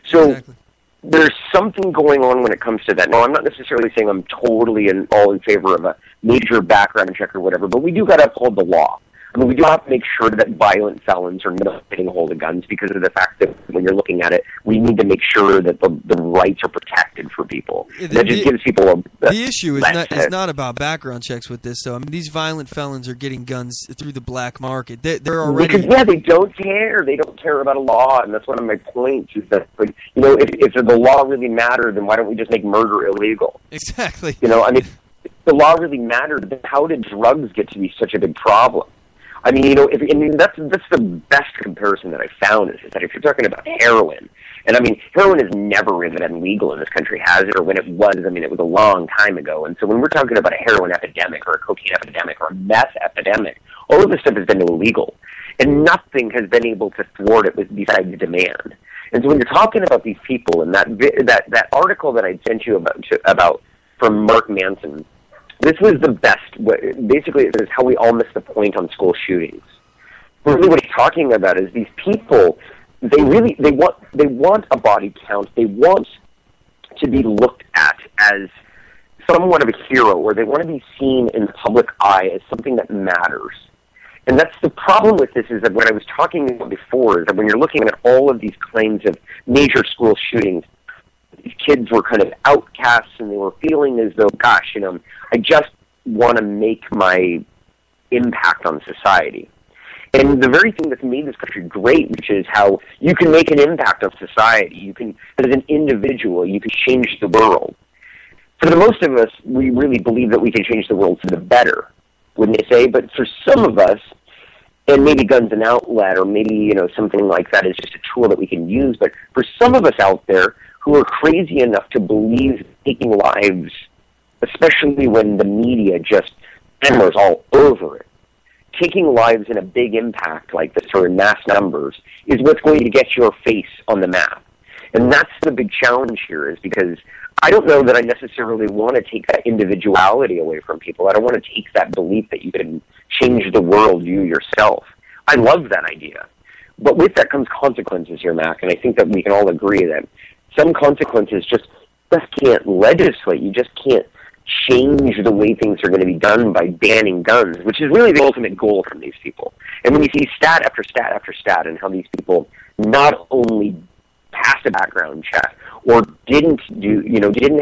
So exactly. There's something going on when it comes to that. Now, I'm not necessarily saying I'm totally all in favor of a major background check or whatever, but we do got to uphold the law. I mean, we do have to make sure that violent felons are not getting a hold of guns because of the fact that when you're looking at it, we need to make sure that the rights are protected for people. That just gives people the issue is not about background checks with this, though. I mean, these violent felons are getting guns through the black market. They're already... Because, they don't care. They don't care about a law, and that's one of my points is that, like, if the law really mattered, then why don't we just make murder illegal? Exactly. I mean, if the law really mattered, then how did drugs get to be such a big problem? I mean, that's the best comparison that I found is that if you're talking about heroin, and I mean, heroin has never really been legal in this country, has it? Or when it was, I mean, it was a long time ago. And so when we're talking about a heroin epidemic or a cocaine epidemic or a meth epidemic, all of this stuff has been illegal. And nothing has been able to thwart it besides demand. And so when you're talking about these people, and that article that I sent you about from Mark Manson, this was the best way. Basically, it is how we all miss the point on school shootings. Really, what he's talking about is these people. They want a body count. They want to be looked at as somewhat of a hero, or they want to be seen in the public eye as something that matters. And that's the problem with this is that what I was talking about before is that when you're looking at all of these claims of major school shootings, these kids were kind of outcasts and they were feeling as though, gosh, I just want to make my impact on society. And the very thing that's made this country great, which is how you can make an impact on society. You can, as an individual, you can change the world. For the most of us, we really believe that we can change the world for the better, wouldn't you say? But for some of us, and maybe gun's an outlet, or maybe, something like that is just a tool that we can use. But for some of us out there who are crazy enough to believe taking lives, especially when the media just hammers all over it, taking lives in a big impact like this or in mass numbers is what's going to get your face on the map. And that's the big challenge here is because I don't know that I necessarily want to take that individuality away from people. I don't want to take that belief that you can change the world you yourself. I love that idea. But with that comes consequences here, Mac, and I think that we can all agree that some consequences just can't legislate. You just can't change the way things are going to be done by banning guns, which is really the ultimate goal from these people. And when you see stat after stat after stat and how these people not only passed a background check or didn't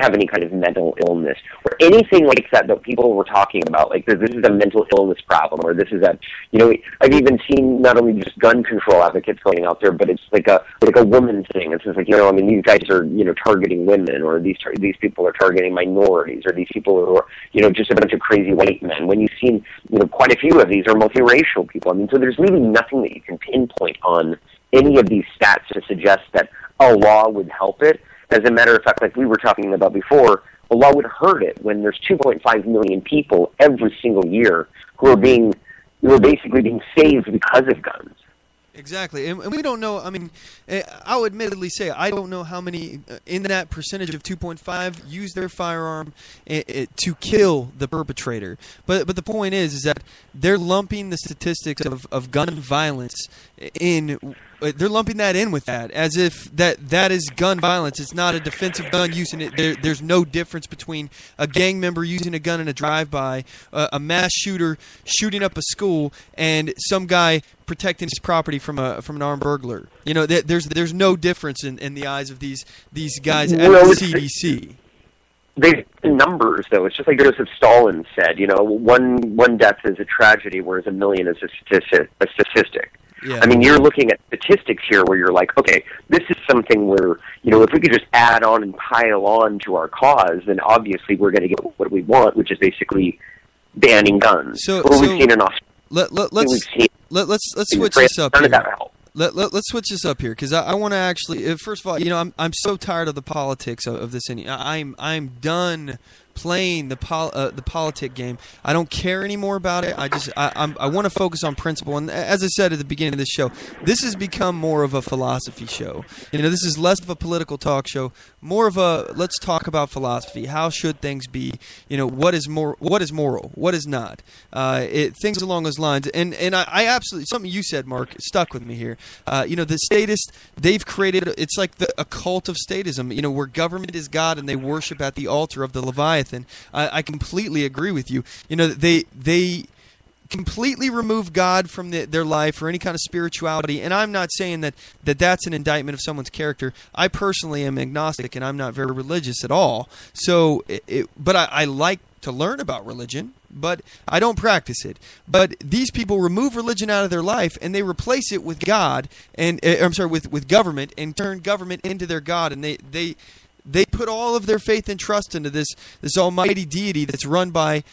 have any kind of mental illness or anything like that people were talking about, like this is a mental illness problem or this is I've even seen not only just gun control advocates going out there, but it's like a woman thing. It's just like, these guys are, targeting women or these people are targeting minorities or these people are, just a bunch of crazy white men. When you've seen, quite a few of these are multiracial people. I mean, so there's really nothing that you can pinpoint on any of these stats to suggest that a law would help it. As a matter of fact, like we were talking about before, a law would hurt it when there's 2.5 million people every single year who are basically being saved because of guns. Exactly, and we don't know. I mean, I'll admittedly say I don't know how many in that percentage of 2.5 use their firearm to kill the perpetrator. But the point is that they're lumping the statistics of gun violence in. They're lumping that in with that as if that is gun violence. It's not a defensive gun use, and there's no difference between a gang member using a gun in a drive-by, a mass shooter shooting up a school, and some guy protecting his property from an armed burglar. There's no difference in the eyes of these guys at the CDC. The numbers, though, it's just like Joseph Stalin said. One death is a tragedy, whereas a million is a statistic. Yeah. I mean, you're looking at statistics here where you're like, okay, this is something where, if we could just add on and pile on to our cause, then obviously we're going to get what we want, which is basically banning guns. We've seen in Australia. Let's switch this up here. Let's switch this up here because I want to actually. First of all, I'm so tired of the politics of this. I'm done playing the politic game. I don't care anymore about it. I want to focus on principle. And as I said at the beginning of this show, this has become more of a philosophy show. This is less of a political talk show, more of a let's talk about philosophy. How should things be? What is moral? What is not? Things along those lines. And I absolutely, something you said, Mark, stuck with me here. The statists, they've created, it's like a cult of statism, where government is God and they worship at the altar of the Leviathan. I completely agree with you. They completely remove God from their life or any kind of spirituality. And I'm not saying that's an indictment of someone's character. I personally am agnostic and I'm not very religious at all. So, but I like to learn about religion, but I don't practice it. But these people remove religion out of their life and they replace it with God and with government, and turn government into their God. And they put all of their faith and trust into this almighty deity that's run by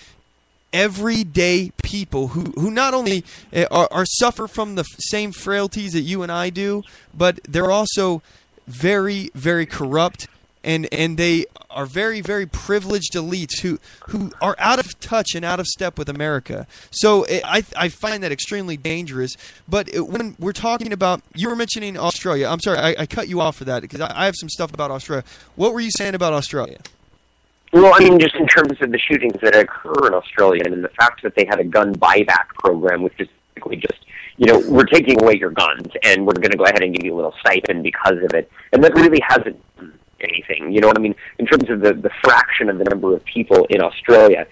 everyday people who not only are suffer from the same frailties that you and I do, but they're also very, very corrupt, and they are very, very privileged elites who are out of touch and out of step with America. So I find that extremely dangerous. But when we're talking about, you were mentioning Australia. I'm sorry, I cut you off for that because I have some stuff about Australia. What were you saying about Australia? Well, just in terms of the shootings that occur in Australia and the fact that they had a gun buyback program, which is basically just, we're taking away your guns and we're going to go ahead and give you a little stipend because of it. And that really hasn't done anything. You know what I mean? In terms of the fraction of the number of people in Australia,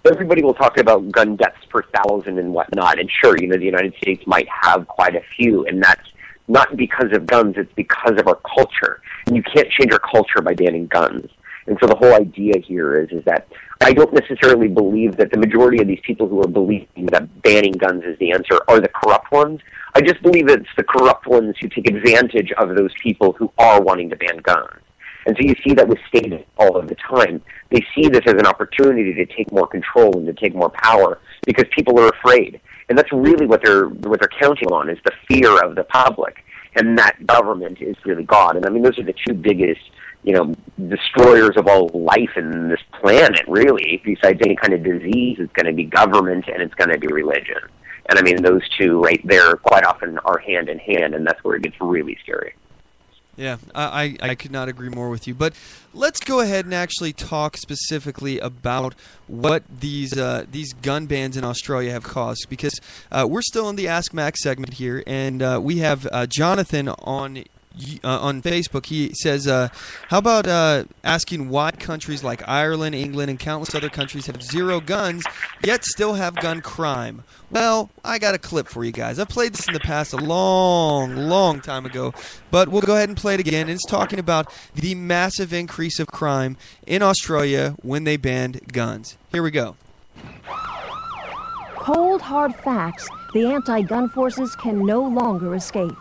everybody will talk about gun deaths per thousand and whatnot. And sure, the United States might have quite a few, and that's not because of guns, it's because of our culture. And you can't change our culture by banning guns. And so the whole idea here is that I don't necessarily believe that the majority of these people who are believing that banning guns is the answer are the corrupt ones. I just believe that it's the corrupt ones who take advantage of those people who are wanting to ban guns. And so you see that with states all of the time. They see this as an opportunity to take more control and to take more power because people are afraid. And that's really what they're counting on, is the fear of the public. And that government is really God. And those are the two biggest destroyers of all life in this planet, really. Besides any kind of disease, it's going to be government and it's going to be religion. And those two right there quite often are hand in hand, and that's where it gets really scary. Yeah, I could not agree more with you. But let's go ahead and actually talk specifically about what these gun bans in Australia have caused, because we're still in the Ask Max segment here, and we have Jonathan on Facebook. He says, how about asking why countries like Ireland, England, and countless other countries have zero guns, yet still have gun crime? Well, I got a clip for you guys. I've played this in the past a long, long time ago, but we'll go ahead and play it again. And it's talking about the massive increase of crime in Australia when they banned guns. Here we go. Cold, hard facts the anti-gun forces can no longer escape.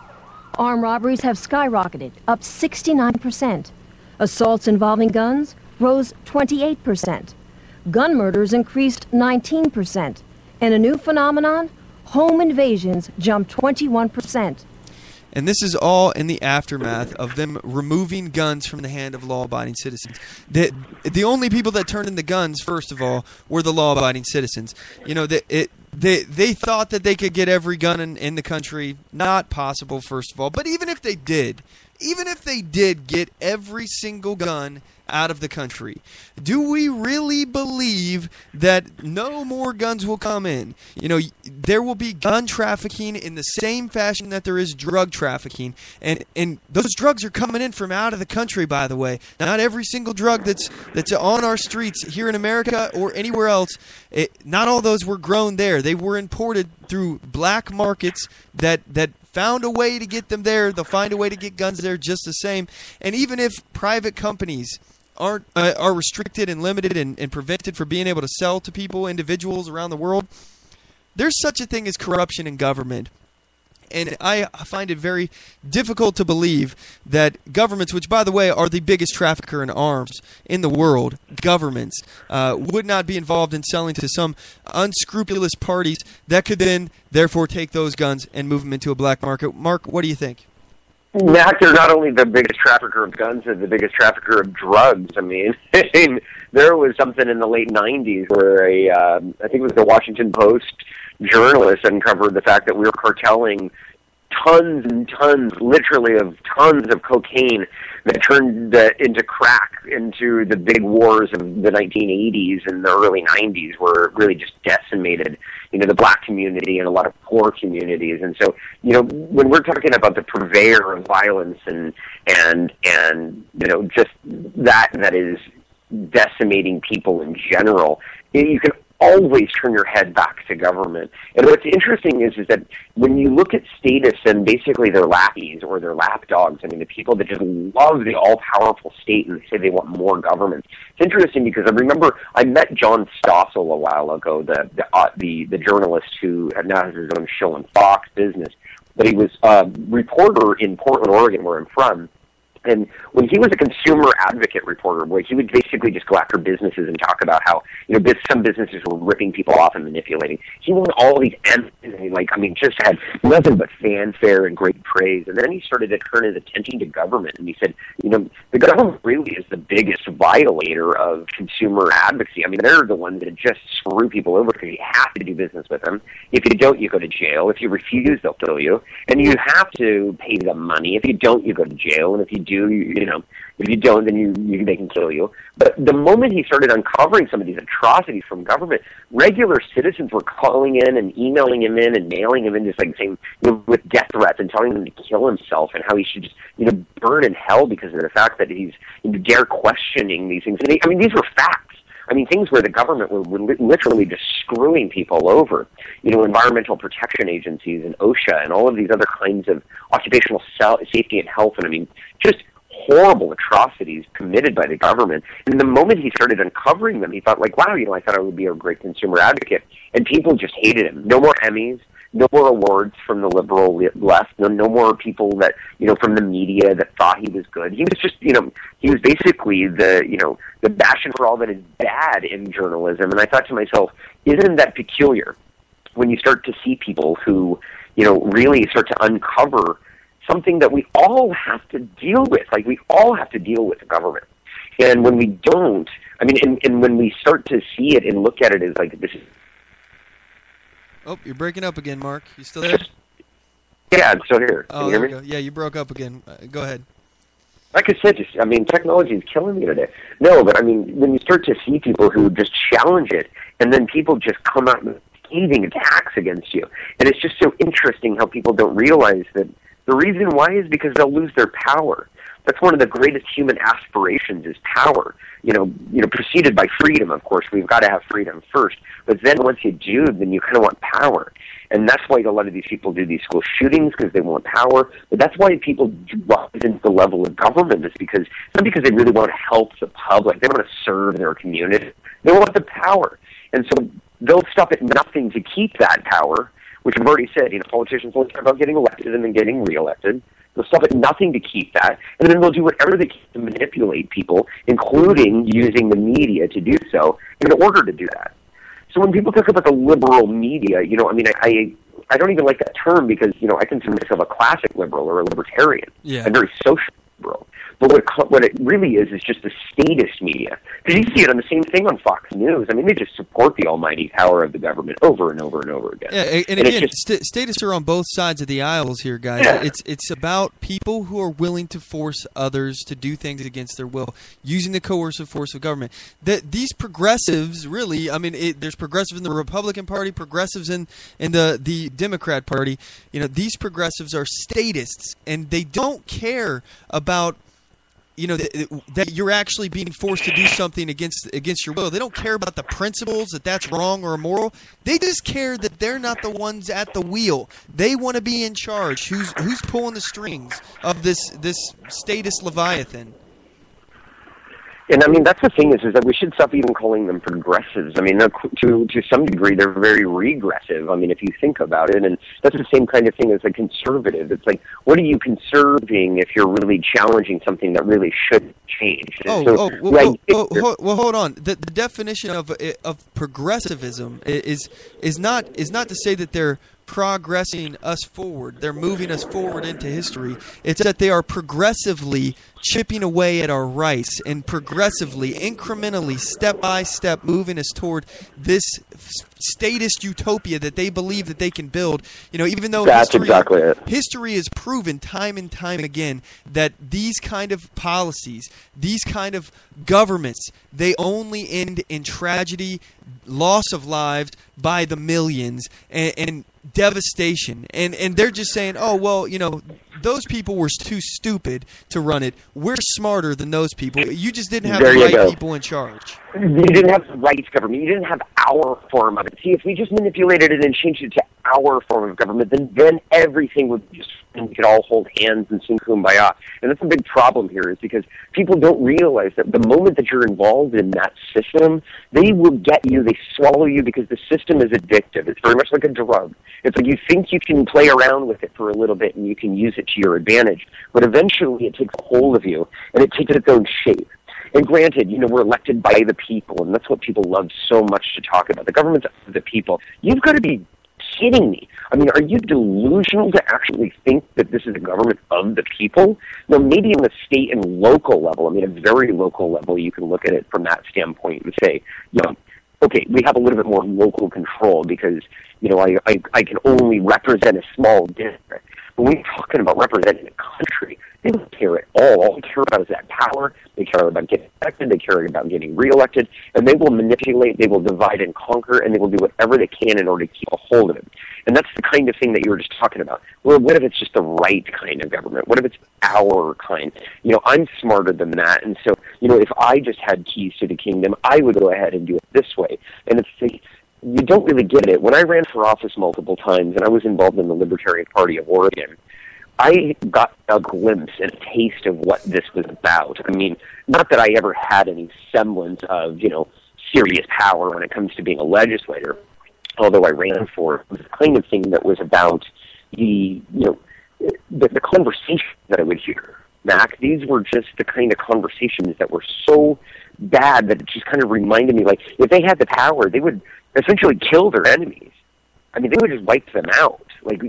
Armed robberies have skyrocketed, up 69%. Assaults involving guns rose 28%. Gun murders increased 19%. And a new phenomenon, home invasions jumped 21%. And this is all in the aftermath of them removing guns from the hand of law-abiding citizens. The only people that turned in the guns, first of all, were the law-abiding citizens. They thought that they could get every gun in the country. Not possible, first of all. But even if they did get every single gun out of the country, do we really believe that no more guns will come in? There will be gun trafficking in the same fashion that there is drug trafficking, and those drugs are coming in from out of the country, by the way. Not every single drug that's on our streets here in America or anywhere else, not all those were grown there. They were imported through black markets that found a way to get them there. They'll find a way to get guns there just the same. And even if private companies are restricted and limited and prevented from being able to sell to people, individuals around the world, there's such a thing as corruption in government. And I find it very difficult to believe that governments, which, by the way, are the biggest trafficker in arms in the world, governments, would not be involved in selling to some unscrupulous parties that could then, therefore, take those guns and move them into a black market. Mark, what do you think? Mac, they're not only the biggest trafficker of guns, they're the biggest trafficker of drugs. I mean, there was something in the late 90s where I think it was the Washington Post journalist uncovered the fact that we were cartelling tons and tons, literally of tons of cocaine that turned into crack, into the big wars of the 1980s and the early 90s, where it really just decimated, the black community and a lot of poor communities. And so, when we're talking about the purveyor of violence and just that is decimating people in general, you can always turn your head back to government. And what's interesting is that when you look at Statists and basically their lackeys or their lapdogs, the people that just love the all-powerful state and they say they want more government, it's interesting because I remember I met John Stossel a while ago, the journalist who now has his own show on Fox Business, but he was a reporter in Portland, Oregon, where I'm from. And when he was a consumer advocate reporter, where he would basically just go after businesses and talk about how, some businesses were ripping people off and manipulating. He won all these Emmys, and just had nothing but fanfare and great praise. And then he started to turn his attention to government, and he said, the government really is the biggest violator of consumer advocacy. They're the ones that just screw people over because you have to do business with them. If you don't, you go to jail. If you refuse, they'll kill you. And you have to pay them money. If you don't, you go to jail. And if you do, if you don't, then they can kill you. But the moment he started uncovering some of these atrocities from government, regular citizens were calling in and emailing him in and mailing him in, just saying, with death threats and telling him to kill himself and how he should just, burn in hell because of the fact that he's dare questioning these things. And these were facts. Things where the government were literally just screwing people over. Environmental protection agencies and OSHA and all of these other kinds of occupational safety and health. And just horrible atrocities committed by the government. And the moment he started uncovering them, he thought, wow, I thought I would be a great consumer advocate. And people just hated him. No more Emmys. No more awards from the liberal left. No more people that, from the media that thought he was good. He was just, he was basically the bastion for all that is bad in journalism. And I thought to myself, isn't that peculiar when you start to see people who, really start to uncover something that we all have to deal with. We all have to deal with the government. And when we don't, and when we start to see it and look at it as this is... Oh, you're breaking up again, Mark. You still there? Yeah, I'm still here. Oh, Can you hear me? Go. Yeah, you broke up again. Go ahead. Like I said, technology is killing me today. No, but when you start to see people who just challenge it, and then people just come out with scathing attacks against you, and it's just so interesting how people don't realize that the reason why is because they'll lose their power. That's one of the greatest human aspirations is power. Preceded by freedom, of course. We've got to have freedom first. But then once you do, then you kind of want power. And that's why a lot of these people do these school shootings, because they want power. But that's why people rise into the level of government, is because not because they really want to help the public. They want to serve their community. They want the power. And so they'll stop at nothing to keep that power, which I've already said, politicians only care about getting elected and then getting reelected. They'll stop at nothing to keep that, and then they'll do whatever they can to manipulate people, including using the media to do so in order to do that. So when people talk about the liberal media, I don't even like that term because, I consider myself a classic liberal or a libertarian. Yeah. I'm very social liberal. But what it really is just the statist media. Because you see it on the same thing on Fox News. They just support the almighty power of the government over and over and over again. Yeah, and again, statists are on both sides of the aisles here, guys. Yeah. It's about people who are willing to force others to do things against their will, using the coercive force of government. These progressives, really, there's progressives in the Republican Party, progressives in the Democrat Party. These progressives are statists, and they don't care about that you're actually being forced to do something against your will. They don't care about the principles, that's wrong or immoral. They just care that they're not the ones at the wheel. They want to be in charge. Who's pulling the strings of this statist leviathan? And that's the thing is that we should stop even calling them progressives. To some degree, they're very regressive. If you think about it, and that's the same kind of thing as a conservative. It's what are you conserving if you're really challenging something that really should change? Well, hold on. The definition of progressivism is not to say that they're progressing us forward. They're moving us forward into history. It's that they are progressively chipping away at our rights and progressively, incrementally, step by step, moving us toward this statist utopia that they believe that they can build. Even though history has proven time and time again that these kind of policies, these kind of governments, they only end in tragedy, loss of lives by the millions, and devastation. And they're just saying, oh, well, those people were too stupid to run it. We're smarter than those people. You just didn't have the right people in charge. You didn't have the right government. You didn't have our form of it. See, if we just manipulated it and changed it to our form of government, then everything would just, and we could all hold hands and sing Kumbaya. And that's a big problem here, is because people don't realize that the moment that you're involved in that system, they will get you, they swallow you, because the system is addictive. It's very much like a drug. It's like you think you can play around with it for a little bit and you can use it to your advantage, but eventually it takes a hold of you and it takes its own shape. And granted, we're elected by the people, and that's what people love so much to talk about. The government's of the people. You've got to be kidding me. I mean, are you delusional to actually think that this is a government of the people? Now, maybe on the state and local level, a very local level, you can look at it from that standpoint and say, okay, we have a little bit more local control because, I can only represent a small district. But when you're talking about representing a country, they don't care at all. All they care about is that power. They care about getting elected. They care about getting reelected. And they will manipulate, they will divide and conquer, and they will do whatever they can in order to keep a hold of it. And that's the kind of thing that you were just talking about. Well, what if it's just the right kind of government? What if it's our kind? I'm smarter than that. And so, if I just had keys to the kingdom, I would go ahead and do it this way. And you don't really get it. When I ran for office multiple times, and I was involved in the Libertarian Party of Oregon, I got a glimpse and a taste of what this was about. I mean, not that I ever had any semblance of, serious power when it comes to being a legislator, although I ran for it. It was the kind of thing that was about the conversation that I would hear. Mac, these were just the kind of conversations that were so bad that it just kind of reminded me, like, if they had the power, they would essentially kill their enemies. I mean, they would just wipe them out. Like,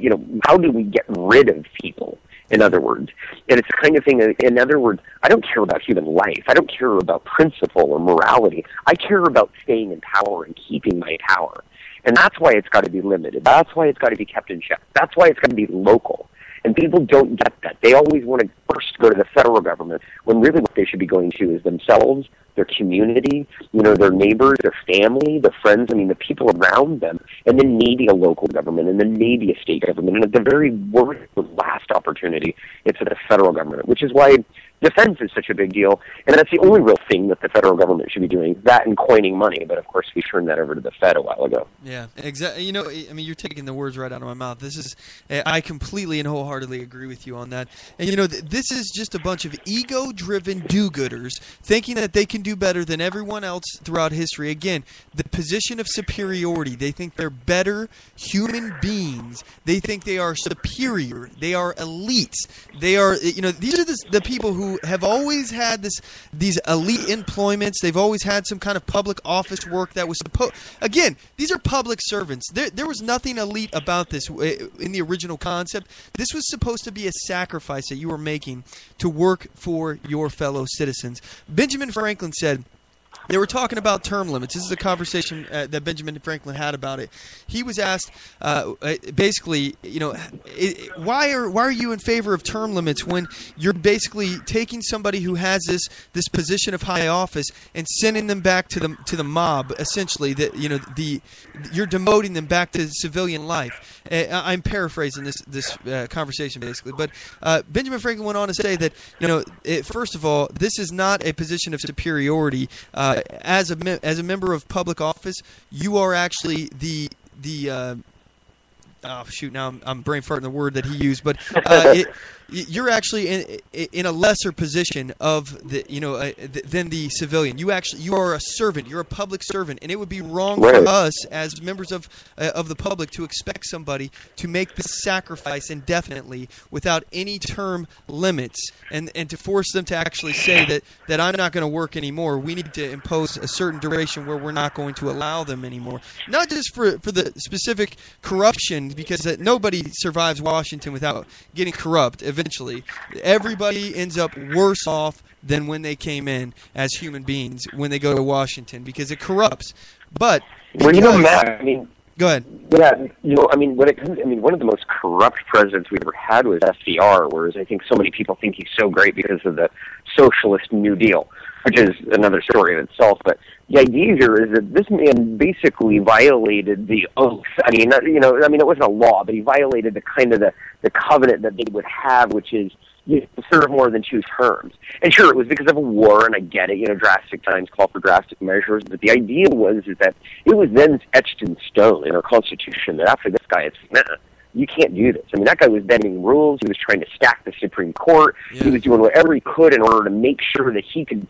how do we get rid of people, in other words? And it's the kind of thing that, in other words, I don't care about human life. I don't care about principle or morality. I care about staying in power and keeping my power. And that's why it's got to be limited. That's why it's got to be kept in check. That's why it's got to be local. And people don't get that. They always want to first go to the federal government, when really what they should be going to is themselves, their community, their neighbors, their family, their friends, the people around them, and then maybe a local government, and then maybe a state government. And at the very worst, the last opportunity, it's at the federal government, which is why defense is such a big deal. And that's the only real thing that the federal government should be doing, that and coining money. But, of course, we turned that over to the Fed a while ago. Yeah, exactly. You're taking the words right out of my mouth. I completely and wholeheartedly agree with you on that. And, this is just a bunch of ego-driven do-gooders thinking that they can do better than everyone else throughout history. Again, the position of superiority. They think they're better human beings. They think they are superior. They are elites. They are, these are the people who have always had these elite employments. They've always had some kind of public office work that was supposed. Again, these are public servants. There was nothing elite about this in the original concept. This was supposed to be a sacrifice that you were making to work for your fellow citizens. Benjamin Franklin said, they were talking about term limits. This is a conversation that Benjamin Franklin had about it. He was asked, basically, why are you in favor of term limits when you're basically taking somebody who has this position of high office and sending them back to the mob, essentially, that you're demoting them back to civilian life. I'm paraphrasing this conversation basically, but Benjamin Franklin went on to say that first of all, this is not a position of superiority. As a member of public office, you are actually now I'm brain farting the word that he used, but you're actually in a lesser position of than the civilian. You are a servant. You're a public servant, and it would be wrong for us as members of the public to expect somebody to make this sacrifice indefinitely without any term limits, and to force them to actually say that I'm not going to work anymore. We need to impose a certain duration where we're not going to allow them anymore. Not just for the specific corruption, because nobody survives Washington without getting corrupt eventually. Everybody ends up worse off than when they came in as human beings when they go to Washington, because it corrupts. But Matt, go ahead. Yeah, one of the most corrupt presidents we ever had was FDR, whereas I think so many people think he's so great because of the socialist New Deal, which is another story in itself. But the idea here is that this man basically violated the oath. It wasn't a law, but he violated the covenant that they would have, which is you serve more than 2 terms. And sure, it was because of a war, and I get it, drastic times call for drastic measures, but the idea was that it was then etched in stone in our Constitution that after this guy, you can't do this. That guy was bending rules. He was trying to stack the Supreme Court. Yeah. He was doing whatever he could in order to make sure that he could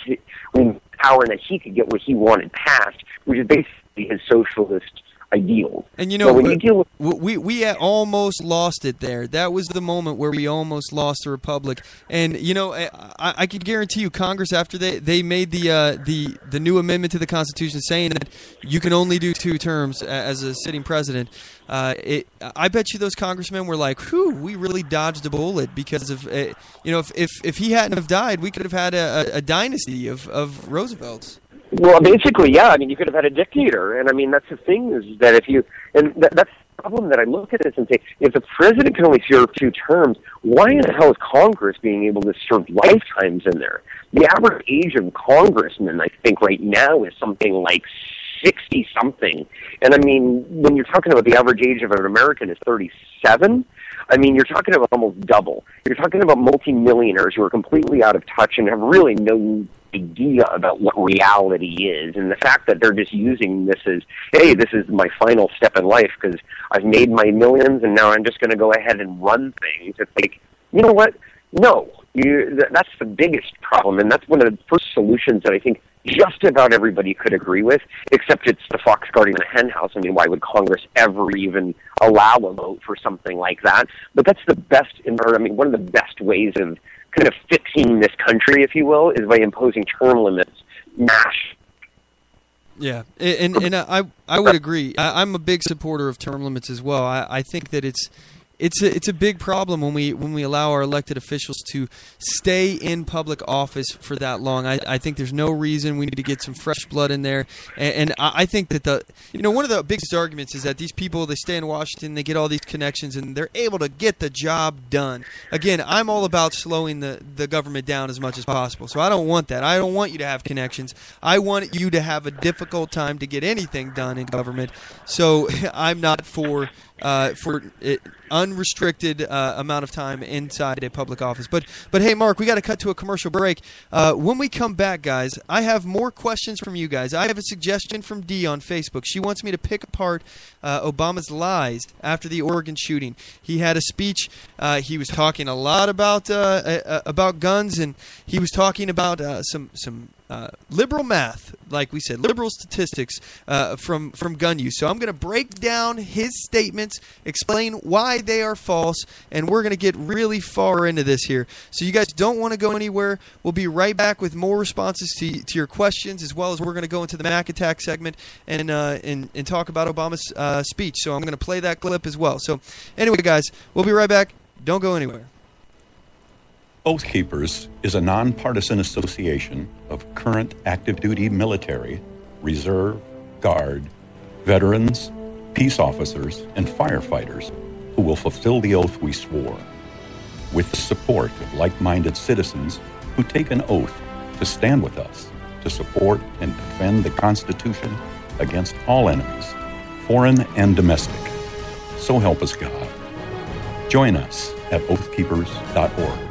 win power and that he could get what he wanted passed, which is basically his socialist ideals. And we almost lost it there. That was the moment where we almost lost the republic. And I could guarantee you, Congress, after they made the new amendment to the Constitution saying that you can only do 2 terms as a sitting president, I bet you those congressmen were like, "Whew, we really dodged a bullet," because of if he hadn't have died, we could have had a dynasty of Roosevelts. Well, basically, yeah. You could have had a dictator, and that's the thing is that that's the problem that I look at this and say, if the president can only serve 2 terms, why in the hell is Congress being able to serve lifetimes in there? The average age of congressmen, I think, right now is something like 60-something. And when you're talking about the average age of an American is 37, you're talking about almost double. You're talking about multimillionaires who are completely out of touch and have really no idea about what reality is, and the fact that they're just using this as, hey, this is my final step in life because I've made my millions and now I'm just going to go ahead and run things. It's like, you know what? No, that's the biggest problem, and that's one of the first solutions that I think just about everybody could agree with, except it's the fox guarding the hen house. Why would Congress ever even allow a vote for something like that? But that's the best, one of the best ways of kind of fixing this country, if you will, is by imposing term limits. MASH. Yeah, and I would agree. I'm a big supporter of term limits as well. I think that it's a big problem when we allow our elected officials to stay in public office for that long. I think there's no reason. We need to get some fresh blood in there. And I think that one of the biggest arguments is that these people, they stay in Washington, they get all these connections, and they're able to get the job done. Again, I'm all about slowing the government down as much as possible. So I don't want that. I don't want you to have connections. I want you to have a difficult time to get anything done in government. So I'm not for unrestricted amount of time inside a public office. But hey, Mark, we got to cut to a commercial break. When we come back, guys, I have more questions from you guys. I have a suggestion from Dee on Facebook. She wants me to pick apart Obama's lies after the Oregon shooting. He had a speech. He was talking a lot about guns, and he was talking about some liberal math, like we said, liberal statistics from gun use. So I'm going to break down his statements, explain why they are false, and we're going to get really far into this here. So you guys don't want to go anywhere. We'll be right back with more responses to your questions, as well as we're going to go into the Mac Attack segment and talk about Obama's speech. So I'm going to play that clip as well. So anyway, guys, we'll be right back. Don't go anywhere. Oath Keepers is a nonpartisan association of current active duty military, reserve, guard, veterans, peace officers, and firefighters who will fulfill the oath we swore, with the support of like-minded citizens who take an oath to stand with us, to support and defend the Constitution against all enemies, foreign and domestic. So help us God. Join us at oathkeepers.org.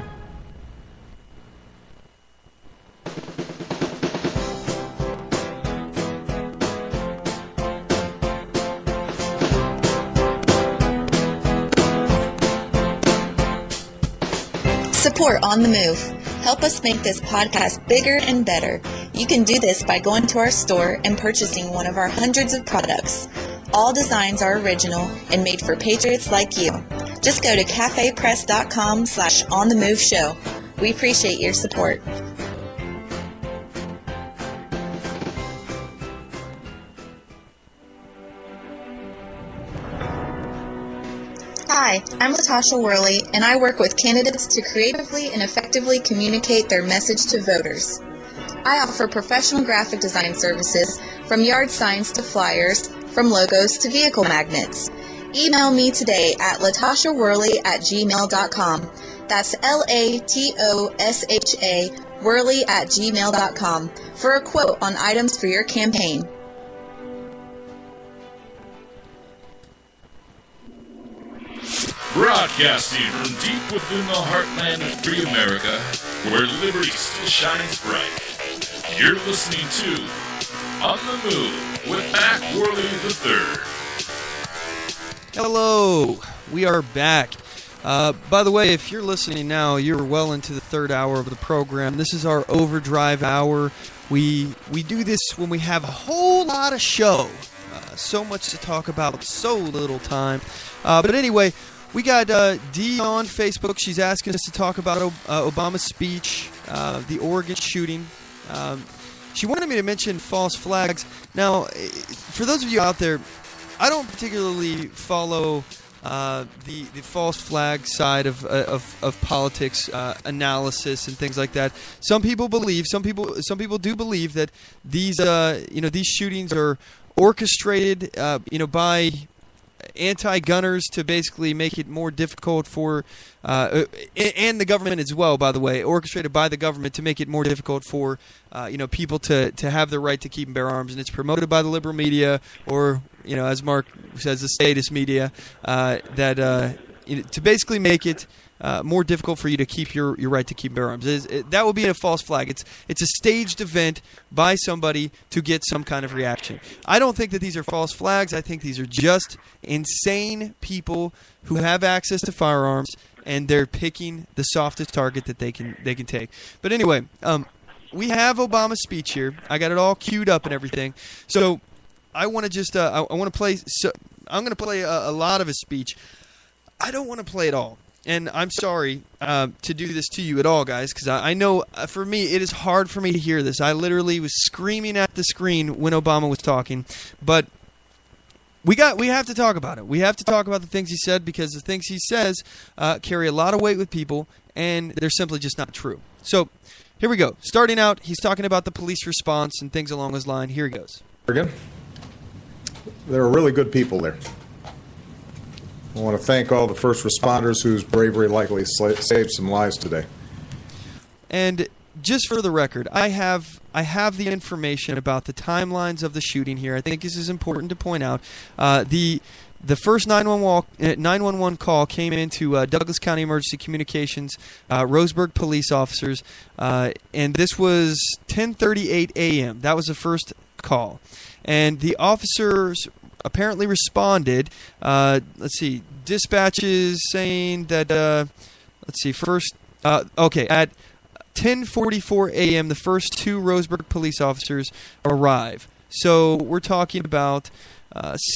Support On The Move. Help us make this podcast bigger and better. You can do this by going to our store and purchasing one of our hundreds of products. All designs are original and made for patriots like you. Just go to cafepress.com/OnTheMoveShow. We appreciate your support. Hi, I'm Latasha Worley, and I work with candidates to creatively and effectively communicate their message to voters. I offer professional graphic design services, from yard signs to flyers, from logos to vehicle magnets. Email me today at latashaworley@gmail.com. That's LATOSHA Worley@gmail.com for a quote on items for your campaign. Broadcasting from deep within the heartland of free America, where liberty still shines bright. You're listening to On the Move with Mac Worley III. Hello, we are back. By the way, if you're listening now, you're well into the third hour of the program. This is our overdrive hour. We do this when we have a whole lot of show. So much to talk about, so little time. But anyway, we got Dee on Facebook. She's asking us to talk about Obama's speech, the Oregon shooting. She wanted me to mention false flags. Now, for those of you out there, I don't particularly follow the false flag side of politics analysis and things like that. Some people do believe that these these shootings are orchestrated by anti-gunners to basically make it more difficult for, and the government as well, by the way, orchestrated by the government to make it more difficult for, people to have the right to keep and bear arms. And it's promoted by the liberal media, or, as Mark says, the statist media, to basically make it more difficult for you to keep your right to keep and bear arms. That would be a false flag. It's a staged event by somebody to get some kind of reaction. I don't think that these are false flags. I think these are just insane people who have access to firearms, and they're picking the softest target that they can take. But anyway, we have Obama's speech here. I got it all queued up and everything. So I want to just I want to play. So I'm going to play a lot of his speech. I don't want to play it all. And I'm sorry to do this to you at all, guys, because I know for me it is hard for me to hear this. I literally was screaming at the screen when Obama was talking. But we have to talk about it. We have to talk about the things he said, because the things he says carry a lot of weight with people, and they're simply just not true. So here we go. Starting out, he's talking about the police response and things along those lines. Here he goes. Again, there are really good people there. I want to thank all the first responders whose bravery likely saved some lives today. And just for the record, I have the information about the timelines of the shooting here. I think this is important to point out. The first 911 call came into Douglas County Emergency Communications, Roseburg police officers, and this was 10:38 a.m. That was the first call. And the officers apparently responded. Dispatches saying that, at 10:44 a.m., the first two Roseburg police officers arrive. So we're talking about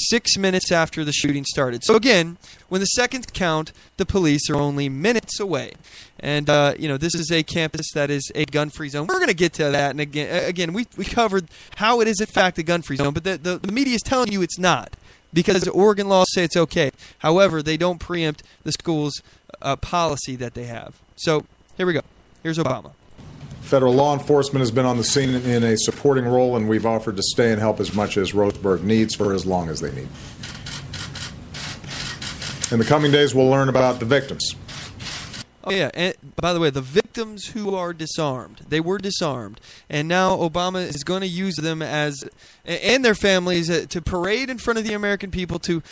6 minutes after the shooting started. So again, when the seconds count, the police are only minutes away. And, this is a campus that is a gun-free zone. We're going to get to that. And again, we covered how it is, in fact, a gun-free zone. But the media is telling you it's not, because Oregon laws say it's okay. However, they don't preempt the school's policy that they have. So here we go. Here's Obama. Federal law enforcement has been on the scene in a supporting role, and we've offered to stay and help as much as Roseburg needs for as long as they need. In the coming days, we'll learn about the victims. Oh, yeah. And by the way, the victims who are disarmed. They were disarmed. And now Obama is going to use them as, and their families, to parade in front of the American people to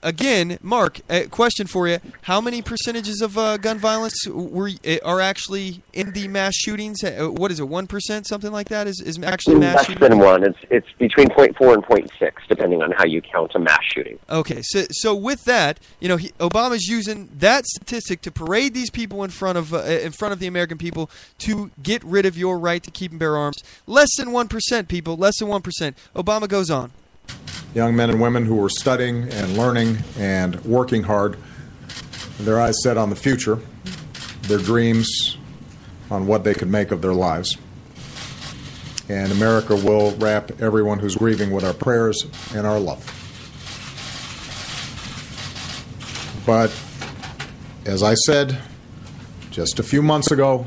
again, Mark, a question for you. How many percentages of gun violence are actually in the mass shootings? What is it, 1%, something like that, is actually mass shootings? Less than 1. It's between 0.4 and 0.6, depending on how you count a mass shooting. Okay, so with that, Obama's using that statistic to parade these people in front of the American people to get rid of your right to keep and bear arms. Less than 1%, people, less than 1%. Obama goes on. Young men and women who were studying and learning and working hard, their eyes set on the future, their dreams on what they could make of their lives. And America will wrap everyone who's grieving with our prayers and our love. But as I said just a few months ago,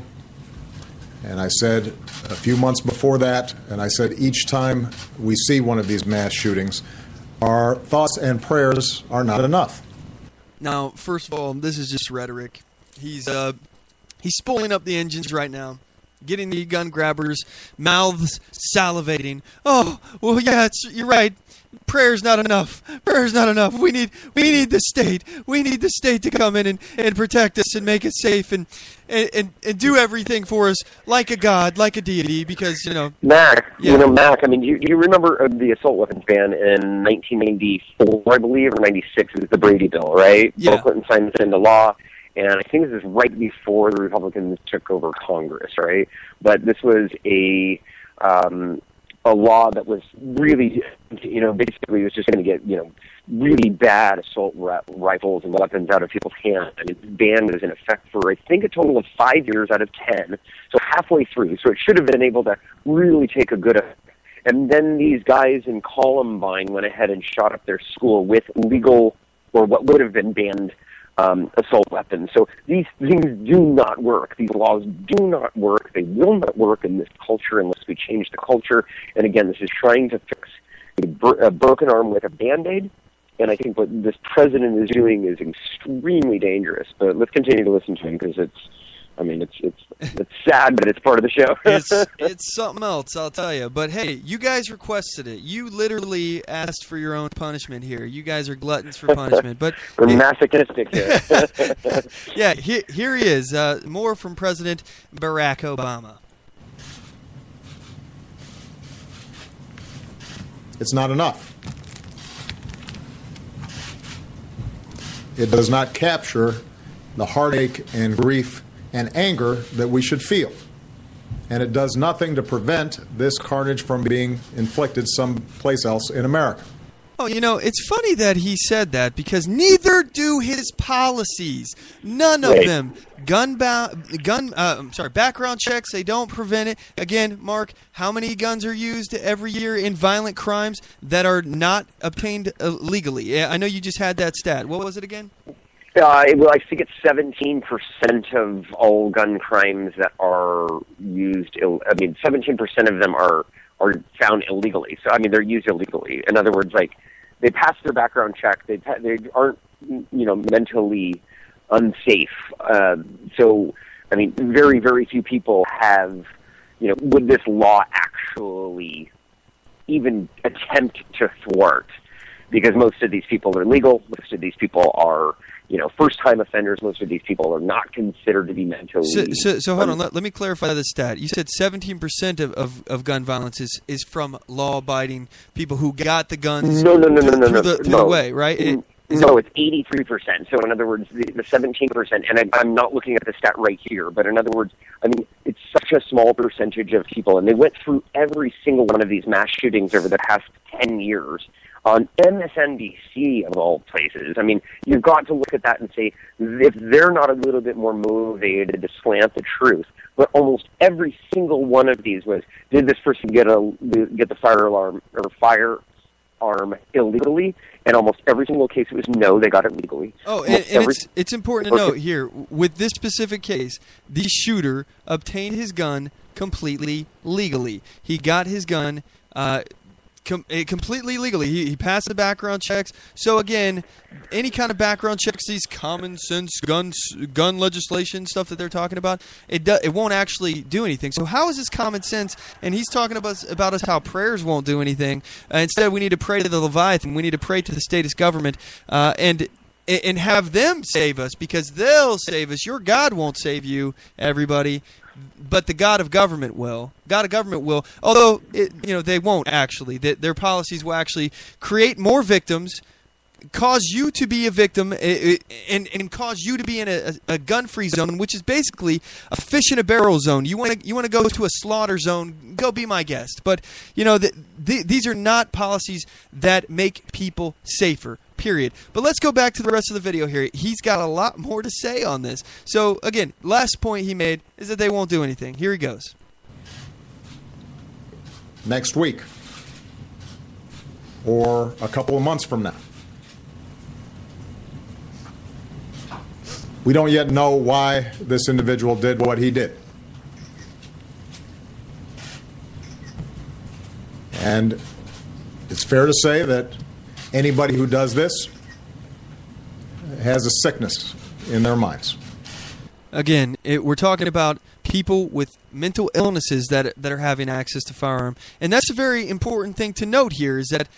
and I said a few months before that, and I said each time we see one of these mass shootings, our thoughts and prayers are not enough. Now, first of all, this is just rhetoric. He's spooling up the engines right now, getting the gun grabbers' mouths salivating. Oh, well, yeah, you're right. Prayer's not enough. Prayer's not enough. We need the state. We need the state to come in and protect us and make us safe and do everything for us like a god, like a deity, because, Mac, yeah. Mac, I mean, you remember the assault weapons ban in 1994, I believe, or 96, it was the Brady Bill, right? Yeah. Bill Clinton signed this into law, and I think this is right before the Republicans took over Congress, right? But this was a law that was really, basically was just going to get, really bad assault rifles and weapons out of people's hands. And its ban was in effect for, I think, a total of 5 years out of 10, so halfway through. So it should have been able to really take a good effect. And then these guys in Columbine went ahead and shot up their school with legal, or what would have been banned, assault weapons. So these things do not work. These laws do not work. They will not work in this culture unless we change the culture. And again, this is trying to fix a broken arm with a Band-Aid. And I think what this president is doing is extremely dangerous. But let's continue to listen to him because it's sad, but it's part of the show. It's something else, I'll tell you. But hey, you guys requested it. You literally asked for your own punishment here. You guys are gluttons for punishment. But we're masochistic here. Yeah, here he is. More from President Barack Obama. It's not enough. It does not capture the heartache and grief and anger that we should feel. And it does nothing to prevent this carnage from being inflicted someplace else in America. Oh, it's funny that he said that because neither do his policies. None of them. Background checks, they don't prevent it. Again, Mark, how many guns are used every year in violent crimes that are not obtained legally? I know you just had that stat. What was it again? Well, I think it's 17% of all gun crimes that are used. 17% of them are found illegally. So, they're used illegally. In other words, they pass their background check. They aren't, mentally unsafe. Very, very few people have, would this law actually even attempt to thwart? Because most of these people are legal. Most of these people are, first-time offenders. Most of these people are not considered to be mentally... So hold on. Let me clarify the stat. You said 17% of gun violence is from law-abiding people who got the guns through the way, right? It's 83%. So in other words, the 17%, and I'm not looking at the stat right here, but in other words, it's such a small percentage of people, and they went through every single one of these mass shootings over the past 10 years on MSNBC, of all places. You've got to look at that and say, if they're not a little bit more motivated to slant the truth, but almost every single one of these was, did this person get the firearm illegally? And almost every single case it was no, they got it legally. Oh, and it's important to note here, with this specific case, the shooter obtained his gun completely legally. He got his gun completely legally. He passed the background checks. So again, any kind of background checks, these common sense gun legislation stuff that they're talking about, it won't actually do anything. So how is this common sense? And he's talking about us how prayers won't do anything. Instead, we need to pray to the Leviathan. We need to pray to the statist government and have them save us, because they'll save us. Your God won't save you, everybody. But the God of government will. God of government will. Although, they won't actually. Their policies will actually create more victims, cause you to be a victim, and cause you to be in a gun-free zone, which is basically a fish-in-a-barrel zone. You want to go to a slaughter zone, go be my guest. But, these are not policies that make people safer. Period. But let's go back to the rest of the video here. He's got a lot more to say on this. So, again, last point he made is that they won't do anything. Here he goes. Next week, or a couple of months from now. We don't yet know why this individual did what he did. And it's fair to say that anybody who does this has a sickness in their minds. Again, we're talking about people with mental illnesses that are having access to firearm. And that's a very important thing to note here, is that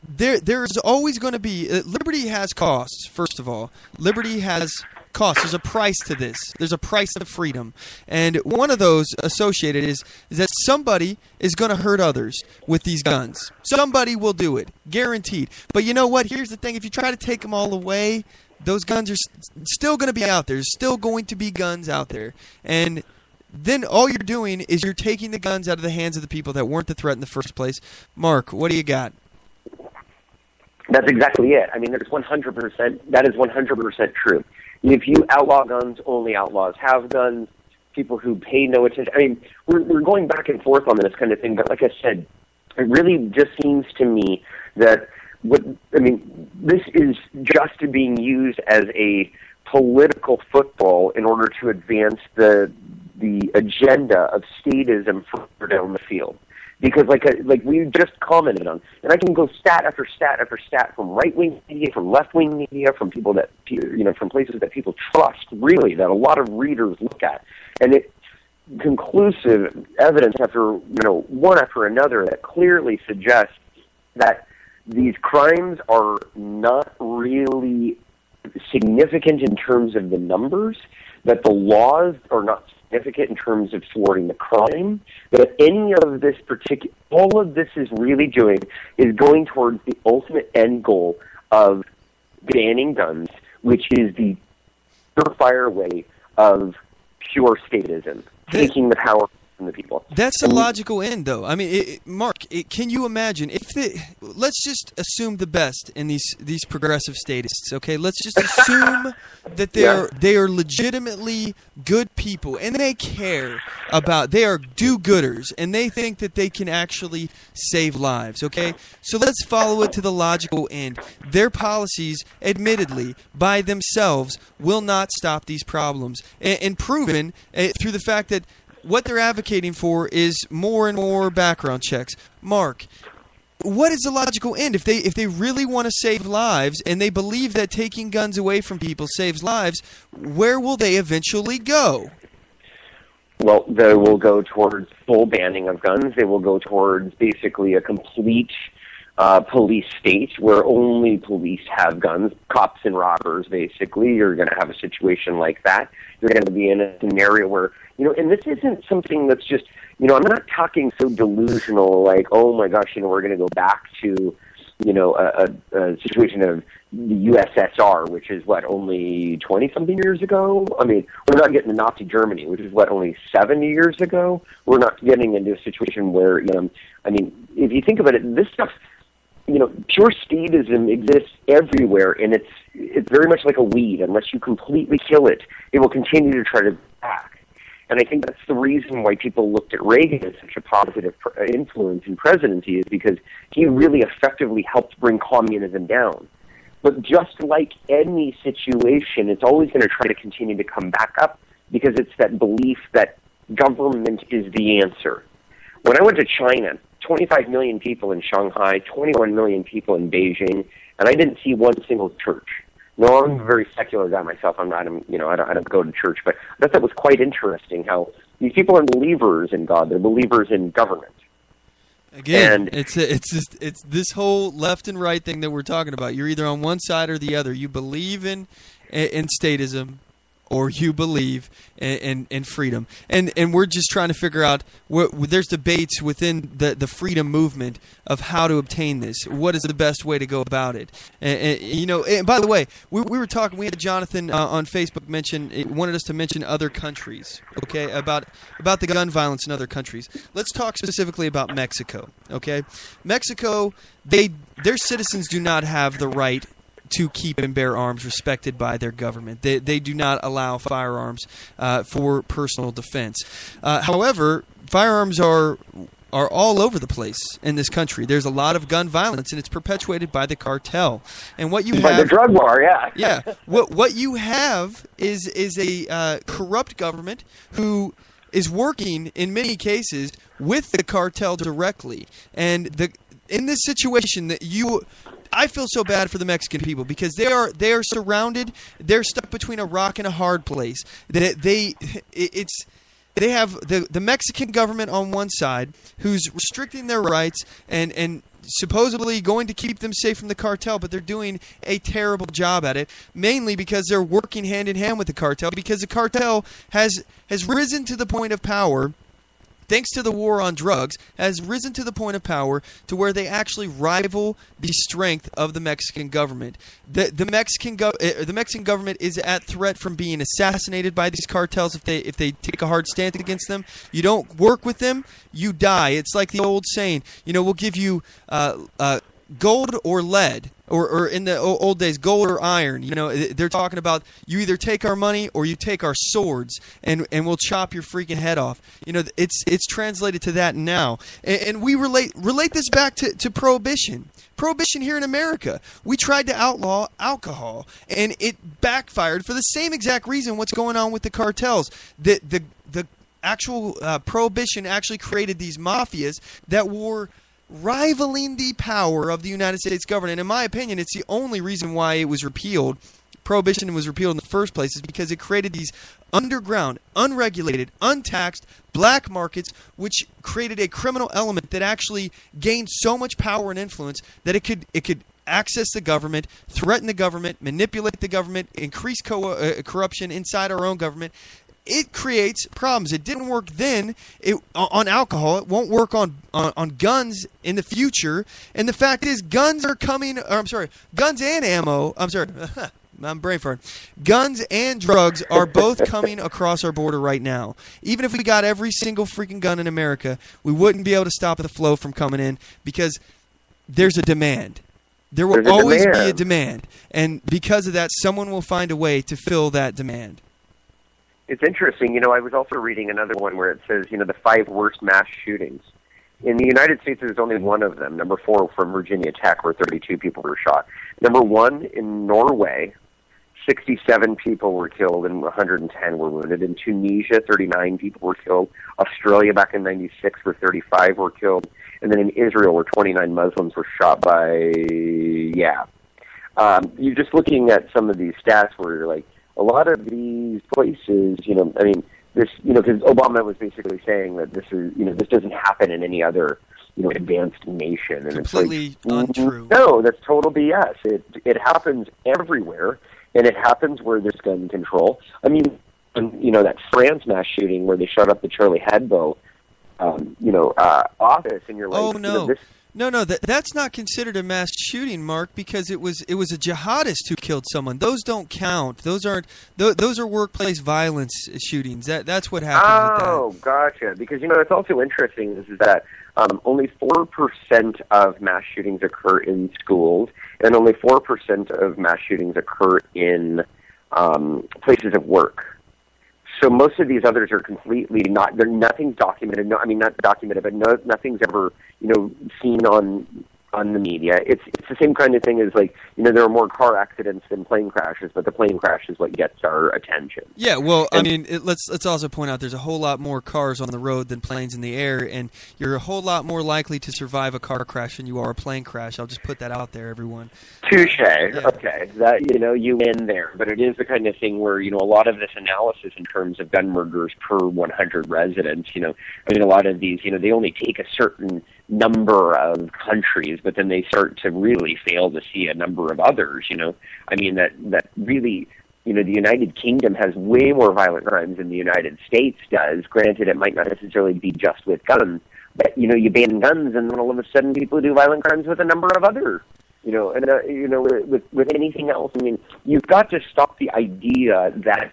there's always going to be... liberty has costs, first of all. Liberty has costs. There's a price to this. There's a price to freedom. And one of those associated is that somebody is going to hurt others with these guns. Somebody will do it. Guaranteed. But you know what? Here's the thing. If you try to take them all away, those guns are still going to be out there. There's still going to be guns out there. And then all you're doing is you're taking the guns out of the hands of the people that weren't the threat in the first place. Mark, what do you got? That's exactly it. I mean, that is 100% true. If you outlaw guns, only outlaws have guns. People who pay no attention. I mean, we're going back and forth on this kind of thing, but like I said, it really just seems to me that this is just being used as a political football in order to advance the agenda of statism further down the field. Because like we just commented on, and I can go stat after stat after stat from right-wing media, from left-wing media, from people that, from places that people trust, really, that a lot of readers look at. And it conclusive evidence after, one after another that clearly suggests that these crimes are not really significant in terms of the numbers, that the laws are not significant in terms of thwarting the crime, that any of this all of this is really doing is going towards the ultimate end goal of banning guns, which is the surefire way of pure statism, taking the power from the people. That's the logical end, though. I mean, Mark, can you imagine let's just assume the best in these progressive statists, okay? Let's just assume that they are legitimately good people, and they care about, they are do-gooders, and they think that they can actually save lives, okay? So let's follow it to the logical end. Their policies, admittedly, by themselves, will not stop these problems, and proven through the fact that what they're advocating for is more and more background checks. Mark, what is the logical end? If they really want to save lives and they believe that taking guns away from people saves lives, where will they eventually go? Well, they will go towards full banning of guns. They will go towards basically a complete police state where only police have guns, cops and robbers, basically. You're going to have a situation like that. You're going to be in a scenario where, and this isn't something that's just, I'm not talking so delusional like, oh my gosh, we're going to go back to, a situation of the USSR, which is only 20-something years ago? I mean, we're not getting to Nazi Germany, which is only 70 years ago? We're not getting into a situation where, if you think about it, this stuff, pure statism exists everywhere, and it's very much like a weed. Unless you completely kill it, it will continue to try to back. And I think that's the reason why people looked at Reagan as such a positive influence in presidency, is because he really effectively helped bring communism down. But just like any situation, it's always going to try to continue to come back up, because it's that belief that government is the answer. When I went to China 25 million people in Shanghai, 21 million people in Beijing, and I didn't see one single church. No, I'm a very secular guy myself. I don't go to church, but I thought that was quite interesting how these people are believers in God. They're believers in government. Again, it's this whole left and right thing that we're talking about. You're either on one side or the other. You believe in statism, or you believe in freedom. And we're just trying to figure out, there's debates within the freedom movement of how to obtain this. What is the best way to go about it? And by the way, we were talking, we had Jonathan on Facebook wanted us to mention other countries, okay, about the gun violence in other countries. Let's talk specifically about Mexico, okay? Mexico, their citizens do not have the right to keep and bear arms respected by their government. They do not allow firearms for personal defense. However, firearms are all over the place in this country. There's a lot of gun violence, and it's perpetuated by the cartel. And what you have, by the drug war, yeah. Yeah. What you have is a corrupt government who is working in many cases with the cartel directly. And in this situation I feel so bad for the Mexican people because they are surrounded. They're stuck between a rock and a hard place. They have the Mexican government on one side who's restricting their rights and supposedly going to keep them safe from the cartel, but they're doing a terrible job at it, mainly because they're working hand in hand with the cartel, because the cartel has risen to the point of power, thanks to the war on drugs, has risen to the point of power to where they actually rival the strength of the Mexican government. The Mexican government is at threat from being assassinated by these cartels if they take a hard stance against them. You don't work with them, you die. It's like the old saying, we'll give you gold or lead. Or in the old days, gold or iron. They're talking about you either take our money or you take our swords, and we'll chop your freaking head off. It's translated to that now, and we relate this back to prohibition. Prohibition here in America. We tried to outlaw alcohol, and it backfired for the same exact reason. What's going on with the cartels? The actual prohibition actually created these mafias that were rivaling the power of the United States government. And in my opinion, it's the only reason why it was repealed. Prohibition was repealed in the first place is because it created these underground, unregulated, untaxed black markets, which created a criminal element that actually gained so much power and influence that it could access the government, threaten the government, manipulate the government, increase corruption inside our own government. It creates problems. It didn't work then on alcohol. It won't work on guns in the future. And the fact is, guns and ammo. I'm brain farting. Guns and drugs are both coming across our border right now. Even if we got every single freaking gun in America, we wouldn't be able to stop the flow from coming in because there's a demand. There will always be a demand. And because of that, someone will find a way to fill that demand. It's interesting. I was also reading another one where it says, the 5 worst mass shootings. In the United States, there's only one of them. Number 4 from Virginia Tech, where 32 people were shot. Number 1 in Norway, 67 people were killed and 110 were wounded. In Tunisia, 39 people were killed. Australia, back in 96, where 35 were killed. And then in Israel, where 29 Muslims were shot by, you're just looking at some of these stats where you're like, a lot of these places, because Obama was basically saying that this is, this doesn't happen in any other, advanced nation. And completely it's like, untrue. No, that's total BS. It happens everywhere, and it happens where there's gun control. That France mass shooting where they shot up the Charlie Hebdo, office, and you're like, oh no. No, that's not considered a mass shooting, Mark, because it was a jihadist who killed someone. Those don't count. Those are workplace violence shootings. That's what happened with that. Oh, gotcha. Because it's also interesting is that only 4% of mass shootings occur in schools, and only 4% of mass shootings occur in places of work. So most of these others are completely nothing's documented. No, not documented, but nothing's ever, seen on on the media. It's the same kind of thing as, like, there are more car accidents than plane crashes, but the plane crash is what gets our attention. Yeah, well, I mean, let's also point out there's a whole lot more cars on the road than planes in the air, and you're a whole lot more likely to survive a car crash than you are a plane crash. I'll just put that out there, everyone. Touche. Yeah. Okay, that you win there, but it is the kind of thing where a lot of this analysis in terms of gun murders per 100 residents. I mean, a lot of these, they only take a certain number of countries, but then they start to really fail to see a number of others. I mean, that really, the United Kingdom has way more violent crimes than the United States does. Granted, it might not necessarily be just with guns, but you ban guns, and then all of a sudden people do violent crimes with a number of other. With anything else, I mean, you've got to stop the idea that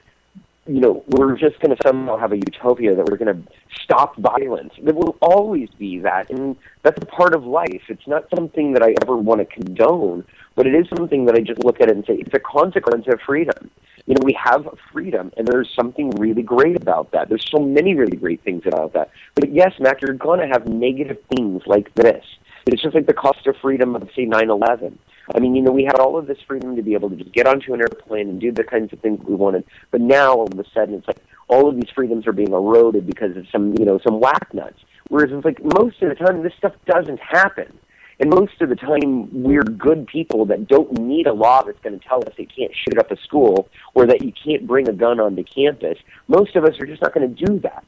we're just going to somehow have a utopia that we're going to stop violence. There will always be that, and that's a part of life. It's not something that I ever want to condone, but it is something that I just look at it and say, it's a consequence of freedom. We have freedom, and there's something really great about that. There's so many really great things about that. But yes, Mac, you're going to have negative things like this. It's just like the cost of freedom of, say, 9/11. I mean, we had all of this freedom to be able to just get onto an airplane and do the kinds of things we wanted. But now, all of a sudden, it's like all of these freedoms are being eroded because of some whack nuts. Whereas it's like most of the time, this stuff doesn't happen. And most of the time, we're good people that don't need a law that's going to tell us they can't shoot up a school or that you can't bring a gun onto campus. Most of us are just not going to do that.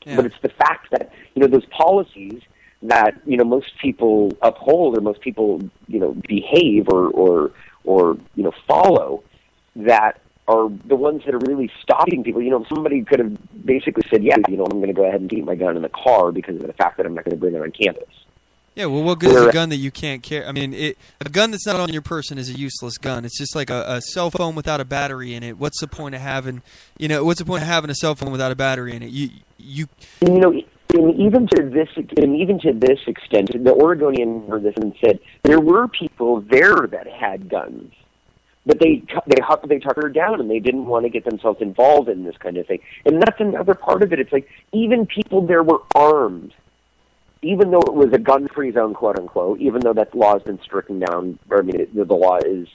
Yeah. But it's the fact that, those policies that most people uphold or most people behave or follow, that are the ones that are really stopping people. Somebody could have basically said, yeah, I'm going to go ahead and keep my gun in the car because of the fact that I'm not going to bring it on campus. Yeah, well, what good is a gun that you can't carry? I mean, a gun that's not on your person is a useless gun. It's just like a cell phone without a battery in it. What's the point of having, what's the point of having a cell phone without a battery in it? And even to this extent, the Oregonian heard this and said there were people there that had guns, but they tuckered down and they didn't want to get themselves involved in this kind of thing. And that's another part of it. It's like even people there were armed, even though it was a gun-free zone, quote unquote. Even though that law has been stricken down, or I mean, the law is,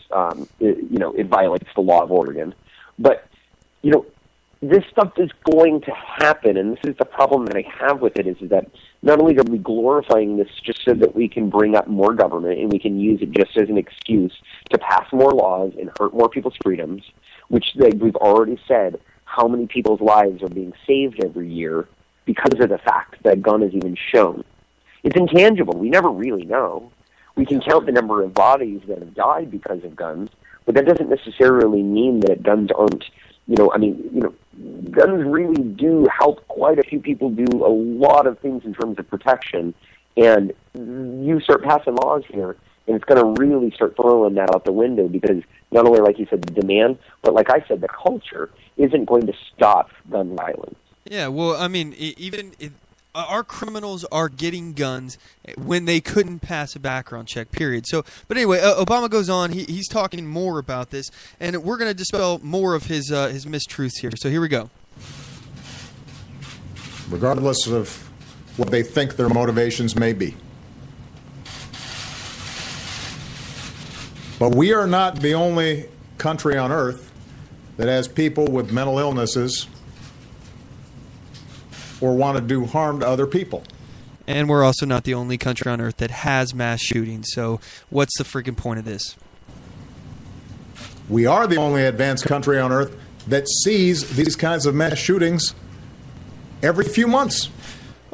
it violates the law of Oregon, but this stuff is going to happen, and this is the problem that I have with it, is that not only are we glorifying this just so that we can bring up more government and we can use it just as an excuse to pass more laws and hurt more people's freedoms, which we've already said how many people's lives are being saved every year because of the fact that a gun is even shown. It's intangible. We never really know. We can count the number of bodies that have died because of guns, but that doesn't necessarily mean that guns aren't, guns really do help quite a few people do a lot of things in terms of protection. And you start passing laws here, and it's going to really start throwing that out the window because not only, like you said, the demand, but like I said, the culture isn't going to stop gun violence. Yeah, well, I mean, our criminals are getting guns when they couldn't pass a background check, period. So, but anyway, Obama goes on. He's talking more about this, and we're going to dispel more of his mistruths here. So here we go. Regardless of what they think their motivations may be. But we are not the only country on earth that has people with mental illnesses or want to do harm to other people. And we're also not the only country on earth that has mass shootings. So what's the freaking point of this? We are the only advanced country on earth that sees these kinds of mass shootings every few months.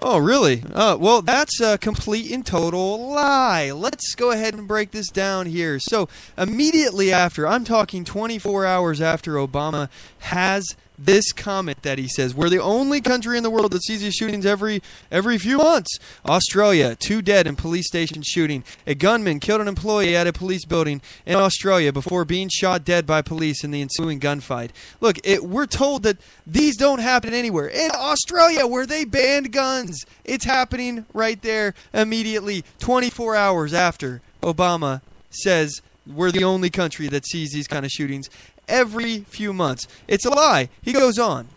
Oh, really? Well, that's a complete and total lie. Let's go ahead and break this down here. So immediately after, I'm talking 24 hours after Obama has this comment that he says, we're the only country in the world that sees these shootings every few months. Australia, 2 dead in police station shooting. A gunman killed an employee at a police building in Australia before being shot dead by police in the ensuing gunfight. Look, we're told that these don't happen anywhere. In Australia, where they banned guns, it's happening right there immediately, 24 hours after Obama says we're the only country that sees these kind of shootings every few months. It's a lie. He goes on.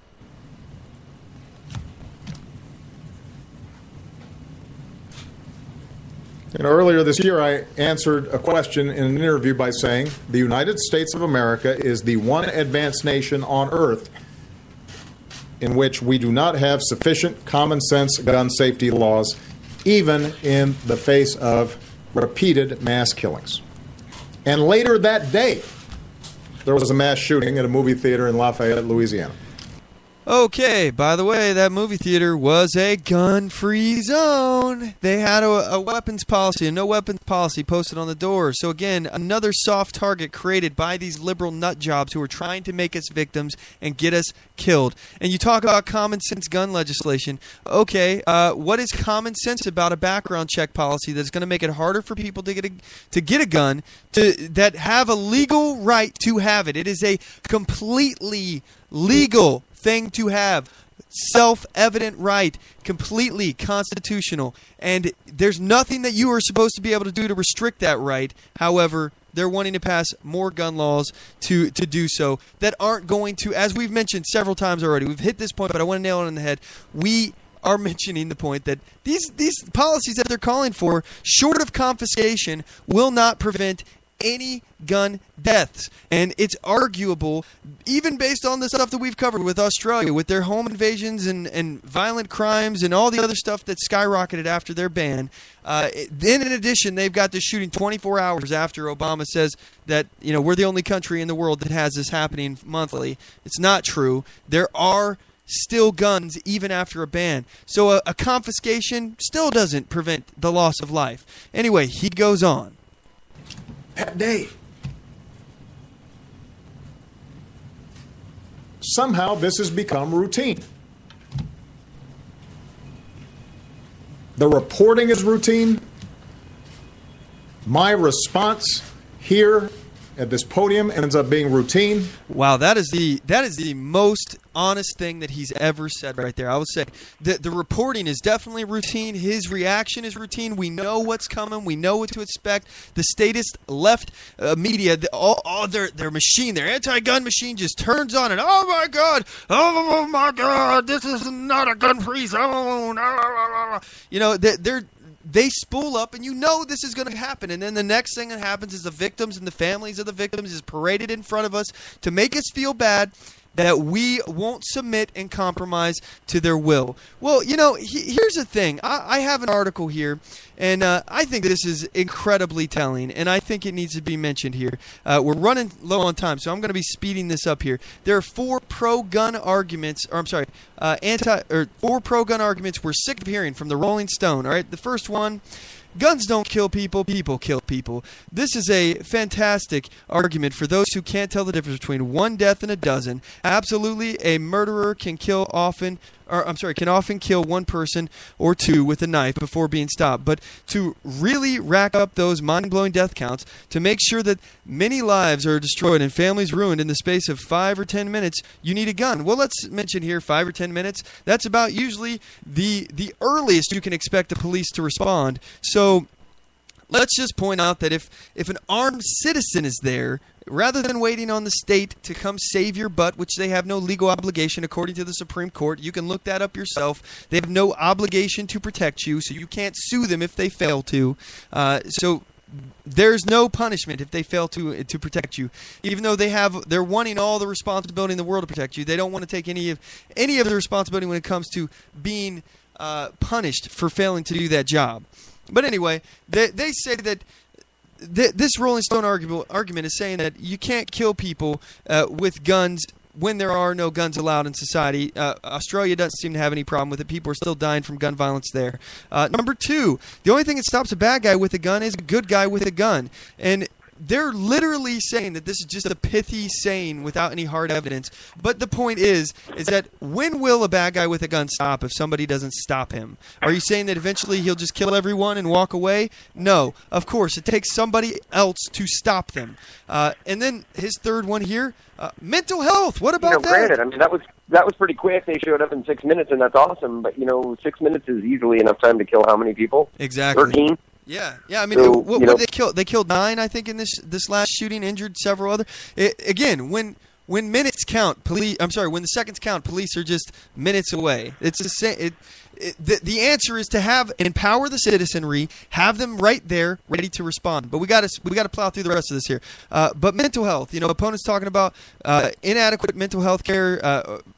Earlier this year, I answered a question in an interview by saying the United States of America is the one advanced nation on earth in which we do not have sufficient common sense gun safety laws, even in the face of repeated mass killings. And later that day, there was a mass shooting at a movie theater in Lafayette, Louisiana. Okay, by the way, that movie theater was a gun-free zone. They had a weapons policy, a no-weapons policy posted on the door. So again, another soft target created by these liberal nut jobs who are trying to make us victims and get us killed. And you talk about common sense gun legislation. Okay, what is common sense about a background check policy that's going to make it harder for people to get a gun that have a legal right to have it? It is a completely legal thing to have. Self-evident right, completely constitutional, and there's nothing that you are supposed to be able to do to restrict that right. However, they're wanting to pass more gun laws to do so that aren't going to, as we've mentioned several times already, we've hit this point, but I want to nail it on the head. We are mentioning the point that these policies that they're calling for, short of confiscation, will not prevent any gun deaths. And it's arguable, even based on the stuff that we've covered with Australia, with their home invasions and violent crimes and all the other stuff that skyrocketed after their ban. Then in addition, they've got this shooting 24 hours after Obama says that, you know, we're the only country in the world that has this happening monthly. It's not true. There are still guns even after a ban. So a confiscation still doesn't prevent the loss of life. Anyway, he goes on. That day, somehow this has become routine. The reporting is routine. My response here at this podium ends up being routine. Wow, that is the most honest thing that he's ever said right there. I would say the reporting is definitely routine. His reaction is routine. We know what's coming. We know what to expect. The statist left media, their machine, their anti-gun machine just turns on and oh my God, this is not a gun-free zone. You know, they spool up, and you know this is going to happen. And then the next thing that happens is the victims and the families of the victims is paraded in front of us to make us feel bad that we won't submit and compromise to their will. Well, you know, here's the thing. I have an article here, and I think this is incredibly telling, and I think it needs to be mentioned here. We're running low on time, so I'm going to be speeding this up here. There are four pro-gun arguments, four pro-gun arguments we're sick of hearing from the Rolling Stone. All right, the first one: guns don't kill people, people kill people. This is a fantastic argument for those who can't tell the difference between one death and a dozen. Absolutely, a murderer can often kill one person or two with a knife before being stopped. But to really rack up those mind-blowing death counts, to make sure that many lives are destroyed and families ruined in the space of 5 or 10 minutes, you need a gun. Well, let's mention here 5 or 10 minutes. That's about usually the earliest you can expect the police to respond. So let's just point out that if an armed citizen is there, rather than waiting on the state to come save your butt, which they have no legal obligation according to the Supreme Court, you can look that up yourself. They have no obligation to protect you, so you can't sue them if they fail to. So there's no punishment if they fail to protect you. Even though they're wanting all the responsibility in the world to protect you, they don't want to take any of the responsibility when it comes to being punished for failing to do that job. But anyway, they say that this Rolling Stone argument is saying that you can't kill people with guns when there are no guns allowed in society. Australia doesn't seem to have any problem with it. People are still dying from gun violence there. Number two, the only thing that stops a bad guy with a gun is a good guy with a gun. And they're literally saying that this is just a pithy saying without any hard evidence. But the point is that when will a bad guy with a gun stop if somebody doesn't stop him? Are you saying that eventually he'll just kill everyone and walk away? No, of course. It takes somebody else to stop them. And then his third one here, mental health. What about that? Granted, I mean, that was pretty quick. They showed up in 6 minutes, and that's awesome. But, 6 minutes is easily enough time to kill how many people? Exactly. 13? Yeah. I mean, what did they kill? They killed 9, I think, in this last shooting. Injured several other. Again, when minutes count, when the seconds count, police are just minutes away. It's the same. the answer is to empower the citizenry, have them right there ready to respond. But we got to plow through the rest of this here. But mental health, opponents talking about inadequate mental health care,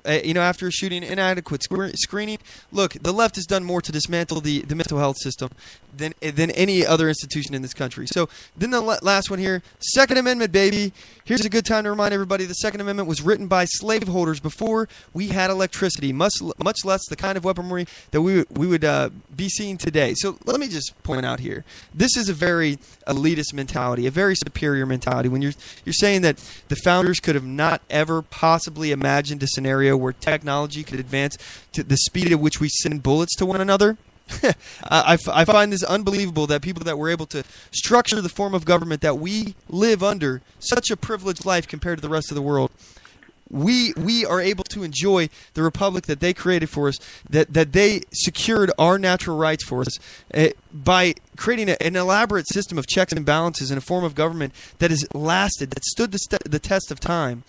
after a shooting, inadequate screening. Look, the left has done more to dismantle the mental health system than any other institution in this country. So then the last one here, Second Amendment, baby. Here's a good time to remind everybody the Second Amendment was written by slaveholders before we had electricity, much less the kind of weaponry that we would be seeing today. So let me just point out here, this is a very elitist mentality, a very superior mentality. When you're saying that the founders could have not ever possibly imagined a scenario where technology could advance to the speed at which we send bullets to one another. I find this unbelievable that people that were able to structure the form of government that we live under, such a privileged life compared to the rest of the world, we are able to enjoy the republic that they created for us, that they secured our natural rights for us by creating an elaborate system of checks and balances in a form of government that has lasted, that stood the test of time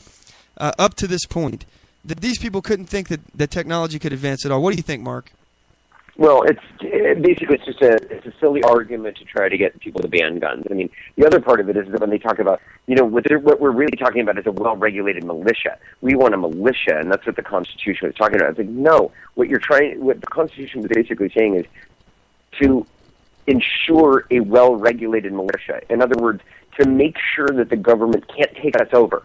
up to this point. That these people couldn't think that technology could advance at all. What do you think, Mark? Well, it's just a silly argument to try to get people to ban guns. I mean, the other part of it is that when they talk about, what we're really talking about is a well-regulated militia. We want a militia, and that's what the Constitution was talking about. It's like, no, what the Constitution was basically saying is to ensure a well-regulated militia. In other words, to make sure that the government can't take us over.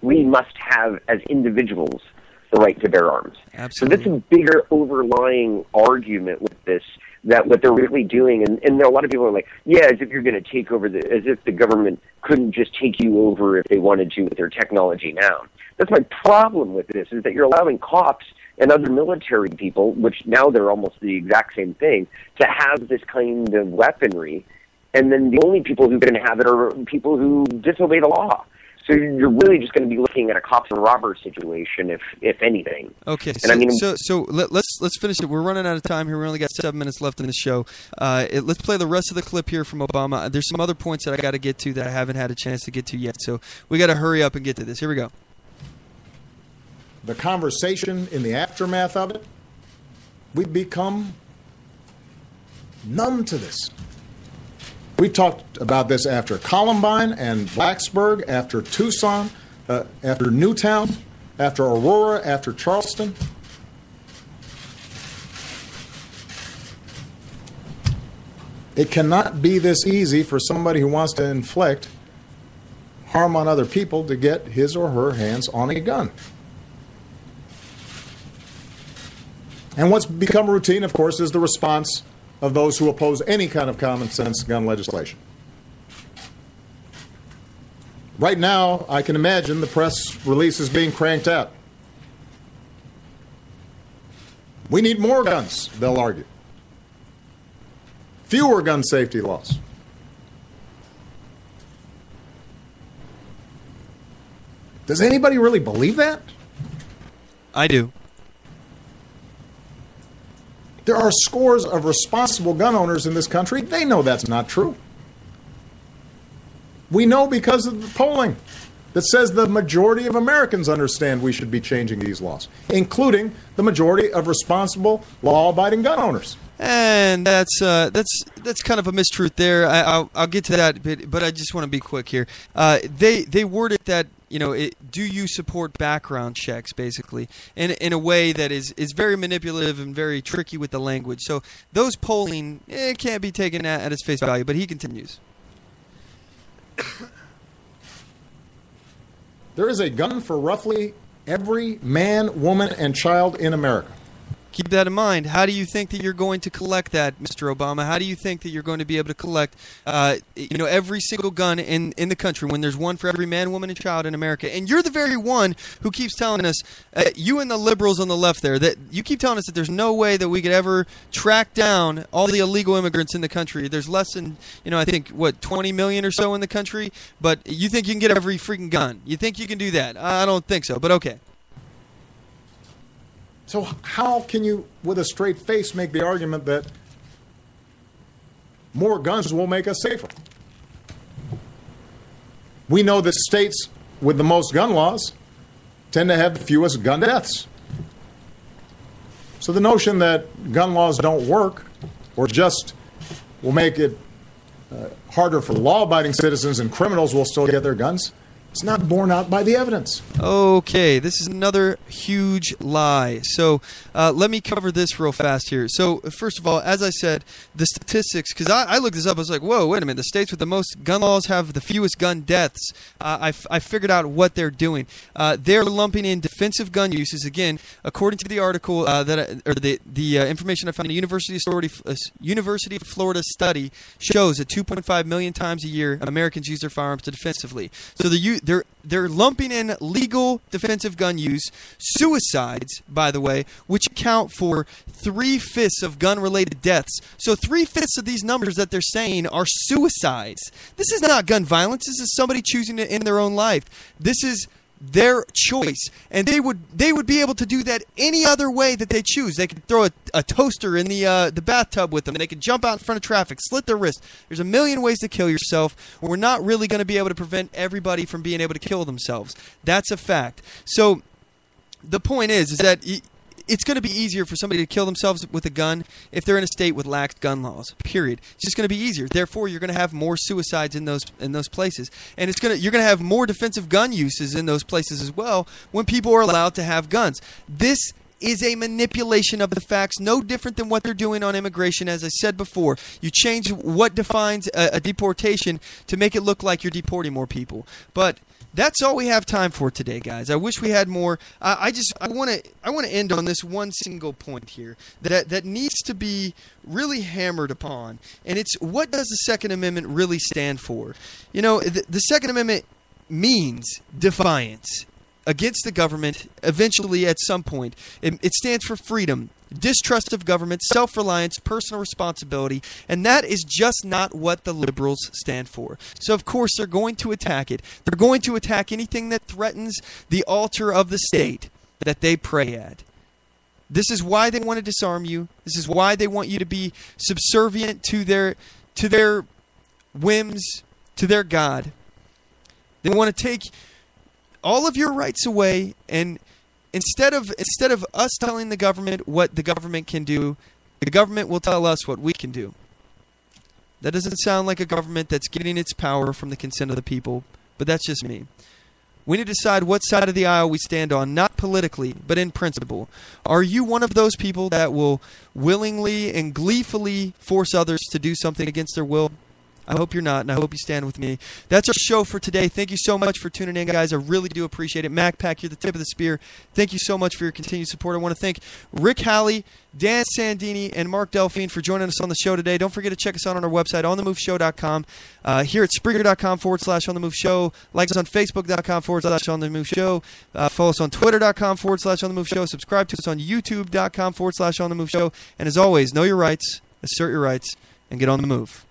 We must have, as individuals, the right to bear arms. Absolutely. So that's a bigger overlying argument with this, that what they're really doing, and a lot of people are like, yeah, as if you're going to take over, as if the government couldn't just take you over if they wanted to with their technology now. That's my problem with this, is that you're allowing cops and other military people, which now they're almost the exact same thing, to have this kind of weaponry, and then the only people who are going to have it are people who disobey the law. So you're really just going to be looking at a cops and robbers situation, if anything. Okay, and so let's finish it. We're running out of time here. We only got 7 minutes left in the show. Let's play the rest of the clip here from Obama. There's some other points that I got to get to that I haven't had a chance to get to yet. So we got to hurry up and get to this. Here we go. The conversation in the aftermath of it, we've become numb to this. We talked about this after Columbine and Blacksburg, after Tucson, after Newtown, after Aurora, after Charleston. It cannot be this easy for somebody who wants to inflict harm on other people to get his or her hands on a gun. And what's become routine, of course, is the response of those who oppose any kind of common sense gun legislation. Right now, I can imagine the press releases being cranked out. We need more guns, they'll argue. Fewer gun safety laws. Does anybody really believe that? I do. There are scores of responsible gun owners in this country. They know that's not true. We know because of the polling that says the majority of Americans understand we should be changing these laws, including the majority of responsible, law-abiding gun owners. And that's kind of a mistruth there. I'll get to that, but I just want to be quick here. They worded that, do you support background checks, basically, in a way that is very manipulative and very tricky with the language. So those polling can't be taken at its face value, but he continues. There is a gun for roughly every man, woman, and child in America. Keep that in mind. How do you think that you're going to collect that, Mr. Obama? How do you think that you're going to be able to collect, every single gun in the country when there's one for every man, woman, and child in America? And you're the very one who keeps telling us, you and the liberals on the left there, that you keep telling us that there's no way that we could ever track down all the illegal immigrants in the country. There's less than, 20 million or so in the country, but you think you can get every freaking gun. You think you can do that? I don't think so, but okay. So how can you, with a straight face, make the argument that more guns will make us safer? We know that states with the most gun laws tend to have the fewest gun deaths. So the notion that gun laws don't work or just will make it harder for law-abiding citizens and criminals will still get their guns, it's not borne out by the evidence. Okay, this is another huge lie. So let me cover this real fast here. So first of all, as I said, the statistics, because I looked this up, I was like, whoa, wait a minute. The states with the most gun laws have the fewest gun deaths. I figured out what they're doing. They're lumping in defensive gun uses. Again, according to the article the information I found, a University of Florida study shows that 2.5 million times a year Americans use their firearms defensively. So they're lumping in legal defensive gun use, suicides, by the way, which account for 3/5 of gun-related deaths. So 3/5 of these numbers that they're saying are suicides. This is not gun violence. This is somebody choosing to end their own life. This is their choice, and they would be able to do that any other way that they choose. They could throw a toaster in the bathtub with them, and they could jump out in front of traffic, slit their wrist. There's a million ways to kill yourself. We're not really going to be able to prevent everybody from being able to kill themselves. That's a fact. So the point is that it's going to be easier for somebody to kill themselves with a gun if they're in a state with lax gun laws. Period. It's just going to be easier. Therefore, you're going to have more suicides in those places, and you're going to have more defensive gun uses in those places as well when people are allowed to have guns. This is a manipulation of the facts, no different than what they're doing on immigration. As I said before, you change what defines a deportation to make it look like you're deporting more people. But that's all we have time for today, guys. I wish we had more. I want to end on this one single point here that needs to be really hammered upon, and it's, what does the Second Amendment really stand for? You know, the Second Amendment means defiance against the government. Eventually, at some point, it stands for freedom, distrust of government, self-reliance, personal responsibility, and that is just not what the liberals stand for. So, of course, they're going to attack it. They're going to attack anything that threatens the altar of the state that they pray at. This is why they want to disarm you. This is why they want you to be subservient to their whims, to their God. They want to take all of your rights away, and instead of us telling the government what the government can do, the government will tell us what we can do. That doesn't sound like a government that's getting its power from the consent of the people, but that's just me. We need to decide what side of the aisle we stand on, not politically, but in principle. Are you one of those people that will willingly and gleefully force others to do something against their will? I hope you're not, and I hope you stand with me. That's our show for today. Thank you so much for tuning in, guys. I really do appreciate it. MacPack, you're the tip of the spear. Thank you so much for your continued support. I want to thank Rick Halley, Dan Sandini, and Mark Delphine for joining us on the show today. Don't forget to check us out on our website, OnTheMoveShow.com. Here at Spreaker.com/OnTheMoveShow. Like us on Facebook.com/OnTheMoveShow. Follow us on Twitter.com/OnTheMoveShow. Subscribe to us on YouTube.com/OnTheMoveShow. And as always, know your rights, assert your rights, and get on the move.